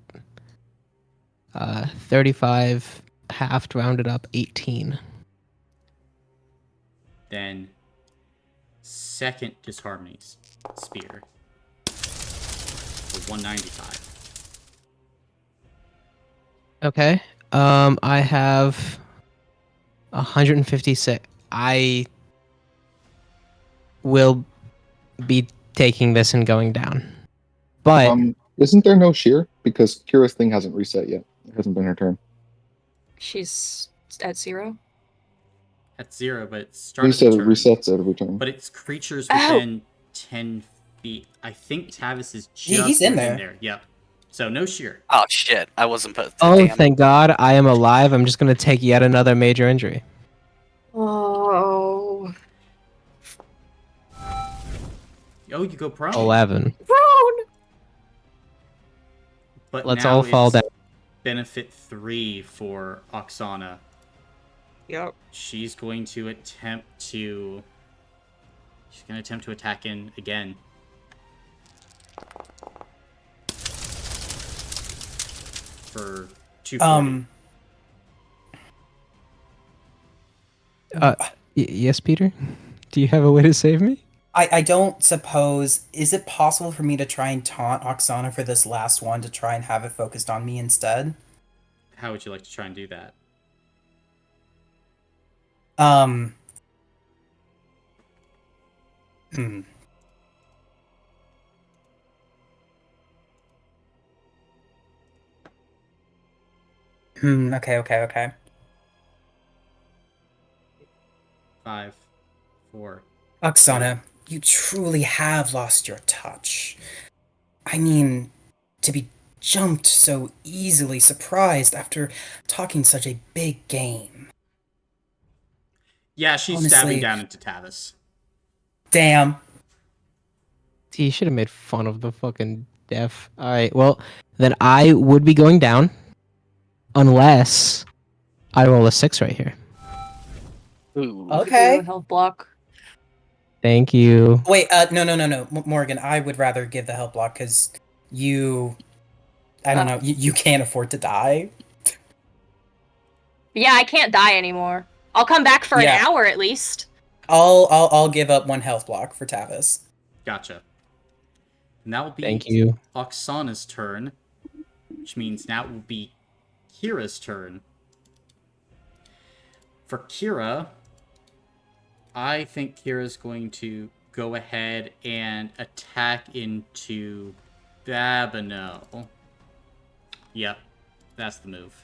35 halved rounded up 18. Then second Disharmony Spear for 195. Okay. I have 156. I will be taking this and going down. But Isn't there no shear? Because Kira's thing hasn't reset yet. It hasn't been her turn. She's at 0. At 0, but it started the turn. Resets every turn. But it's creatures within 10 feet. I think Tavis is just He's in within there. Yep. So no sheer. Oh shit! I wasn't put. oh, Damn. thank God, I am alive. I'm just gonna take yet another major injury. Oh. Oh, you go prone. 11. Prone! But Let's now all fall it's down. benefit 3 for Oksana. Yep. She's going to attempt to attack in again. For 240. Yes, Peter? Do you have a way to save me? I don't suppose. Is it possible for me to try and taunt Oksana for this last one to try and have it focused on me instead? How would you like to try and do that? Hmm. Okay. 5, 4. Oksana, you truly have lost your touch. I mean, to be jumped so easily, surprised after talking such a big game. Yeah, she's Honestly, stabbing down into Tavis. Damn. See, you should have made fun of the fucking deaf. Alright, well, then I would be going down. Unless I roll a 6 right here. Ooh. Okay. Health block. Thank you. Wait, no. Morgan, I would rather give the help block because I don't know, you can't afford to die. Yeah, I can't die anymore. I'll come back for an hour at least. I'll give up 1 health block for Tavis. Gotcha. And that will be Thank you. Oksana's turn, which means now it will be Kira's turn. For Kira, I think Kira's going to go ahead and attack into Babino. Yep, that's the move.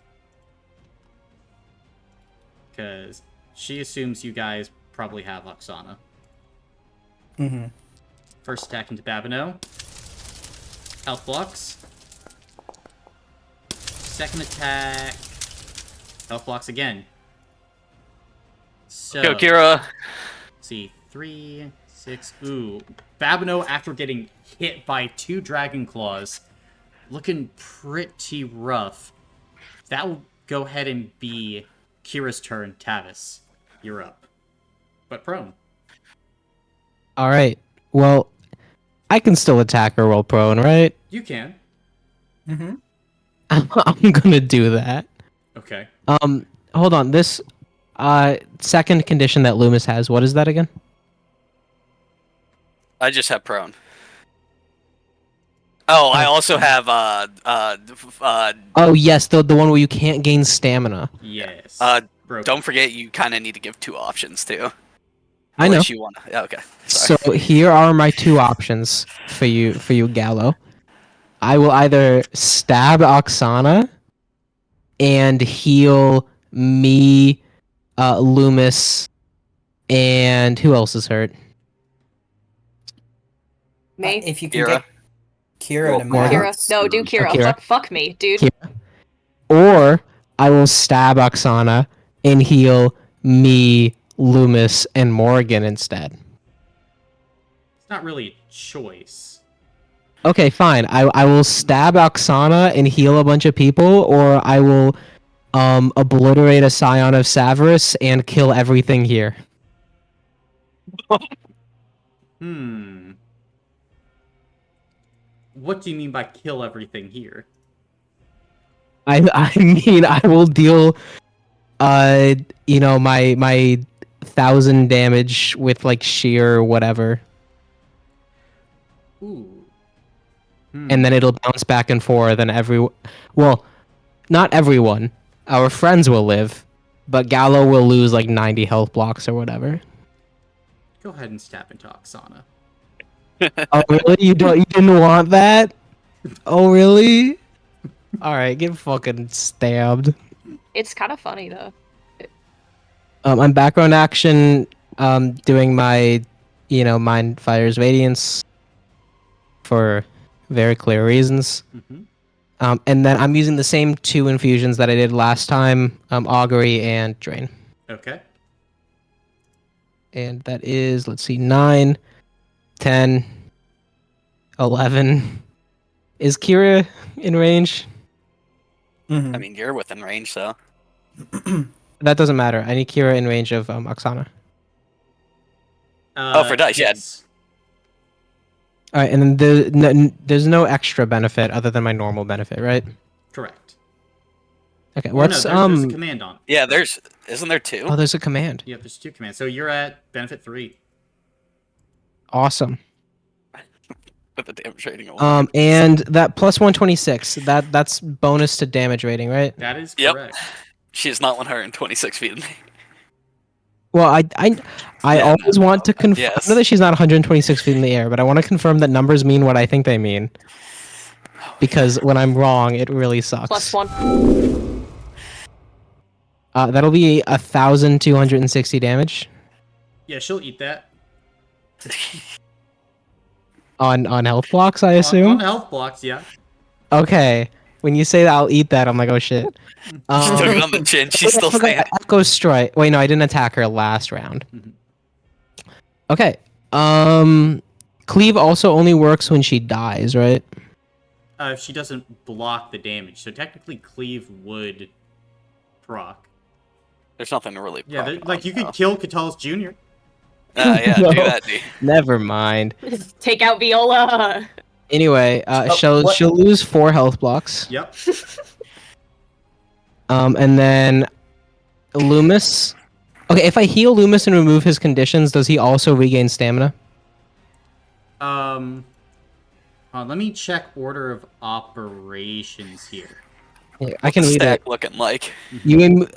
Because she assumes you guys probably have Oksana. Mm-hmm. First attack into Babino. Health blocks. Second attack. Health blocks again. So, Go, Kira. see, 3, 6. Ooh, Babino, after getting hit by 2 Dragon Claws, looking pretty rough. That will go ahead and be Kira's turn. Tavis, you're up, but prone. Alright, well, I can still attack her while prone, right? You can. Mm-hmm. I'm gonna do that. Okay. Hold on. This second condition that Loomis has, what is that again? I just have prone. Oh, I also have Oh yes, the one where you can't gain stamina. Yes. broken. Don't forget, you kind of need to give 2 options too. I know. Unless you want to. Okay. Sorry. So here are my 2 options for you, Gallo. I will either stab Oksana and heal me, Loomis, and who else is hurt? Me? If you can Kira. get Kira Roll to Morgan. max. Kira. No, do Kira. Kira. Fuck me, dude. Kira. Or I will stab Oksana and heal me, Loomis, and Morgan instead. It's not really a choice. Okay, fine. I will stab Oksana and heal a bunch of people, or I will obliterate a Scion of Savarus and kill everything here. What do you mean by kill everything here? I mean I will deal my 1,000 damage with like sheer or whatever. Ooh. And then it'll bounce back and forth and well, not everyone. Our friends will live, but Gallo will lose like 90 health blocks or whatever. Go ahead and stab into Oksana. Oh really? You didn't want that? Oh really? Alright, get fucking stabbed. It's kind of funny though. I'm background action doing my Mind Fire's Radiance for very clear reasons. Mm-hmm. And then I'm using the same 2 infusions that I did last time, Augury and Drain. Okay. And that is, let's see, 9, 10, 11. Is Kira in range? Mhm. I mean, you're within range, so. That doesn't matter. I need Kira in range of Oksana. For dice, yeah. yes. Alright, and then there's no extra benefit other than my normal benefit, right? Correct. Okay, Or what's no, there's a command on. Yeah, isn't there 2? Oh, there's a command. Yeah, there's 2 commands. So you're at benefit 3. Awesome. With the damage rating of 1. And that plus 126, that's bonus to damage rating, right? That is Yep. correct. She is not 126 feet in me. Well, I Yeah, always want to confirm. Yes. I know that she's not 126 feet in the air, but I want to confirm that numbers mean what I think they mean. Because when I'm wrong, it really sucks. +1. That'll be 1,260 damage Yeah, she'll eat that. on health blocks, I assume. On health blocks, yeah. Okay. When you say that I'll eat that, I'm like, oh shit. She took it on the chin. She's still standing. Echo Strike. Wait, no, I didn't attack her last round. Mhm. Okay. Cleave also only works when she dies, right? If she doesn't block the damage. So technically Cleave would proc. There's nothing to really. Yeah, proc like on, you though. could kill Catal's Jr. Yeah, No. do that, dude. Never mind. Take out Viola. Anyway, she'll what- lose 4 health blocks. Yep. And then Loomis. Okay, if I heal Loomis and remove his conditions, does he also regain stamina? Let me check order of operations here. Yeah, I can read Stack it. looking like.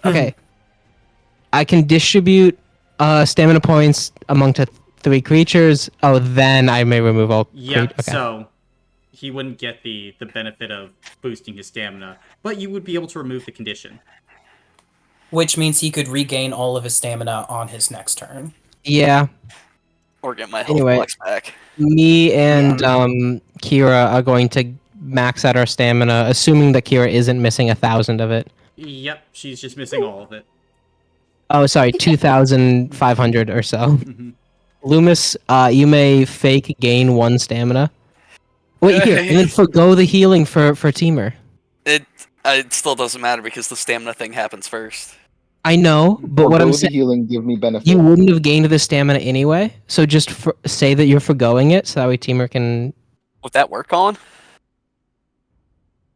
Okay. I can distribute stamina points among 3 creatures. Oh, then I may remove all. Yeah, okay. so he wouldn't get the benefit of boosting his stamina, but you would be able to remove the condition. Which means he could regain all of his stamina on his next turn. Yeah. Or get my health Anyway. blocks back. Me and Kira are going to max out our stamina, assuming that Kira isn't missing 1,000 of it. Yep, she's just missing all of it. Oh, sorry, 2,500 or so. Mhm. Loomis, you may fake gain 1 stamina. Wait, here, and then forgo the healing for Teamer. It still doesn't matter because the stamina thing happens first. I know, but what I'm saying, healing give me benefit. you wouldn't have gained the stamina anyway. So just say that you're forgoing it, so that way Teamer can. Would that work, Colin?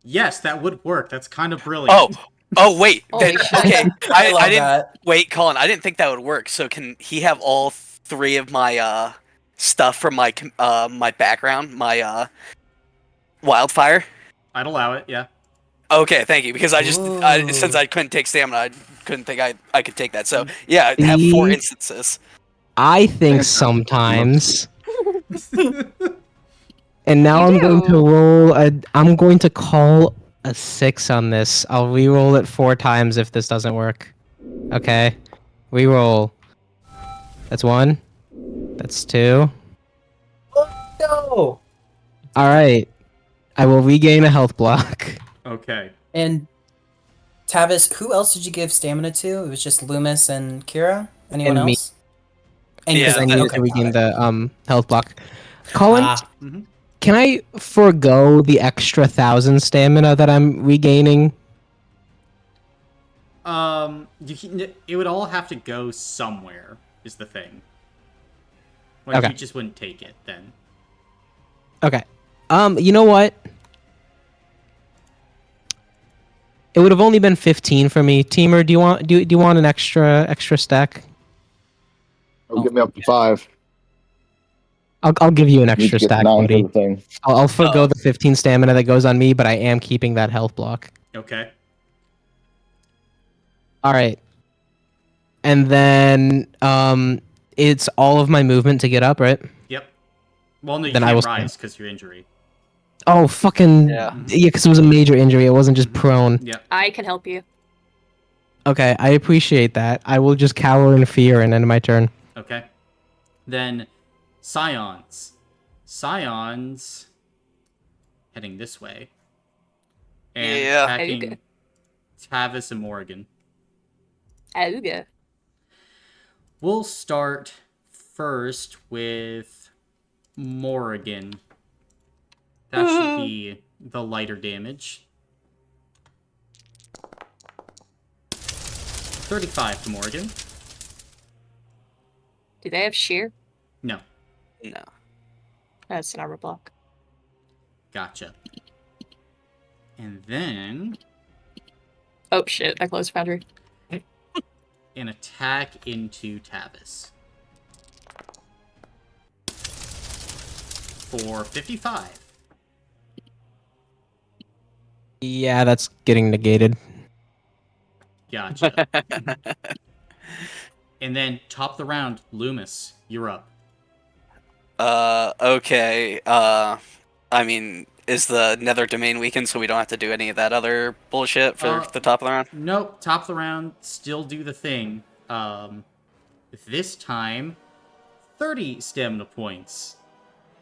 Yes, that would work. That's kind of brilliant. Oh, wait. Holy shit. Okay, I love I didn't. that. Wait, Colin. I didn't think that would work. So can he have all 3 of my stuff from my my background, my wildfire? I'd allow it, yeah. Okay, thank you. Because since Ooh. I couldn't take stamina, I couldn't think I could take that. So yeah, I'd have 4 See? instances. I think Fantastic. sometimes. And now You I'm going to do. roll I'm going to call a 6 on this. I'll re-roll it 4 times if this doesn't work. Okay. Re-roll. That's 1. That's 2. No. Alright. I will regain a health block. Okay. And Tavis, who else did you give stamina to? It was just Loomis and Kira? Anyone And me. else? And Yeah, Because I Kira. needed Okay, to got regain it. the health block. Colin, Ah, can I forego the extra 1,000 stamina that I'm regaining? It would all have to go somewhere, is the thing. Like, Okay. you just wouldn't take it, then. Okay. You know what? It would have only been 15 for me. Teamer, do you want an extra stack? Oh, get me up to 5. I'll give you an Need to extra get stack, 9 for buddy. the thing. I'll forgo Oh. the 15 stamina that goes on me, but I am keeping that health block. Okay. All right. And then it's all of my movement to get up, right? Yep. Well, no, you Then I can't will rise because your injury. Oh, fucking Yeah. yeah, because it was a major injury. It wasn't just prone. Yep. I can help you. Okay, I appreciate that. I will just cower in fear and end my turn. Okay. Then, Scions. Scions heading this way. And Yeah. attacking Okay. Tavis and Morrigan. Auga. We'll start first with Morrigan. That should be the lighter damage. 35 to Morrigan. Do they have shear? No. No. That's an armor block. Gotcha. And then Oh shit, I closed Foundry. an attack into Tavis. For 55. Yeah, that's getting negated. Gotcha. And then top the round, Loomis, you're up. Okay. I mean, is the Nether Domain weakened so we don't have to do any of that other bullshit for the top of the round? Nope, top of the round, still do the thing. This time, 30 stamina points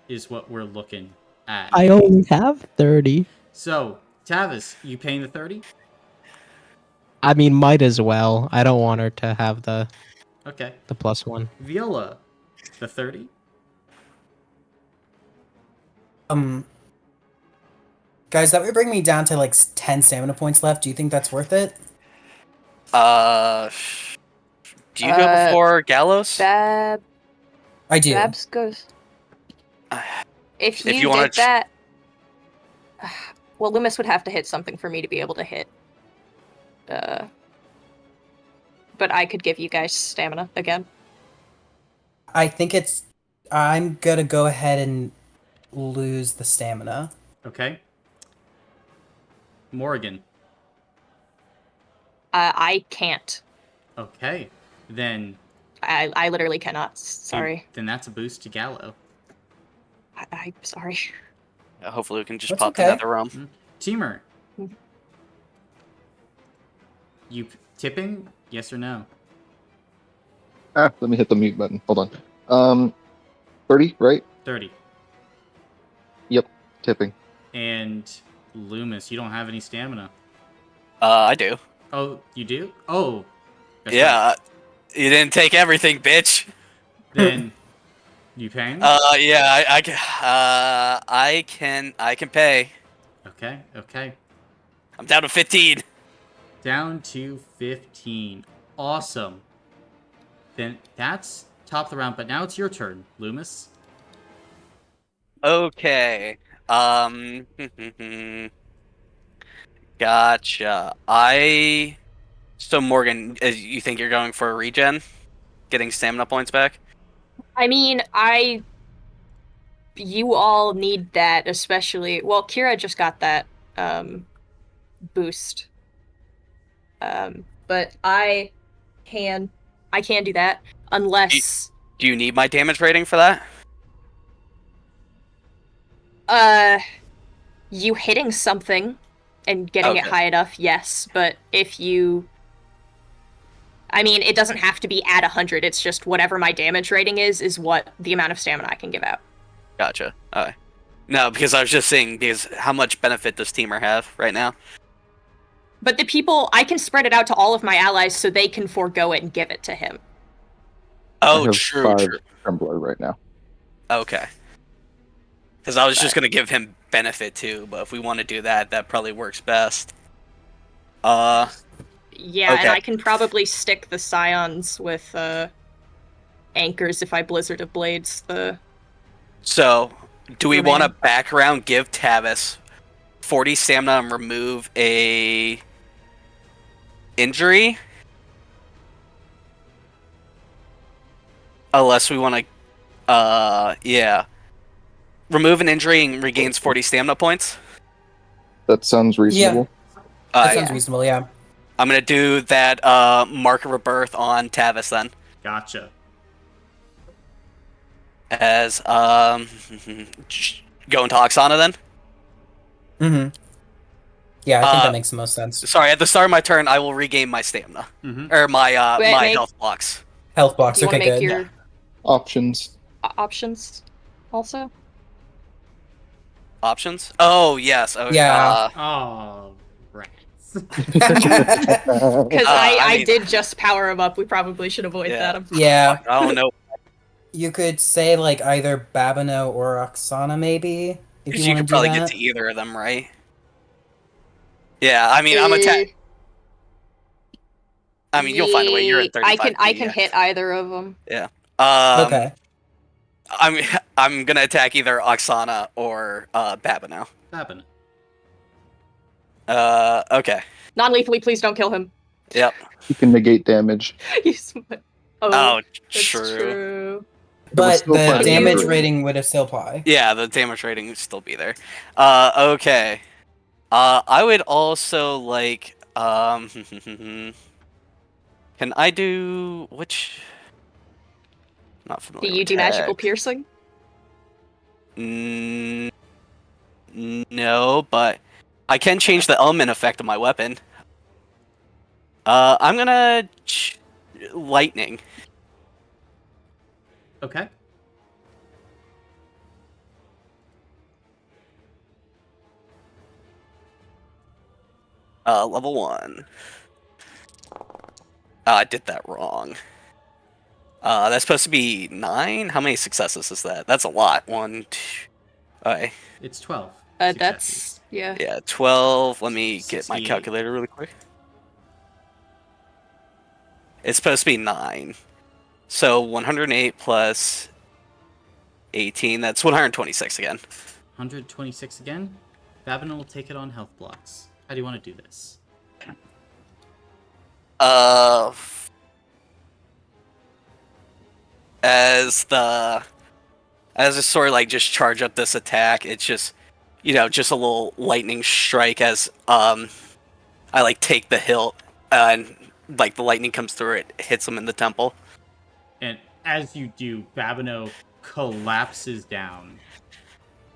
is what we're looking at. I only have 30. So, Tavis, you paying the 30? I mean, might as well. I don't want her to have the Okay. +1. Viola, the 30? guys, that would bring me down to like 10 stamina points left. Do you think that's worth it? Do you go before Gallows? Bab. I do. Babs goes. If you, you wanna did that, well, Loomis would have to hit something for me to be able to hit. But I could give you guys stamina again. I think it's. I'm gonna go ahead and lose the stamina. Okay. Morrigan. I can't. Okay. Then I literally cannot. Sorry. Then that's a boost to Gallo. I'm sorry. Hopefully we can just That's pop okay. the Nether realm. Teamer. You tipping? Yes or no? Let me hit the mute button. Hold on. 30, right? 30. Yep, tipping. And Loomis, you don't have any stamina. I do. Oh, you do? Oh. That's Yeah. right. You didn't take everything, bitch. Then you paying? Yeah, I can pay. Okay. I'm down to 15. Down to 15. Awesome. Then that's top of the round, but now it's your turn, Loomis. Okay. Gotcha. So Morgan, you think you're going for a regen? Getting stamina points back? I mean, you all need that, especially. Well, Kira just got that boost. But I can do that unless Do you need my damage rating for that? you hitting something and getting it Okay. high enough, yes. But if you, I mean, it doesn't have to be at 100. It's just whatever my damage rating is what the amount of stamina I can give out. Gotcha. Alright. No, because I was just saying, because how much benefit does Teamer have right now? But the people, I can spread it out to all of my allies so they can forego it and give it to him. I Oh, have true, 5 true. Trembler right now. Okay. Because I was just going to give him benefit too, but if we want to do that, that probably works best. Yeah, Okay. and I can probably stick the Scions with anchors if I Blizzard of Blades the... So, do we want to Remain. background give Tavis 40 stamina and remove a injury? Unless we want to, yeah. Remove an injury and regains 40 stamina points? That sounds reasonable. That sounds Yeah. reasonable, yeah. I'm going to do that Mark of Rebirth on Tavis then. Gotcha. As, go into Oksana then? Mm-hmm. Yeah, I think Uh, that makes the most sense. Sorry, at the start of my turn, I will regain my stamina. Mm-hmm. Or my, Wait, my make- health blocks. Health Do blocks, you want okay, to make good. your Options. options also? Options? Oh, yes. Okay. Yeah. Oh, rats. Because I I mean- did just power him up. We probably should avoid Yeah. that. I'm Yeah. I don't know. You could say, like, either Babino or Oksana, maybe, if Because you you want to could do probably that. get to either of them, right? Yeah, I mean, I'm attack. I mean, you'll find a way. You're in 35. I can hit either of them. Yeah. Okay. I'm gonna attack either Oksana or Babino. Happen. Okay. Non-lethally, please don't kill him. Yep. You can negate damage. Oh, That's true. true. But still the apply to damage you. rating would have still apply. Yeah, the damage rating would still be there. Okay. I would also like can I do which? Not Do familiar. you with do magical tech. piercing? No, but I can change the element effect of my weapon. I'm gonna lightning. Okay. Level 1. I did that wrong. That's supposed to be 9? How many successes is that? That's a lot. 1, 2... Okay. It's 12. That's yeah. Yeah, 12. Let me get my 68. calculator really quick. It's supposed to be 9. So 108 plus 18, that's 126 again. 126 again. Babin will take it on health blocks. How do you want to do this? As a sort of like just charge up this attack, it's just, just a little lightning strike as I like take the hilt and like the lightning comes through it, hits him in the temple. And as you do, Babino collapses down,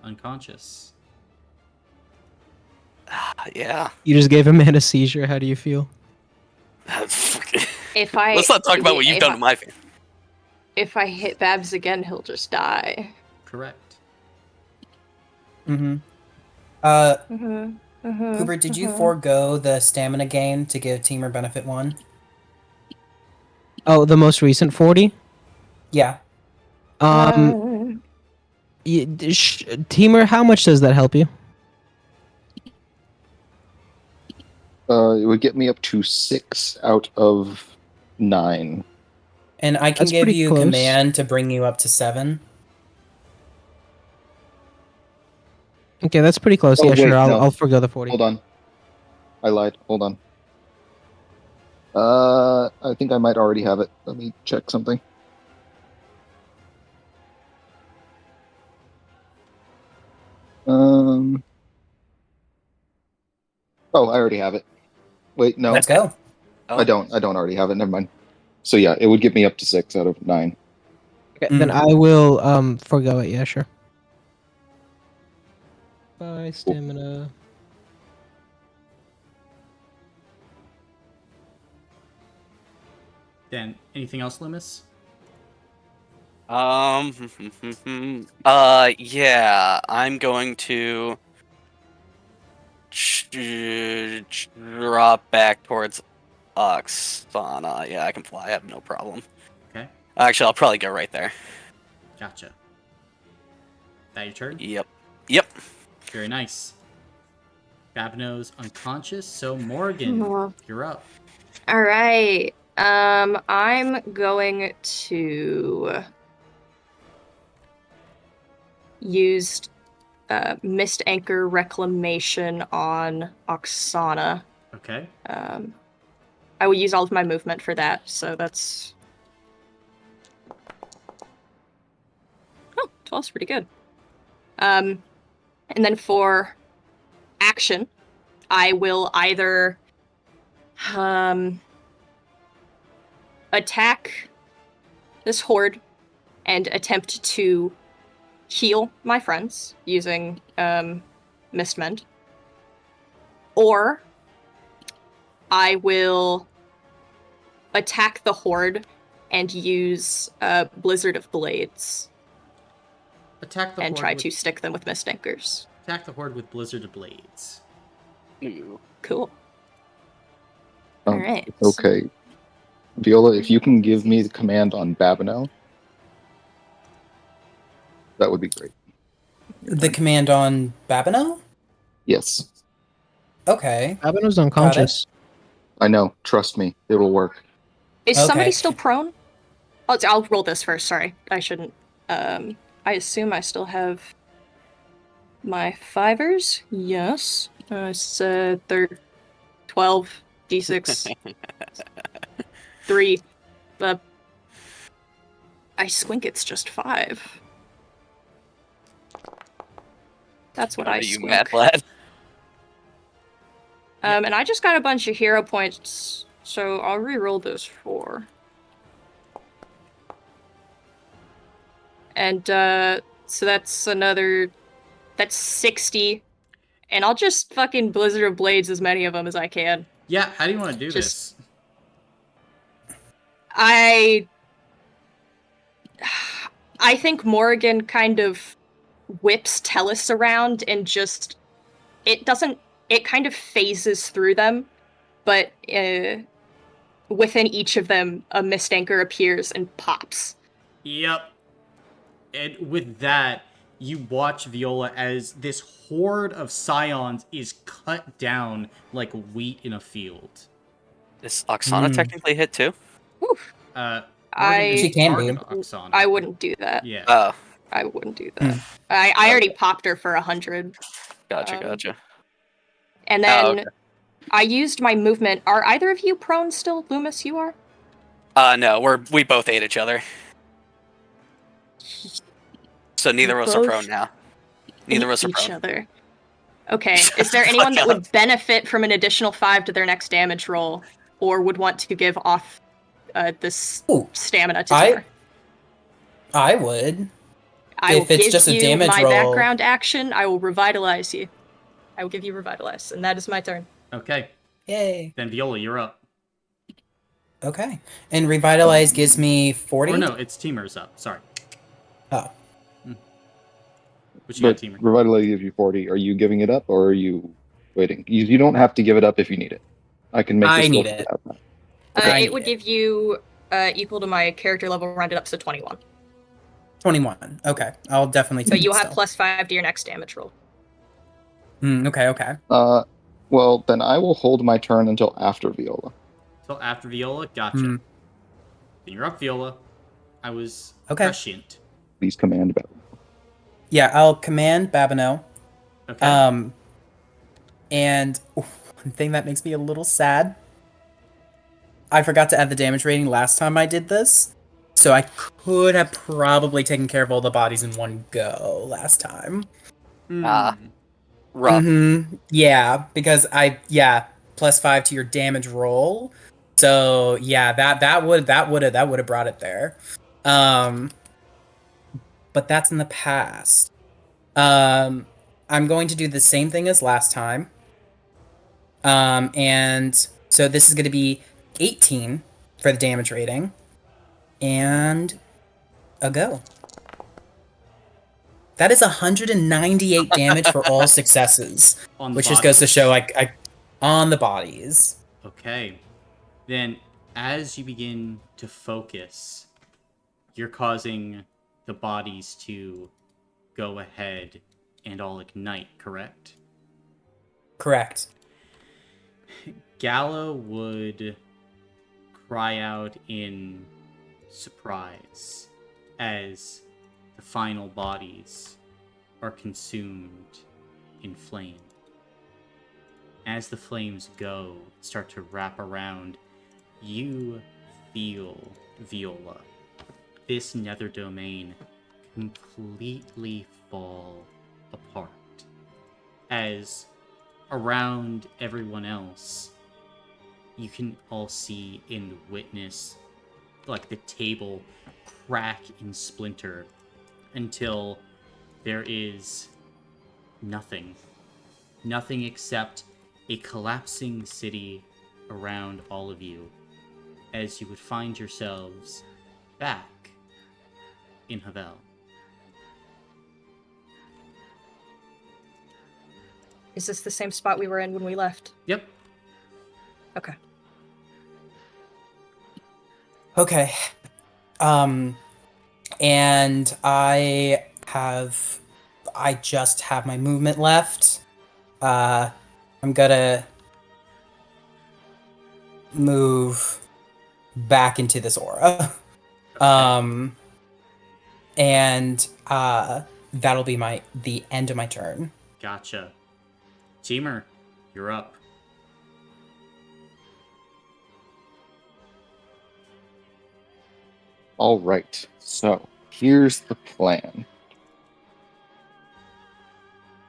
unconscious. Yeah. You just gave him a seizure. How do you feel? If I Let's not talk about what you've done to my family. If I hit Babs again, he'll just die. Correct. Mm-hmm. Cooper, did you forego the stamina gain to give Teamer benefit 1? Oh, the most recent 40. Yeah. Teamer, how much does that help you? It would get me up to 6 out of 9. And I can That's give pretty you close. command to bring you up to 7. Okay, that's pretty close. Oh, Yeah, sure. wait, no. I'll forgo the 40. Hold on. I lied. Hold on. I think I might already have it. Let me check something. Oh, I already have it. Wait, no, Let's go. Oh, I don't. I don't already have it. Never mind. So yeah, it would get me up to 6 out of 9. Okay, then I will forego it. Yeah, sure. Bye, stamina. Then, anything else, Loomis? yeah, I'm going to drop back towards Oksana. Yeah, I can fly. I have no problem. Okay, Actually, I'll probably go right there. gotcha. That your turn? Yep. Yep. Very nice. Babino's unconscious, so Morgan, you're up. All right. I'm going to use Mist Anchor Reclamation on Oksana. Okay. I will use all of my movement for that, so that's... Oh, 12's pretty good. And then for action, I will either attack this horde and attempt to heal my friends using Mistmend, or I will attack the horde and use Blizzard of Blades Attack the and horde try with, to stick them with Mist Anchors. Attack the horde with Blizzard of Blades. Ooh. Cool. All right. Okay. Viola, if you can give me the command on Babino, that would be great. The command on Babino? Yes. Okay. Babino's unconscious. I know. Trust me. It'll work. Is Okay. somebody still prone? I'll roll this first. Sorry, I shouldn't. I assume I still have my fivers. Yes. It's 12 d6 3. I squink. It's just 5. That's what I you squink. mad lad? And I just got a bunch of hero points, so I'll re-roll those 4. And so that's 60. And I'll just fucking Blizzard of Blades as many of them as I can. Yeah, how do you want to do this? I think Morgan kind of whips Tellus around and just it kind of phases through them, but within each of them a Mist Anchor appears and pops. Yep. And with that, you watch Viola as this horde of scions is cut down like wheat in a field. Is Oksana technically hit too? Oof. She can be. Oksana. I wouldn't do that. Yeah. Oh, I wouldn't do that. I already popped her for 100. gotcha. And then okay. I used my movement. Are either of you prone still? Loomis, you are? No, we both ate each other. So neither of us are prone now. Neither of us are each prone. other. Okay. Is there anyone that would benefit from an additional 5 to their next damage roll, or would want to give off this stamina to Timur? I would. I will If it's give just a you damage my roll. background action. I will revitalize you. I will give you revitalize, and that is my turn. Okay. Yay. Then Viola, you're up. Okay. And Revitalize gives me 40? Or no, it's Timur's up. Sorry. Oh. What you got, But Timur? Revitalize gives you 40. Are you giving it up or are you waiting? You don't have to give it up if you need it. I can make I this need go it. out. It would give you equal to my character level rounded up to 21. 21. Okay. I'll definitely So take you'll it have still. +5 to your next damage roll. Okay. Well, then I will hold my turn until after Viola. Till after Viola? Gotcha. Then you're up, Viola. I was prescient. Please command battle. Yeah, I'll command Babino. Okay. And one thing that makes me a little sad, I forgot to add the damage rating last time I did this, so I could have probably taken care of all the bodies in one go last time. Rough. Yeah, because +5 to your damage roll. So yeah, that would have brought it there. Um, but that's in the past. I'm going to do the same thing as last time. And so this is going to be 18 for the damage rating, and a go. That is 198 damage for all successes, On the which just goes to show bodies? I on the bodies. Okay. Then, as you begin to focus, you're causing the bodies to go ahead and all ignite, correct? Correct. Gallo would cry out in surprise as the final bodies are consumed in flame. As the flames start to wrap around, you feel, Viola, this nether domain completely fall apart. As around everyone else, you can all see and witness like the table crack and splinter until there is nothing. Nothing except a collapsing city around all of you as you would find yourselves back in Havell. Is this the same spot we were in when we left? Yep. Okay. Okay. And I just have my movement left. I'm gonna move back into this aura. Okay. And that'll be the end of my turn. Gotcha. Teamer, you're up. All right. So here's the plan.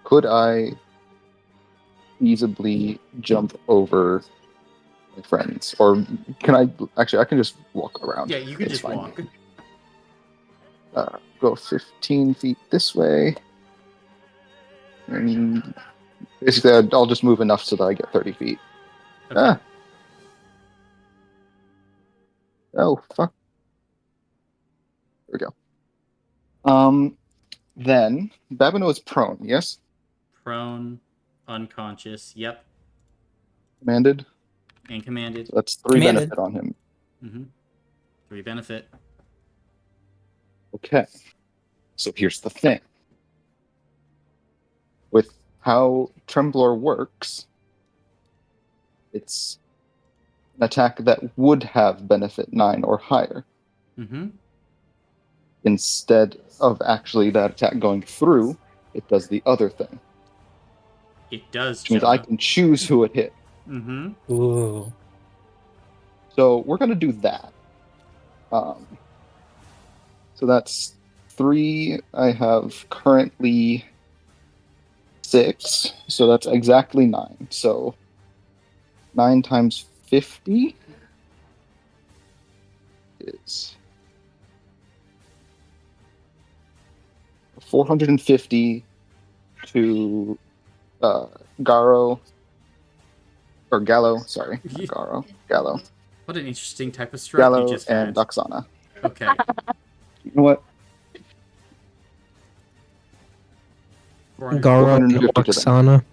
Could I feasibly jump over my friends, or can I? Actually, I can just walk around. Yeah, you can It's just fine. walk. Go 15 feet this way, and basically I'll just move enough so that I get 30 feet. Okay. Ah. Oh, fuck. There we go. Then Babino is prone, yes? Prone, unconscious, yep. Commanded. And commanded. So that's 3 Commanded. benefit on him. Mm-hmm. 3 benefit. Okay. So here's the thing. With how Trembler works, it's an attack that would have benefit 9 or higher. Mm-hmm. Instead of actually that attack going through, it does the other thing. It does, Which means I can choose who it hit. Mm-hmm. Ooh. So we're going to do that. So that's 3. I have currently 6. So that's exactly 9. So 9 times 50 is 450 to Gallo, sorry. Not Gallo. What an interesting type of stroke you Gallo just and had. Oksana. Okay. You know what? Garo and 450 to them. Oksana.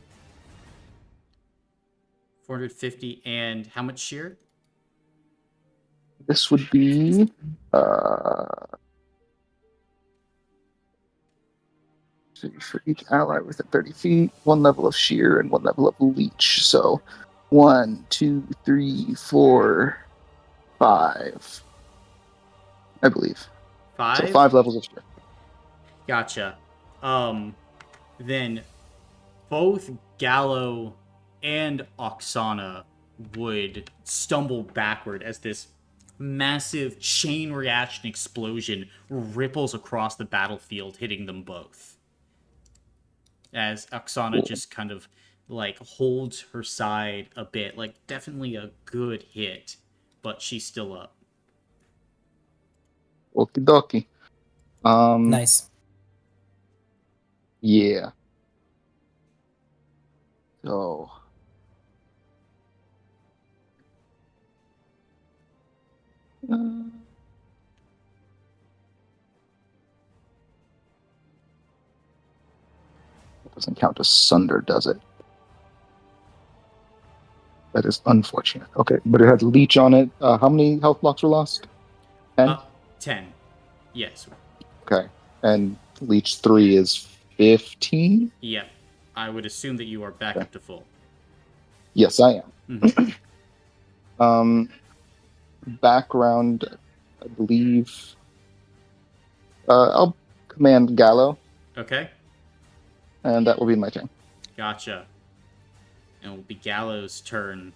450 and how much shear? This would be for each ally within 30 feet, 1 level of shear and 1 level of leech. So 1, 2, 3, 4, 5. I believe. 5? So 5 levels of shear. Gotcha. Then both Gallo and Oksana would stumble backward as this massive chain reaction explosion ripples across the battlefield, hitting them both. as Oksana just kind of like holds her side a bit. Like, definitely a good hit, but she's still up. Okie dokie. Nice. Yeah. So. It doesn't count as Sunder, does it? That is unfortunate. Okay, but it had Leech on it. How many health blocks were lost? 10? 10. Yes. Okay. And Leech 3 is 15? Yep. I would assume that you are back Okay. up to full. Yes, I am. Mhm. Background, I believe. I'll command Gallo, Okay. and that will be my turn. Gotcha. And it will be Gallo's turn,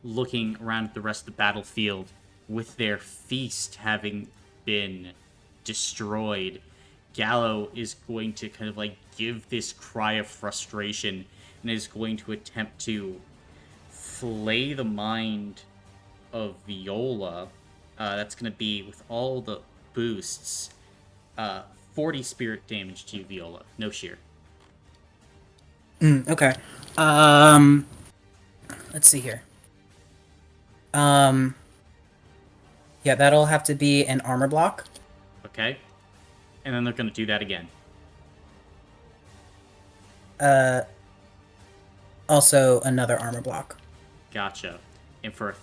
looking around at the rest of the battlefield with their feast having been destroyed. Gallo is going to kind of like give this cry of frustration and is going to attempt to flay the mind of Viola. That's going to be with all the boosts. 40 spirit damage to you, Viola. No sheer. Okay. Let's see here. Yeah, that'll have to be an armor block. Okay. And then they're going to do that again. Also another armor block. Gotcha. And for a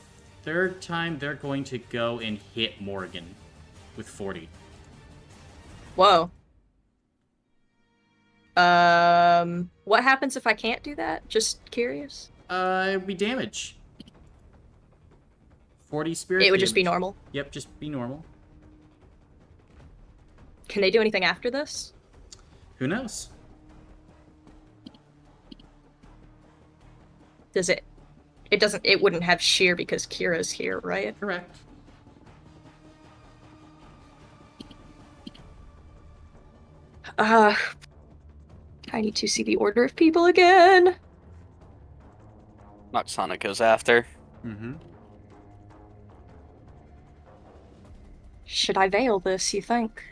third time, they're going to go and hit Morgan with 40. Whoa. What happens if I can't do that? Just curious. It would be damage. 40 spirit It would just be damage. normal. Yep, just be normal. Can they do anything after this? Who knows? Does it? It doesn't. It wouldn't have sheer because Kira's here, right? Correct. I need to see the order of people again. Oksana goes after. Mm-hmm. Should I veil this, you think?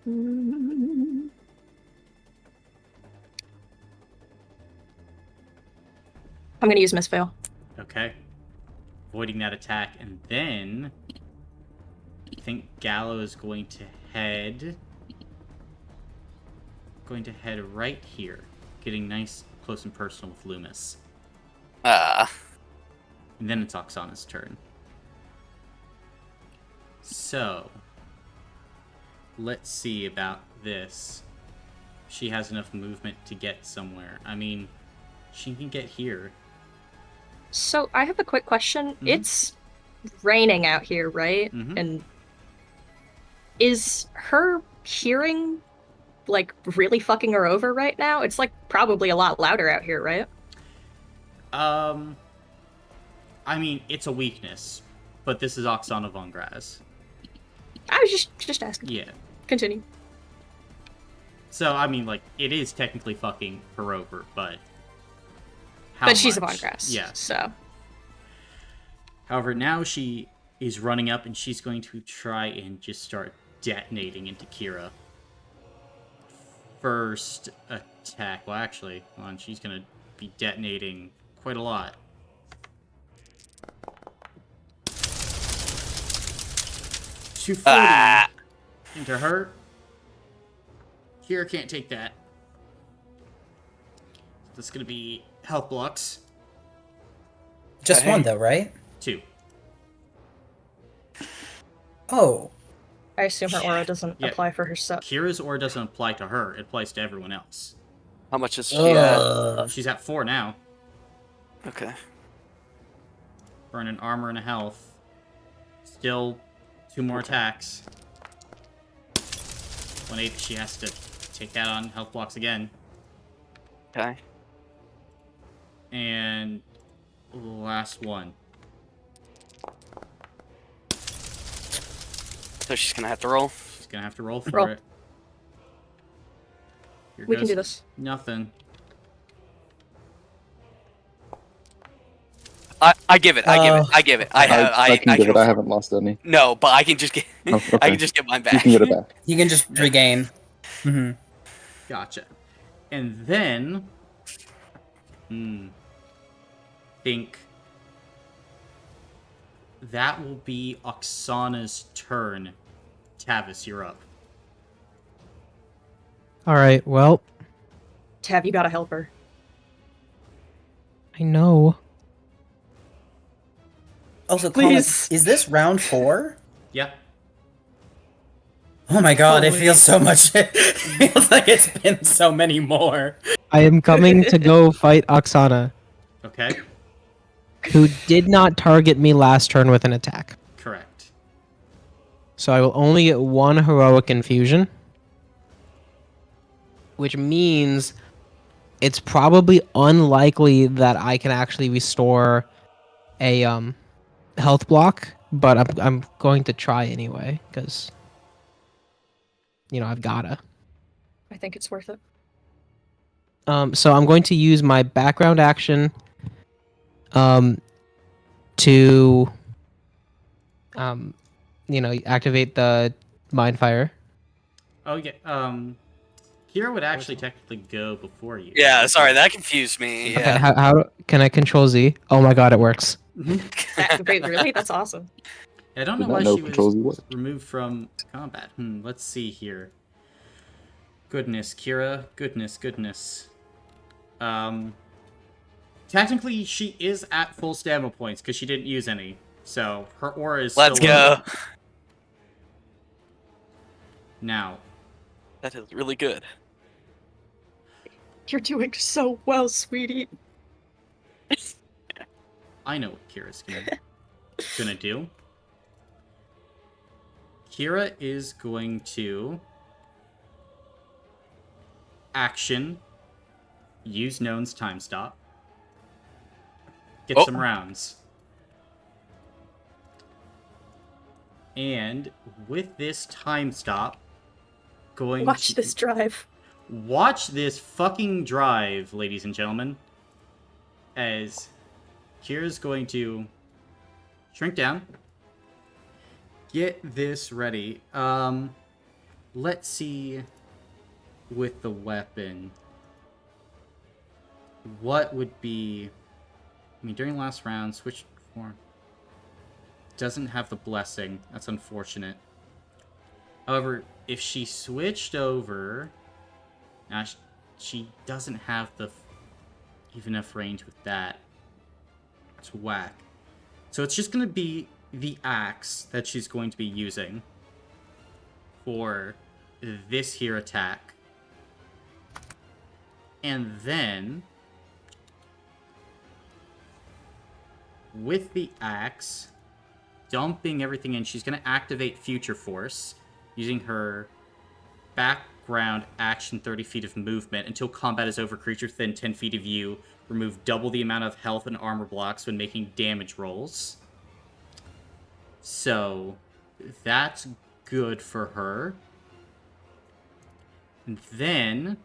I'm gonna use Miss Veil. Okay. Avoiding that attack, and then I think Gallo is going to head right here, getting nice close and personal with Loomis. And then it's Oksana's turn. So let's see about this. She has enough movement to get somewhere. I mean, she can get here. So I have a quick question. Mhm. It's raining out here, right? Mhm. And is her hearing like really fucking her over right now? It's like probably a lot louder out here, right? I mean, it's a weakness, but this is Oksana von Graz. I was just asking. Yeah. Continue. So, I mean, like, it is technically fucking her over, but how But she's a much? Von Grass. Yeah. So However, now she is running up and she's going to try and just start detonating into Kira. First attack. Well, actually, hold on, she's going to be detonating quite a lot. $240 into her. Kira can't take that. That's going to be health blocks. Just Okay. one though, right? 2. Oh. I assume her aura doesn't Yeah. apply for herself. Kira's aura doesn't apply to her. It applies to everyone else. How much is she at? She's at 4 now. Okay. Burning armor and a health. Still 2 more attacks. 1/8. She has to take that on health blocks again. Okay. And last one. So she's gonna have to roll. She's gonna have to roll for Roll. it. Here We can goes do this. Nothing. I give it. I give it. I can give it. I afford- haven't lost any. No, but I can just get. Oh, I okay. can just get mine back. You can get it back. You can just regain. Mm-hmm. Gotcha. And then, think that will be Oksana's turn. Tavis, you're up. All right. Well, Tav, you gotta help her. I know. Also, Please. Is this round 4? Yeah. Oh my god, it Holy. feels so much. It feels like it's been so many more. I am coming to go fight Oksana, Okay. who did not target me last turn with an attack. Correct. So I will only get 1 heroic infusion, which means it's probably unlikely that I can actually restore a health block, but I'm going to try anyway because I've gotta. I think it's worth it. So I'm going to use my background action to activate the mind fire. Oh yeah. Kira would actually technically go before you. Yeah, sorry, that confused me. Okay, Yeah. how can I control Z? Oh my god, it works. Wait, really? That's awesome. I don't Did know not why know she was Control Z was. removed from combat. Let's see here. Goodness, Kira. Goodness. Technically, she is at full stamina points because she didn't use any. So, her aura is Let's still go. up. Now, That is really good. You're doing so well, sweetie. I know what Kira's gonna do. Kira is going to action, use Known's time stop, get some rounds. And with this time stop, Watch this drive. Watch this fucking drive, ladies and gentlemen. As Kira's going to shrink down. Get this ready. Let's see with the weapon. What would be... I mean, during last round, switch form. Doesn't have the blessing. That's unfortunate. However, if she switched over... Now, she doesn't have the even enough range with that to whack. So it's just going to be the axe that she's going to be using for this here attack. And then, with the axe, dumping everything in, she's going to activate Future Force using her background action 30 feet of movement. Until combat is over, creatures within 10 feet of you remove double the amount of health and armor blocks when making damage rolls. So, that's good for her. And then,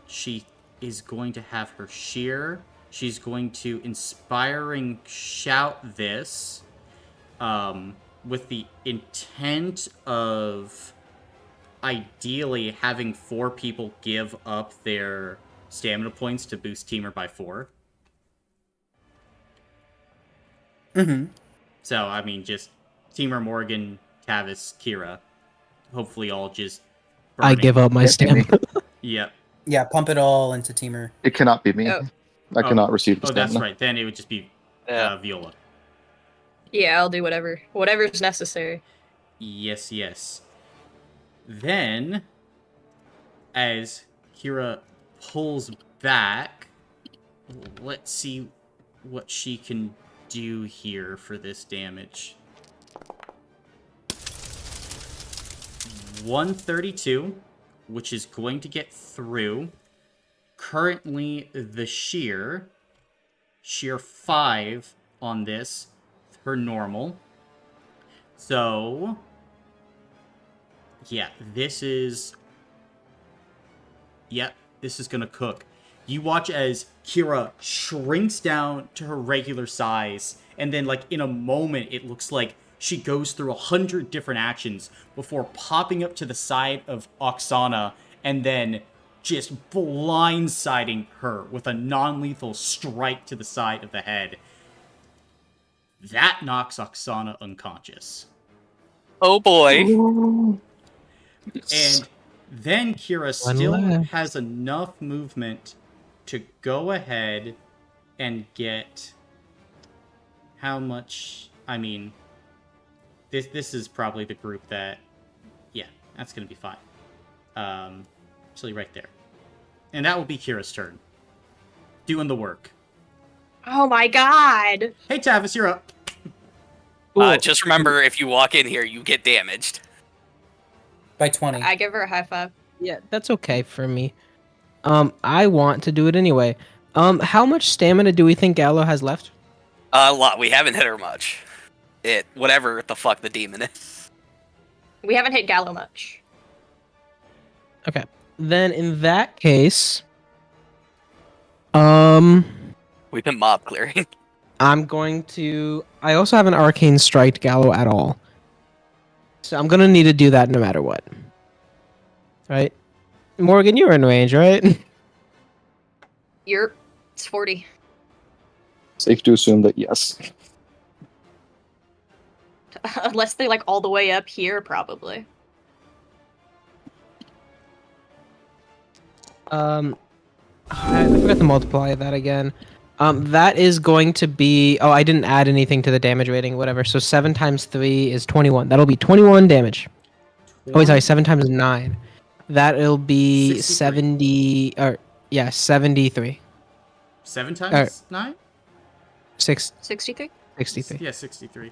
she is going to have her shear. She's going to inspiring shout this with the intent of ideally having 4 people give up their stamina points to boost Teamer by 4. Mm-hmm. So, I mean, just Teamer, Morgan, Tavis, Kira. Hopefully all just burning. I give up my stamina. Yep. Yeah, pump it all into Teamer. It cannot be me. Oh. I cannot receive the Oh, stamina. that's right. Then it would just be Yeah. Viola. Yeah, I'll do whatever's necessary. Yes. Then, as Kira pulls back, let's see what she can do here for this damage. 132, which is going to get through. Currently, the shear 5 on this, her normal. So, Yeah, this is... Yep, this is gonna cook. You watch as Kira shrinks down to her regular size, and then, like, in a moment, it looks like she goes through 100 different actions before popping up to the side of Oksana and then just blindsiding her with a non-lethal strike to the side of the head. That knocks Oksana unconscious. Oh boy. And then Kira One still left. has enough movement to go ahead and get... How much... I mean... This is probably the group that... Yeah, that's going to be fine. Actually, right there. And that will be Kira's turn. Doing the work. Oh my god! Hey, Tavis, you're up. Just remember, if you walk in here, you get damaged. By 20. I give her a high five. Yeah, that's okay for me. I want to do it anyway. How much stamina do we think Gallo has left? A lot. We haven't hit her much. Whatever the fuck the demon is. We haven't hit Gallo much. Okay. Then in that case, We've been mob clearing. I'm going to... I also haven't arcane striked Gallo at all. So I'm gonna need to do that no matter what. Right? Morgan, you're in range, right? It's 40. Safe to assume that yes. Unless they like all the way up here, probably. I forgot to multiply that again. That is going to be... Oh, I didn't add anything to the damage rating, whatever. So 7 times 3 is 21. That'll be 21 damage. Oh, wait, sorry, 7 times 9. That'll be 63. 70... Or, yeah, 73. 7 times 9? 63? 63. Yeah, 63.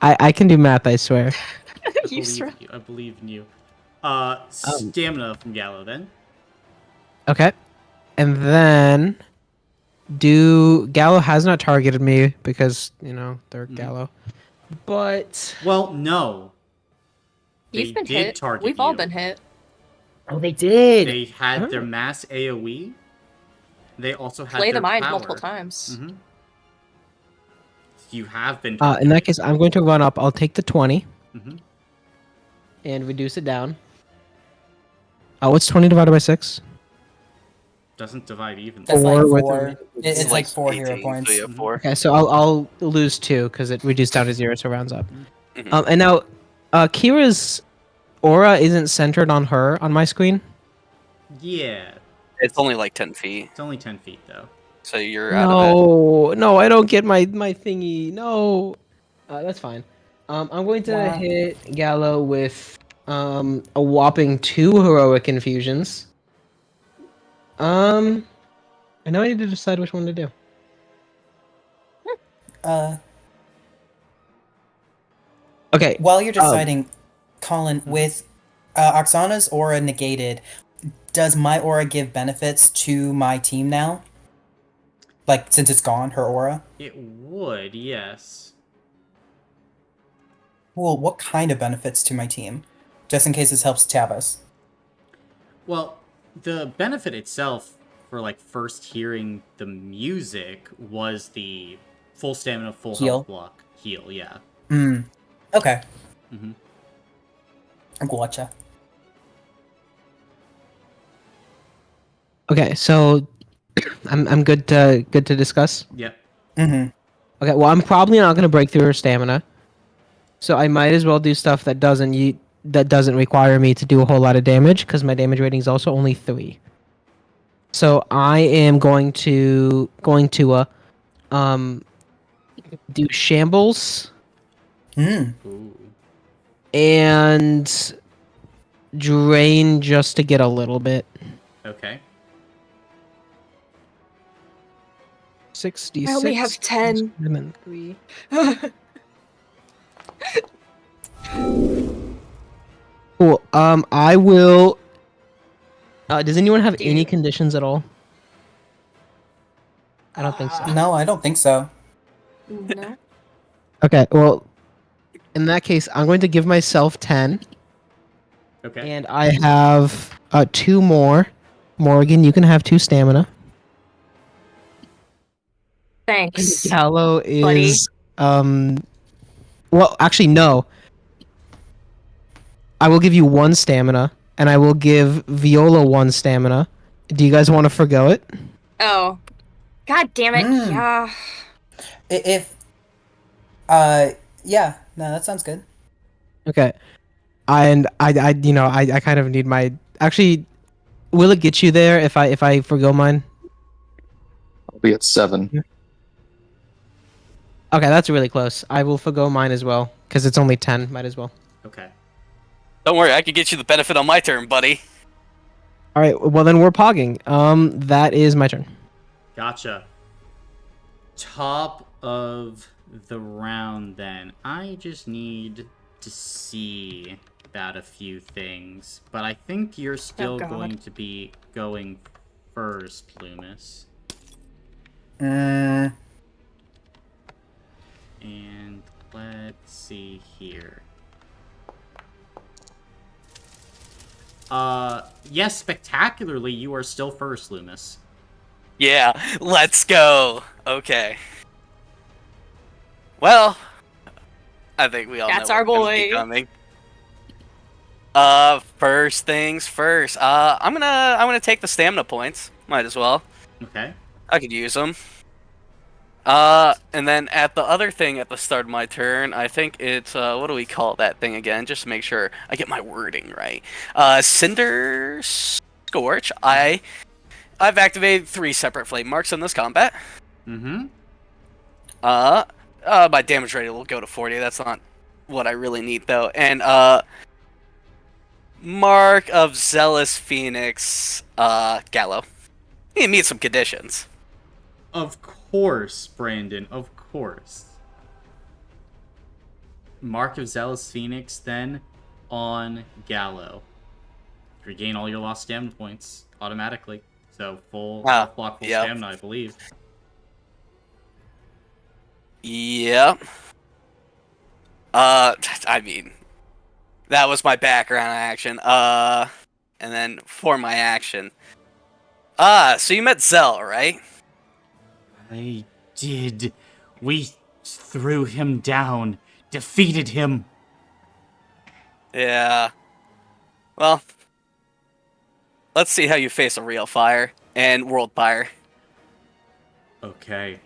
I can do math, I swear. I believe in you. Stamina from Gallo, then. Okay. And then... Gallo has not targeted me because, they're Gallo. But... Well, no. You've been did hit. target We've all you. been hit. Oh, they did! They had their mass AoE. They also had Play their the mind power. multiple times. Mm-hmm. You have been in targeted. that case, I'm going to run up. I'll take the 20 Mm-hmm. and reduce it down. What's 20 divided by 6? Doesn't divide even. That's like Four with 4. It's like 4 hero 18, points. So you have 4. Okay, so I'll lose 2 because it reduced down to 0, so rounds up. Mhm. And now, Kira's aura isn't centered on her on my screen. Yeah. It's only like 10 feet, It's only 10 feet, though. so you're out of it. No, I don't get my thingy. No, that's fine. I'm going to hit Gallo with a whopping 2 heroic infusions. I know I need to decide which one to do. Okay. While you're deciding, Colin, with Oksana's aura negated, does my aura give benefits to my team now? Like, since it's gone, her aura? It would, yes. Well, what kind of benefits to my team? Just in case this helps Tavis. Well, the benefit itself for, like, first hearing the music was the full stamina, full Heal. health block. Heal, yeah. Okay. Mm-hmm. Gotcha. Okay, so I'm good to discuss. Yep. Mm-hmm. Okay, well I'm probably not gonna break through her stamina, so I might as well do stuff that doesn't require me to do a whole lot of damage because my damage rating is also only 3. So I am going to do shambles Ooh. and drain just to get a little bit. Okay. 66. I only have 10. And then 3. Cool. I will. Does anyone have any conditions at all? I don't think so. No, I don't think so. No. Okay. Well, In that case, I'm going to give myself 10. Okay. And I have 2 more. Morgan, you can have 2 stamina. Thanks. Gallo is well, actually no. I will give you 1 stamina, and I will give Viola 1 stamina. Do you guys want to forgo it? Oh. God damn it. Hmm. Yeah. If yeah, no, that sounds good. Okay. And I kind of need my actually. Will it get you there if I forgo mine? I'll be at 7. Okay, that's really close. I will forgo mine as well because it's only 10. Might as well. Okay. Don't worry, I can get you the benefit on my turn, buddy. All right. Well, then we're pogging. That is my turn. Gotcha. Top of the round, then. I just need to see about a few things, but I think you're still God. going to be going first, Loomis. Mm, And let's see here. Yes, spectacularly, you are still first, Loomis. Yeah, let's go. Okay. Well, I think we all That's know our what's gonna be boy. coming. First things first. I'm gonna take the stamina points. Might as well. Okay. I could use them. And then at the other thing at the start of my turn, I think it's, what do we call that thing again? Just to make sure I get my wording right. Cinder Scorch. I've activated 3 separate flame marks in this combat. Mm-hmm. My damage rate will go to 40. That's not what I really need, though. And, Mark of Zealous Phoenix, Gallo. He meets some conditions. Of course, Brandon, of course. Mark of Zealous Phoenix, then, on Gallo. Regain all your lost stamina points automatically. So, full health block, full stamina, I believe. Yep. I mean, that was my background action. And then for my action. So you met Zell, right? I did. We threw him down, defeated him. Yeah. Well, let's see how you face a real fire and world fire. Okay.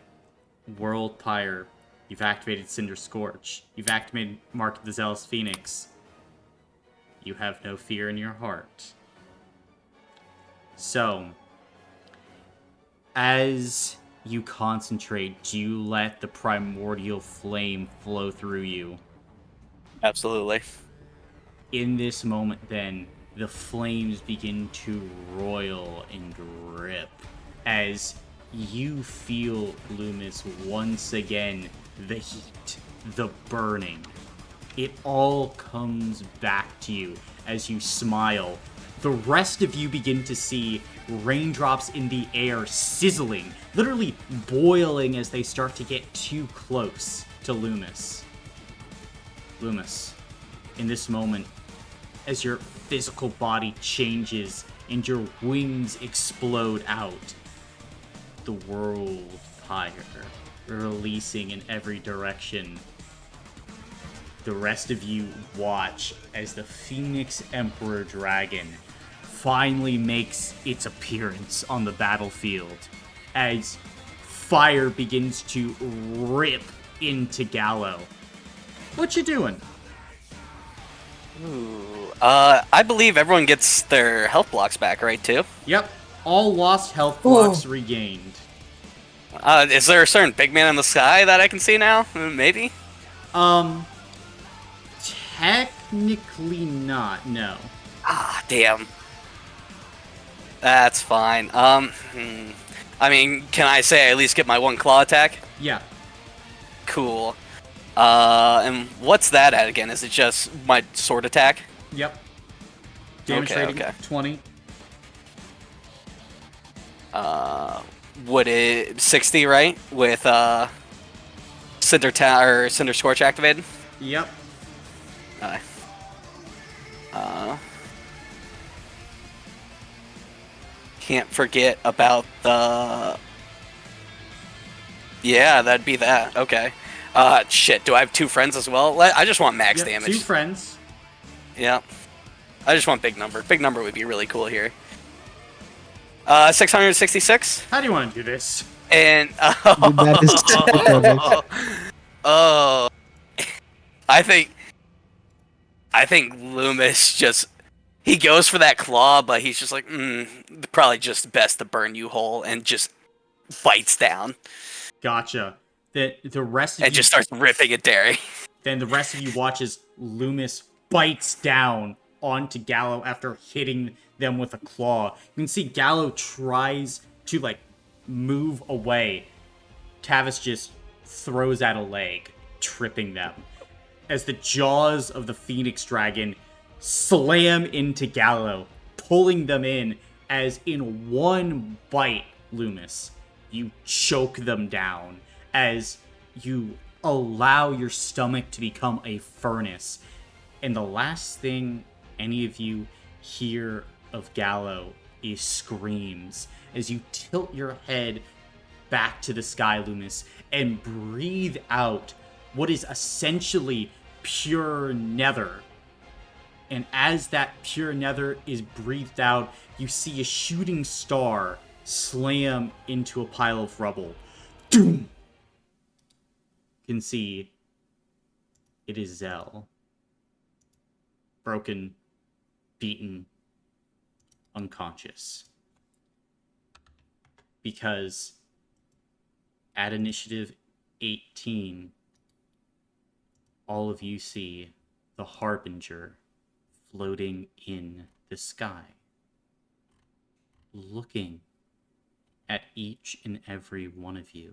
World Pyre. You've activated Cinder Scorch. You've activated Mark of the Zealous Phoenix. You have no fear in your heart. So, as you concentrate, do you let the primordial flame flow through you? Absolutely. In this moment, then, the flames begin to roil and drip as you feel, Loomis, once again, the heat, the burning. It all comes back to you as you smile. The rest of you begin to see raindrops in the air sizzling, literally boiling as they start to get too close to Loomis. Loomis, in this moment, as your physical body changes and your wings explode out, the world fire releasing in every direction. The rest of you watch as the Phoenix Emperor Dragon finally makes its appearance on the battlefield as fire begins to rip into Gallo. What you doing? Ooh. I believe everyone gets their health blocks back, right, too? Yep. All lost health blocks regained. Is there a certain big man in the sky that I can see now? Maybe? Technically not, no. Ah, damn. That's fine. I mean, can I say I at least get my 1 claw attack? Yeah. Cool. And what's that at again? Is it just my sword attack? Yep. Damage rating, 20. Would it 60, right? With Cinder Scorch activated? Yep. Aye. Can't forget about the... Yeah, that'd be that. Okay. Shit, do I have 2 friends as well? I just want max Yep, damage. 2 friends. Yeah. I just want big number. Big number would be really cool here. 666? How do you want to do this? And... That is so perfect. Oh. I think Loomis just... He goes for that claw, but he's just like, probably just best to burn you whole, and just bites down. Gotcha. The rest of and you just starts ripping at Derry. Then the rest of you watch as Loomis bites down onto Gallo after hitting them with a claw. You can see Gallo tries to like move away. Tavis just throws out a leg, tripping them. As the jaws of the Phoenix Dragon slam into Gallo, pulling them in, as in one bite, Loomis, you choke them down, as you allow your stomach to become a furnace. And the last thing any of you hear of Gallo is screams, as you tilt your head back to the sky, Loomis, and breathe out what is essentially pure nether. And as that pure nether is breathed out, you see a shooting star slam into a pile of rubble. Doom! You can see it is Zell. Broken, beaten, unconscious. Because at initiative 18, all of you see the Harbinger floating in the sky, looking at each and every one of you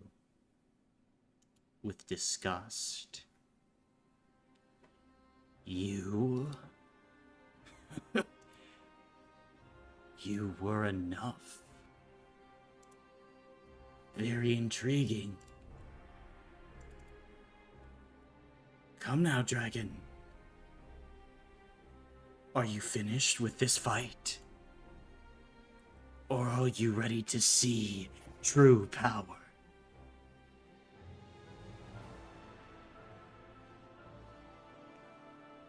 with disgust. You were enough. Very intriguing. Come now, dragon. Are you finished with this fight? Or are you ready to see true power?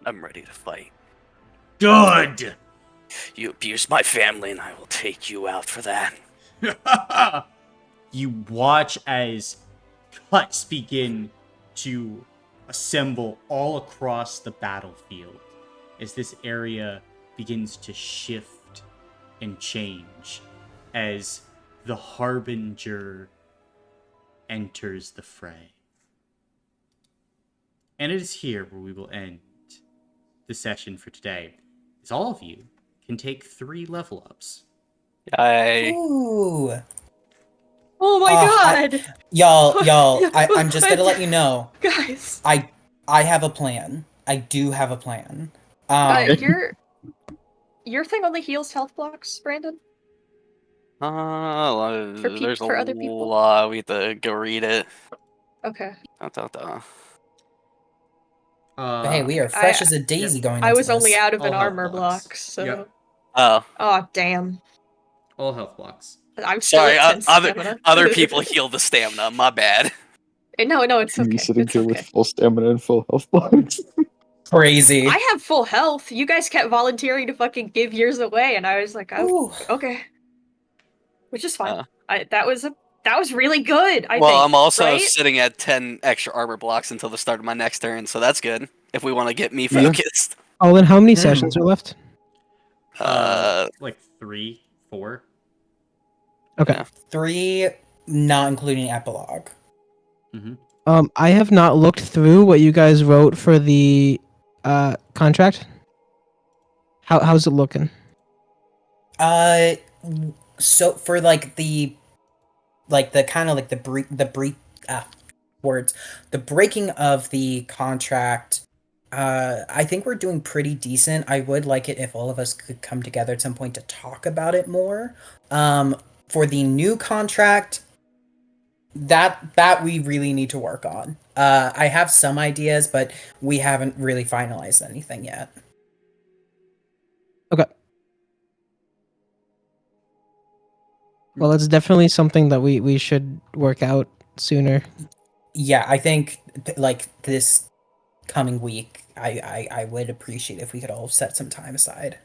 I'm ready to fight. Good! You abused my family, and I will take you out for that. You watch as cuts begin to assemble all across the battlefield as this area begins to shift and change as the Harbinger enters the fray. And it is here where we will end the session for today, as all of you can take 3 level ups. Ooh. Oh my god! Y'all, I'm just gonna let you know. Guys. I have a plan. I do have a plan. Your thing only heals health blocks, Brandon? There's for a other people. lot. We have to go read it. Okay. But hey, we are fresh as a daisy going into I was this. only out of an All health armor blocks. block, so... Yep. Oh, damn. All health blocks. I'm still sorry. at 10 stamina. Other people heal the stamina. My bad. No, it's okay. Me sitting It's here okay. with full stamina and full health blocks. Crazy. I have full health. You guys kept volunteering to fucking give yours away, and I was like, okay. Which is fine. That was really good, I think. I'm also right? sitting at 10 extra armor blocks until the start of my next turn, so that's good. If we want to get me focused. Oh, then how many sessions are left? Like 3, 4. Okay. Yeah. 3, not including epilogue. Mm-hmm. I have not looked through what you guys wrote for the contract. How's it looking? So for the kind of like the breaking of the contract, I think we're doing pretty decent. I would like it if all of us could come together at some point to talk about it more. For the new contract, that we really need to work on. I have some ideas, but we haven't really finalized anything yet. Okay. Well, it's definitely something that we should work out sooner. Yeah, I think like this coming week, I would appreciate if we could all set some time aside.